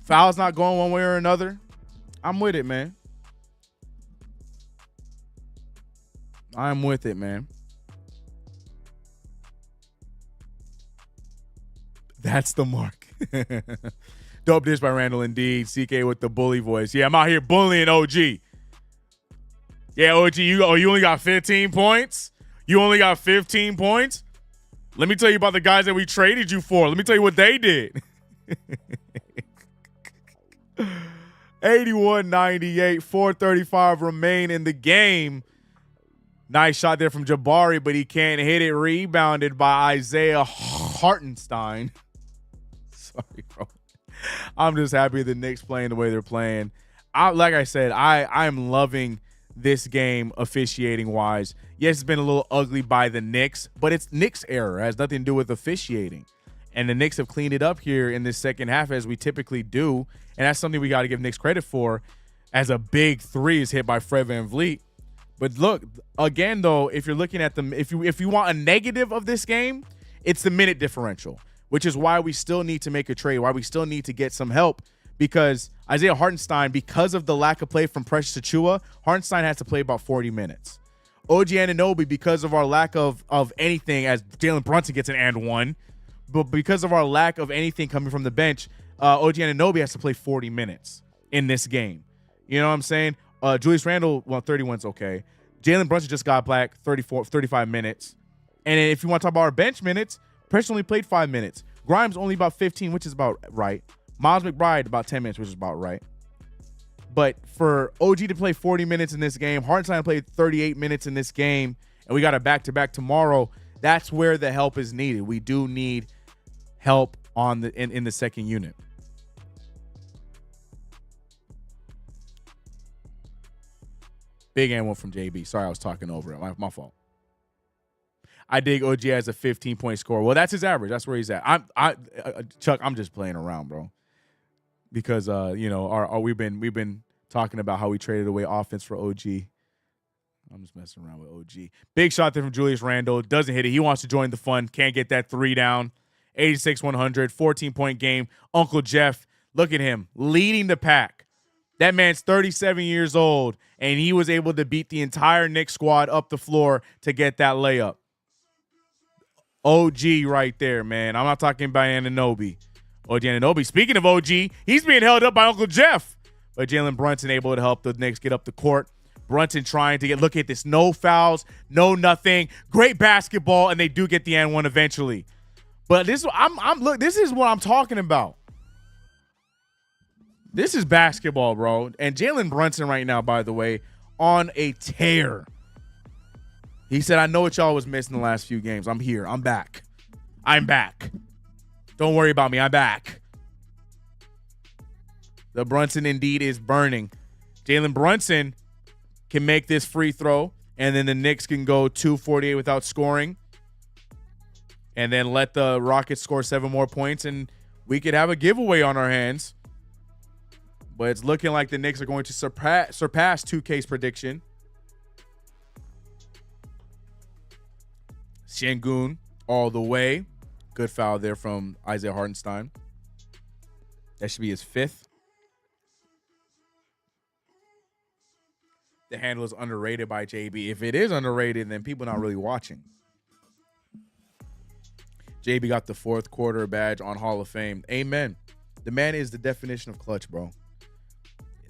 E: Foul's not going one way or another. I'm with it, man. I'm with it, man. That's the mark. Dope dish by Randall indeed. CK with the bully voice. Yeah, I'm out here bullying OG. Yeah, OG, you only got 15 points? You only got 15 points? Let me tell you about the guys that we traded you for. Let me tell you what they did. 81-98, 4:35 remain in the game. Nice shot there from Jabari, but he can't hit it. Rebounded by Isaiah Hartenstein. Sorry, bro. I'm just happy the Knicks playing the way they're playing. Like I said, I'm loving this game officiating-wise. Yes, it's been a little ugly by the Knicks, but it's Knicks error. It has nothing to do with officiating. And the Knicks have cleaned it up here in this second half as we typically do. And that's something we got to give Knicks credit for, as a big three is hit by Fred VanVleet. But look, again, though, if you're looking at if you want a negative of this game, it's the minute differential, which is why we still need to make a trade, why we still need to get some help, because Isaiah Hartenstein, because of the lack of play from Precious Achiuwa, Hartenstein has to play about 40 minutes. OG Anunoby, because of our lack of anything, as Jalen Brunson gets an and one, but because of our lack of anything coming from the bench, OG Anunoby has to play 40 minutes in this game. You know what I'm saying? Julius Randle, 31's okay. Jalen Brunson just got back 35 minutes. And if you want to talk about our bench minutes, Precious only played 5 minutes. Grimes only about 15, which is about right. Miles McBride about 10 minutes, which is about right. But for OG to play 40 minutes in this game, Hartenstein played 38 minutes in this game, and we got a back-to-back tomorrow, That's where the help is needed. We do need help on the in the second unit. Big and one from JB. Sorry, I was talking over it. My fault. I dig OG as a 15-point scorer. Well, that's his average. That's where he's at. Chuck, I'm just playing around, bro. Because we've been talking about how we traded away offense for OG. I'm just messing around with OG. Big shot there from Julius Randle. Doesn't hit it. He wants to join the fun. Can't get that 3 down. 86-100, 14-point game. Uncle Jeff, look at him leading the pack. That man's 37 years old, and he was able to beat the entire Knicks squad up the floor to get that layup. OG right there, man. I'm not talking about Anunoby. OG Anunoby. Speaking of OG, he's being held up by Uncle Jeff. But Jalen Brunson able to help the Knicks get up the court. Brunson trying to look at this. No fouls, no nothing. Great basketball, and they do get the and one eventually. But this is what I'm talking about. This is basketball, bro. And Jalen Brunson right now, by the way, on a tear. He said, I know what y'all was missing the last few games. I'm here. I'm back. I'm back. Don't worry about me. I'm back. The Brunson indeed is burning. Jalen Brunson can make this free throw, and then the Knicks can go 248 without scoring, and then let the Rockets score 7 more points, and we could have a giveaway on our hands. But it's looking like the Knicks are going to surpass 2K's prediction. Şengün all the way. Good foul there from Isaiah Hartenstein. That should be his 5th. The handle is underrated by JB. If it is underrated, then people not really watching. JB got the 4th quarter badge on Hall of Fame. Amen. The man is the definition of clutch, bro.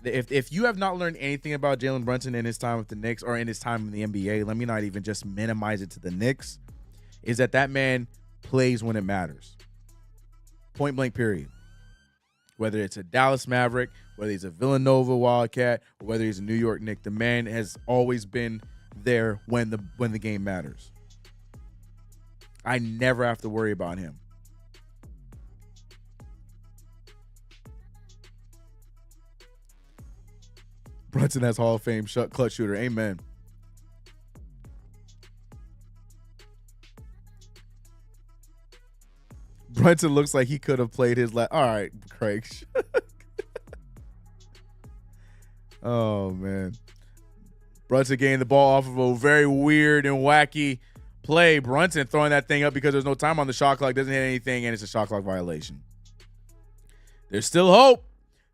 E: If you have not learned anything about Jalen Brunson in his time with the Knicks or in his time in the NBA, let me not even just minimize it to the Knicks, is that man plays when it matters. Point blank, period. Whether it's a Dallas Maverick, whether he's a Villanova Wildcat, or whether he's a New York Knick, the man has always been there when the game matters. I never have to worry about him. Brunson has Hall of Fame clutch shooter. Amen. Brunson looks like he could have played his all right, Craig. Oh, man. Brunson getting the ball off of a very weird and wacky play. Brunson throwing that thing up because there's no time on the shot clock, doesn't hit anything, and it's a shot clock violation. There's still hope.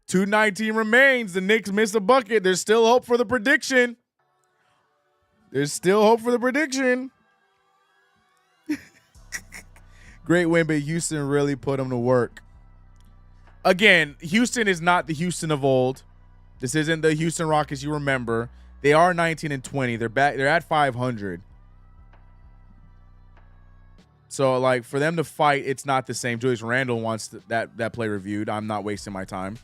E: 2:19 remains. The Knicks missed a bucket. There's still hope for the prediction. There's still hope for the prediction. Great win, but Houston really put them to work. Again, Houston is not the Houston of old. This isn't the Houston Rockets you remember. They are 19-20. They're back. They're at 500. So, like, for them to fight, it's not the same. Julius Randle wants that play reviewed. I'm not wasting my time.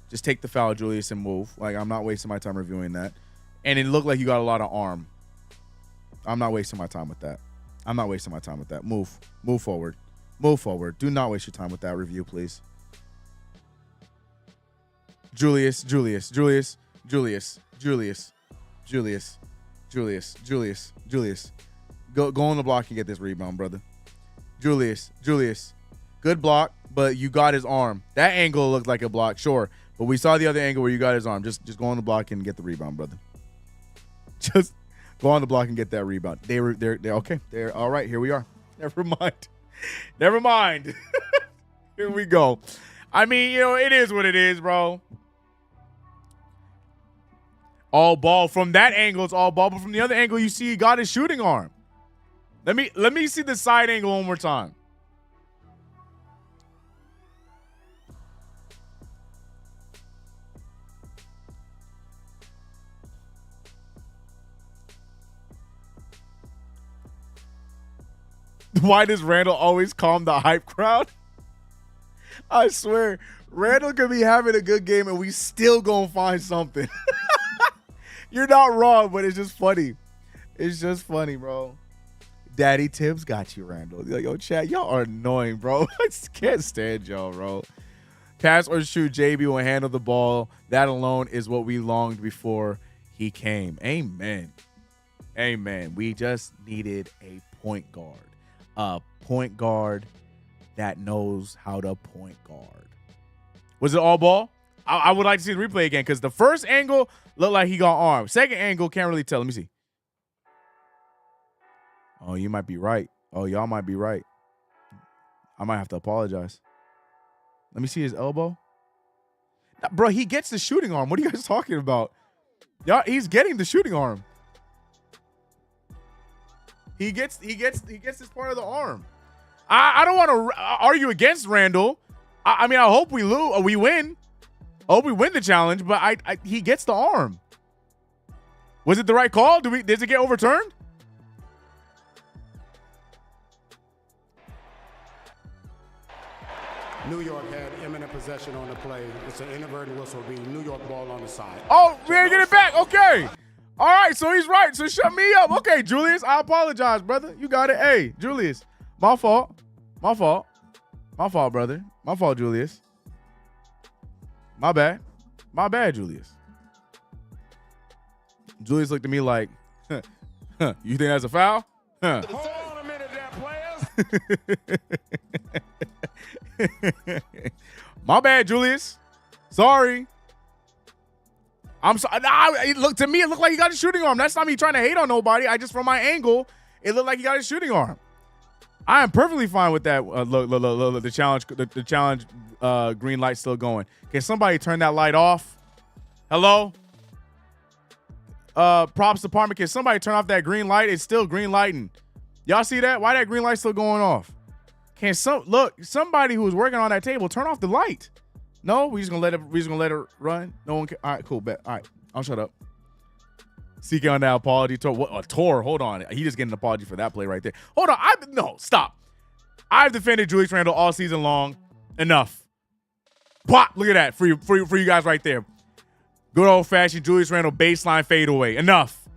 E: Just take the foul, Julius, and move. Like, I'm not wasting my time reviewing that. And it looked like you got a lot of arm. I'm not wasting my time with that. I'm not wasting my time with that. Move forward. Move forward. Do not waste your time with that review, please. Julius. Go on the block and get this rebound, brother. Julius. Good block, but you got his arm. That angle looked like a block, sure. But we saw the other angle where you got his arm. Just go on the block and get the rebound, brother. Just go on the block and get that rebound. They're okay. They're all right. Here we are. Never mind. Here we go. I mean, it is what it is, bro. All ball from that angle. It's all ball, but from the other angle, you see he got his shooting arm. Let me see the side angle one more time. Why does Randall always calm the hype crowd? I swear, Randall could be having a good game and we still gonna find something. You're not wrong, but it's just funny. It's just funny, bro. Daddy Tibbs got you, Randall. Like, yo, chat, y'all are annoying, bro. I just can't stand y'all, bro. Pass or shoot, JB will handle the ball. That alone is what we longed before he came. Amen. Amen. We just needed a point guard. A point guard that knows how to point guard. Was it all ball? I would like to see the replay again because the first angle looked like he got armed. Second angle, can't really tell. Let me see. Oh, you might be right. Oh, y'all might be right. I might have to apologize. Let me see his elbow. Bro, he gets the shooting arm. What are you guys talking about? Y'all, he's getting the shooting arm. He gets this part of the arm. I don't want to argue against Randall. I mean, I hope we win. I hope we win the challenge, but he gets the arm. Was it the right call? Did it get overturned?
I: New York had imminent possession on the play. It's an inadvertent whistle. Be New York ball on the side.
E: Oh, we ain't get it back. Okay. All right, so he's right. So shut me up. Okay, Julius, I apologize, brother. You got it. Hey, Julius, my fault. My fault. My fault, brother. My fault, Julius. My bad. My bad, Julius. Julius looked at me like, you think that's a foul? Huh.
I: Hold on a minute there, players.
E: My bad, Julius. Sorry. I'm sorry. Nah, it looked like he got a shooting arm. That's not me trying to hate on nobody. I just, from my angle, it looked like he got a shooting arm. I am perfectly fine with that. Look, the challenge green light still going. Can somebody turn that light off? Hello? Props department, can somebody turn off that green light? It's still green lighting. Y'all see that? Why that green light still going off? Can somebody who was working on that table turn off the light? No, we just gonna let it run. No one can. All right, cool, bet. All right, I'll shut up. CK on that apology tour. What a tour? Hold on, he just getting an apology for that play right there. Hold on, no, stop. I've defended Julius Randle all season long. Enough. Pop! Look at that for you guys right there. Good old fashioned Julius Randle baseline fadeaway. Enough.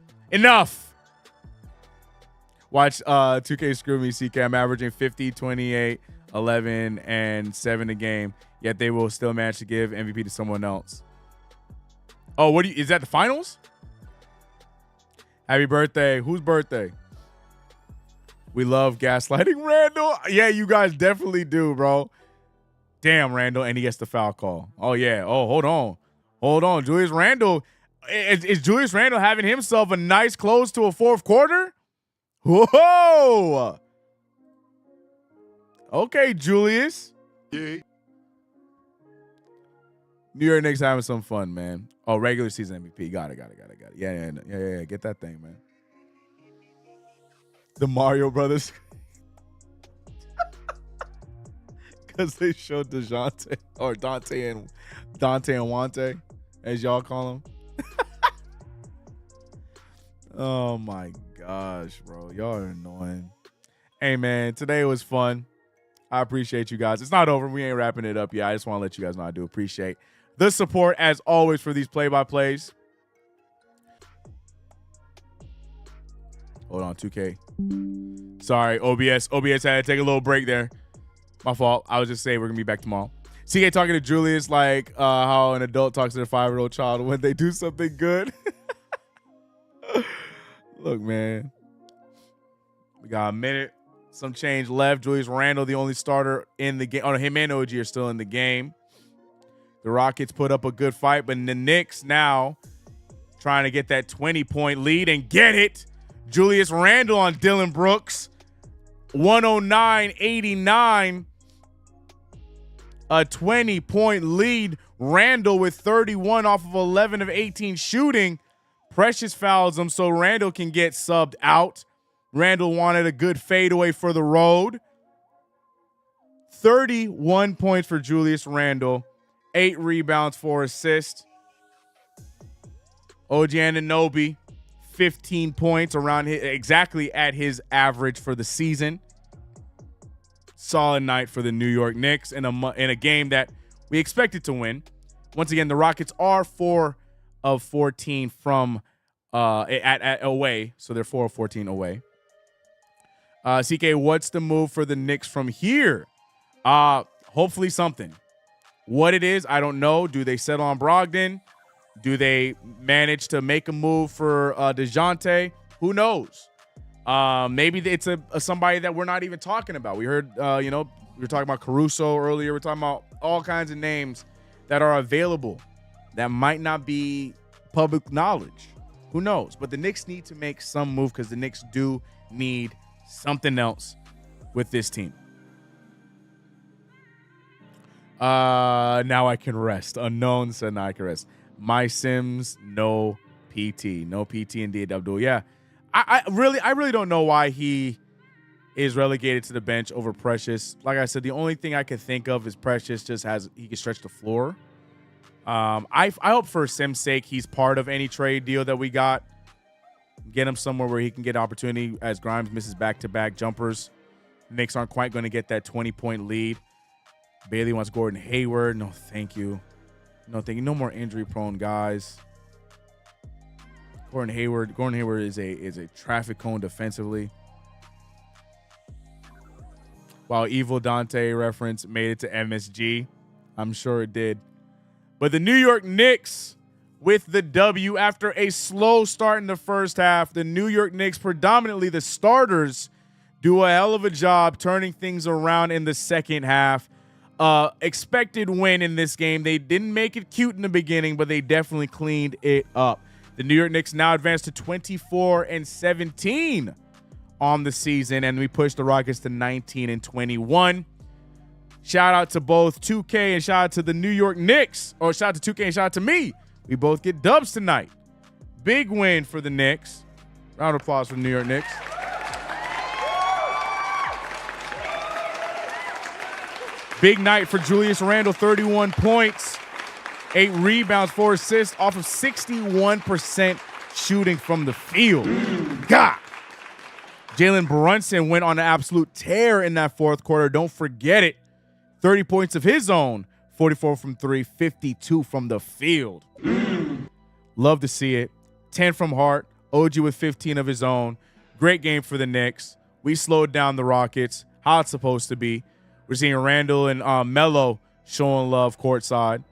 E: Watch 2K screw me, CK. I'm averaging 50, 28, 11, and 7 a game. Yet they will still manage to give MVP to someone else. Oh, is that the finals? Happy birthday. Whose birthday? We love gaslighting Randall. Yeah, you guys definitely do, bro. Damn, Randall. And he gets the foul call. Oh, yeah. Oh, hold on. Julius Randle. Is Julius Randle having himself a nice close to a fourth quarter? Whoa. Okay, Julius.
I: Yeah.
E: New York Knicks having some fun, man. Oh, regular season MVP. Got it. Yeah. Get that thing, man. The Mario Brothers. Because they showed DeJounte or Dante and Wante, as y'all call them. Oh my gosh, bro. Y'all are annoying. Hey, man, today was fun. I appreciate you guys. It's not over. We ain't wrapping it up yet. I just want to let you guys know I do appreciate the support, as always, for these play-by-plays. Hold on, 2K. Sorry, OBS had to take a little break there. My fault. I was just saying we're going to be back tomorrow. CK talking to Julius like how an adult talks to their 5-year-old child when they do something good. Look, man. We got a minute. Some change left. Julius Randle, the only starter in the game. Oh, no, him and OG are still in the game. The Rockets put up a good fight, but the Knicks now trying to get that 20-point lead and get it. Julius Randle on Dylan Brooks. 109-89. A 20-point lead. Randle with 31 off of 11 of 18 shooting. Precious fouls him so Randle can get subbed out. Randle wanted a good fadeaway for the road. 31 points for Julius Randle. 8 rebounds, 4 assists. OG Anunoby, 15 points, around exactly at his average for the season. Solid night for the New York Knicks in a game that we expected to win. Once again, the Rockets are 4 of 14 from at away, so they're 4 of 14 away. CK, what's the move for the Knicks from here? Hopefully something. What it is, I don't know. Do they settle on Brogdon? Do they manage to make a move for DeJounte? Who knows? Maybe it's a somebody that we're not even talking about. We heard, we were talking about Caruso earlier. We're talking about all kinds of names that are available that might not be public knowledge. Who knows? But the Knicks need to make some move because the Knicks do need something else with this team. Now I can rest. Unknown said now I can rest. My Sims, no PT. No PT indeed, Abdul. Yeah. I really don't know why he is relegated to the bench over Precious. Like I said, the only thing I can think of is Precious he can stretch the floor. I hope for Sim's sake he's part of any trade deal that we got. Get him somewhere where he can get opportunity as Grimes misses back-to-back jumpers. Knicks aren't quite going to get that 20-point lead. Bailey wants Gordon Hayward. No, thank you. No, thank you. No more injury-prone guys. Gordon Hayward is a traffic cone defensively. While Evil Dante reference made it to MSG. I'm sure it did. But the New York Knicks with the W after a slow start in the first half. The New York Knicks, predominantly the starters, do a hell of a job turning things around in the second half. Expected win in this game. They didn't make it cute in the beginning, but they definitely cleaned it up. The New York Knicks now advance to 24-17 on the season, and we push the Rockets to 19-21. Shout out to both 2K and shout out to the New York Knicks, or shout out to 2K and shout out to me. We both get dubs tonight. Big win for the Knicks. Round of applause for the New York Knicks. Big night for Julius Randle, 31 points, 8 rebounds, 4 assists off of 61% shooting from the field. God. Jalen Brunson went on an absolute tear in that fourth quarter. Don't forget it. 30 points of his own, 44 from 3, 52 from the field. Love to see it. 10 from Hart. OG with 15 of his own. Great game for the Knicks. We slowed down the Rockets. How it's supposed to be. We're seeing Randall and Melo showing love courtside.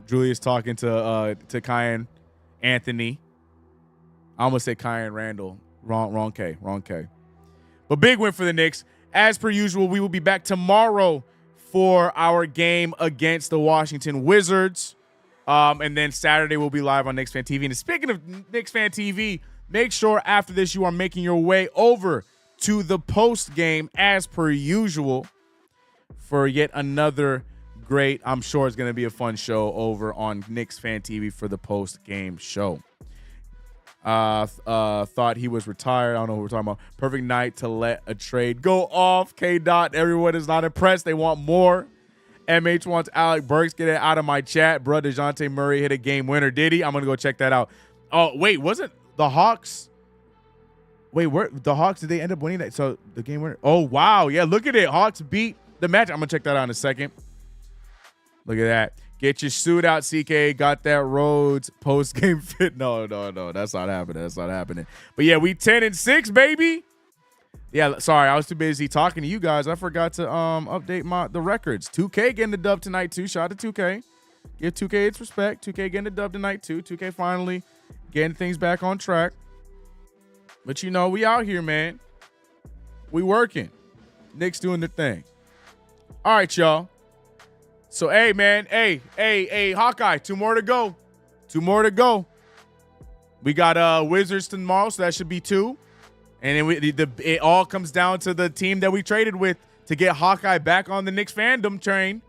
E: Julius talking to Kyan Anthony. I almost said Kyan Randall. Wrong K. But big win for the Knicks. As per usual, we will be back tomorrow for our game against the Washington Wizards. And then Saturday we'll be live on Knicks Fan TV. And speaking of Knicks Fan TV, make sure after this you are making your way over to the post game as per usual for yet another great, I'm sure it's going to be a fun show over on Knicks Fan TV for the post game show. Thought he was retired. I don't know what we're talking about. Perfect night to let a trade go off. K. Dot, everyone is not impressed. They want more. MH wants Alec Burks. Get it out of my chat. Bro, DeJounte Murray hit a game winner. Did he? I'm going to go check that out. Oh, wait, wasn't the Hawks? Wait, where the Hawks, did they end up winning that? So the game winner. Oh, wow. Yeah, look at it. Hawks beat the Magic. I'm going to check that out in a second. Look at that. Get your suit out, CK. Got that Rhodes post-game fit. No. That's not happening. But, yeah, we 10-6, baby. Yeah, sorry. I was too busy talking to you guys. I forgot to update the records. 2K getting the dub tonight, too. Shout out to 2K. Give 2K its respect. 2K getting the dub tonight, too. 2K finally getting things back on track. But, we out here, man. We working. Knicks doing their thing. All right, y'all. So, hey, man. Hey, Hawkeye. 2 more to go. We got Wizards tomorrow, so that should be 2. And then it all comes down to the team that we traded with to get Hawkeye back on the Knicks fandom train.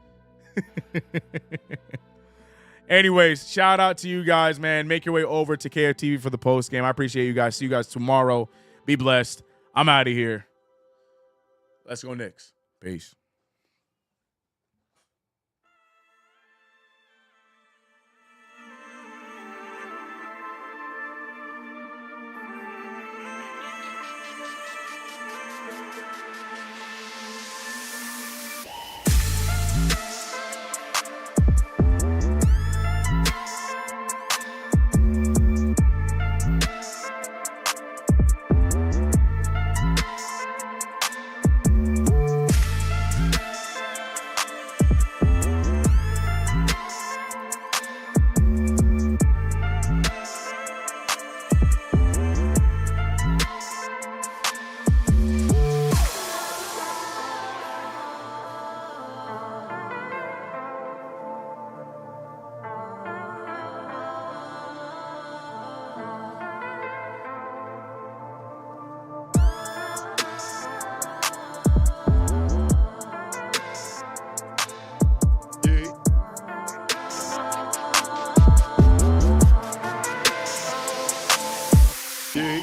E: Anyways, shout out to you guys, man. Make your way over to KFTV for the post game. I appreciate you guys. See you guys tomorrow. Be blessed. I'm out of here. Let's go Knicks. Peace.
I: Dig.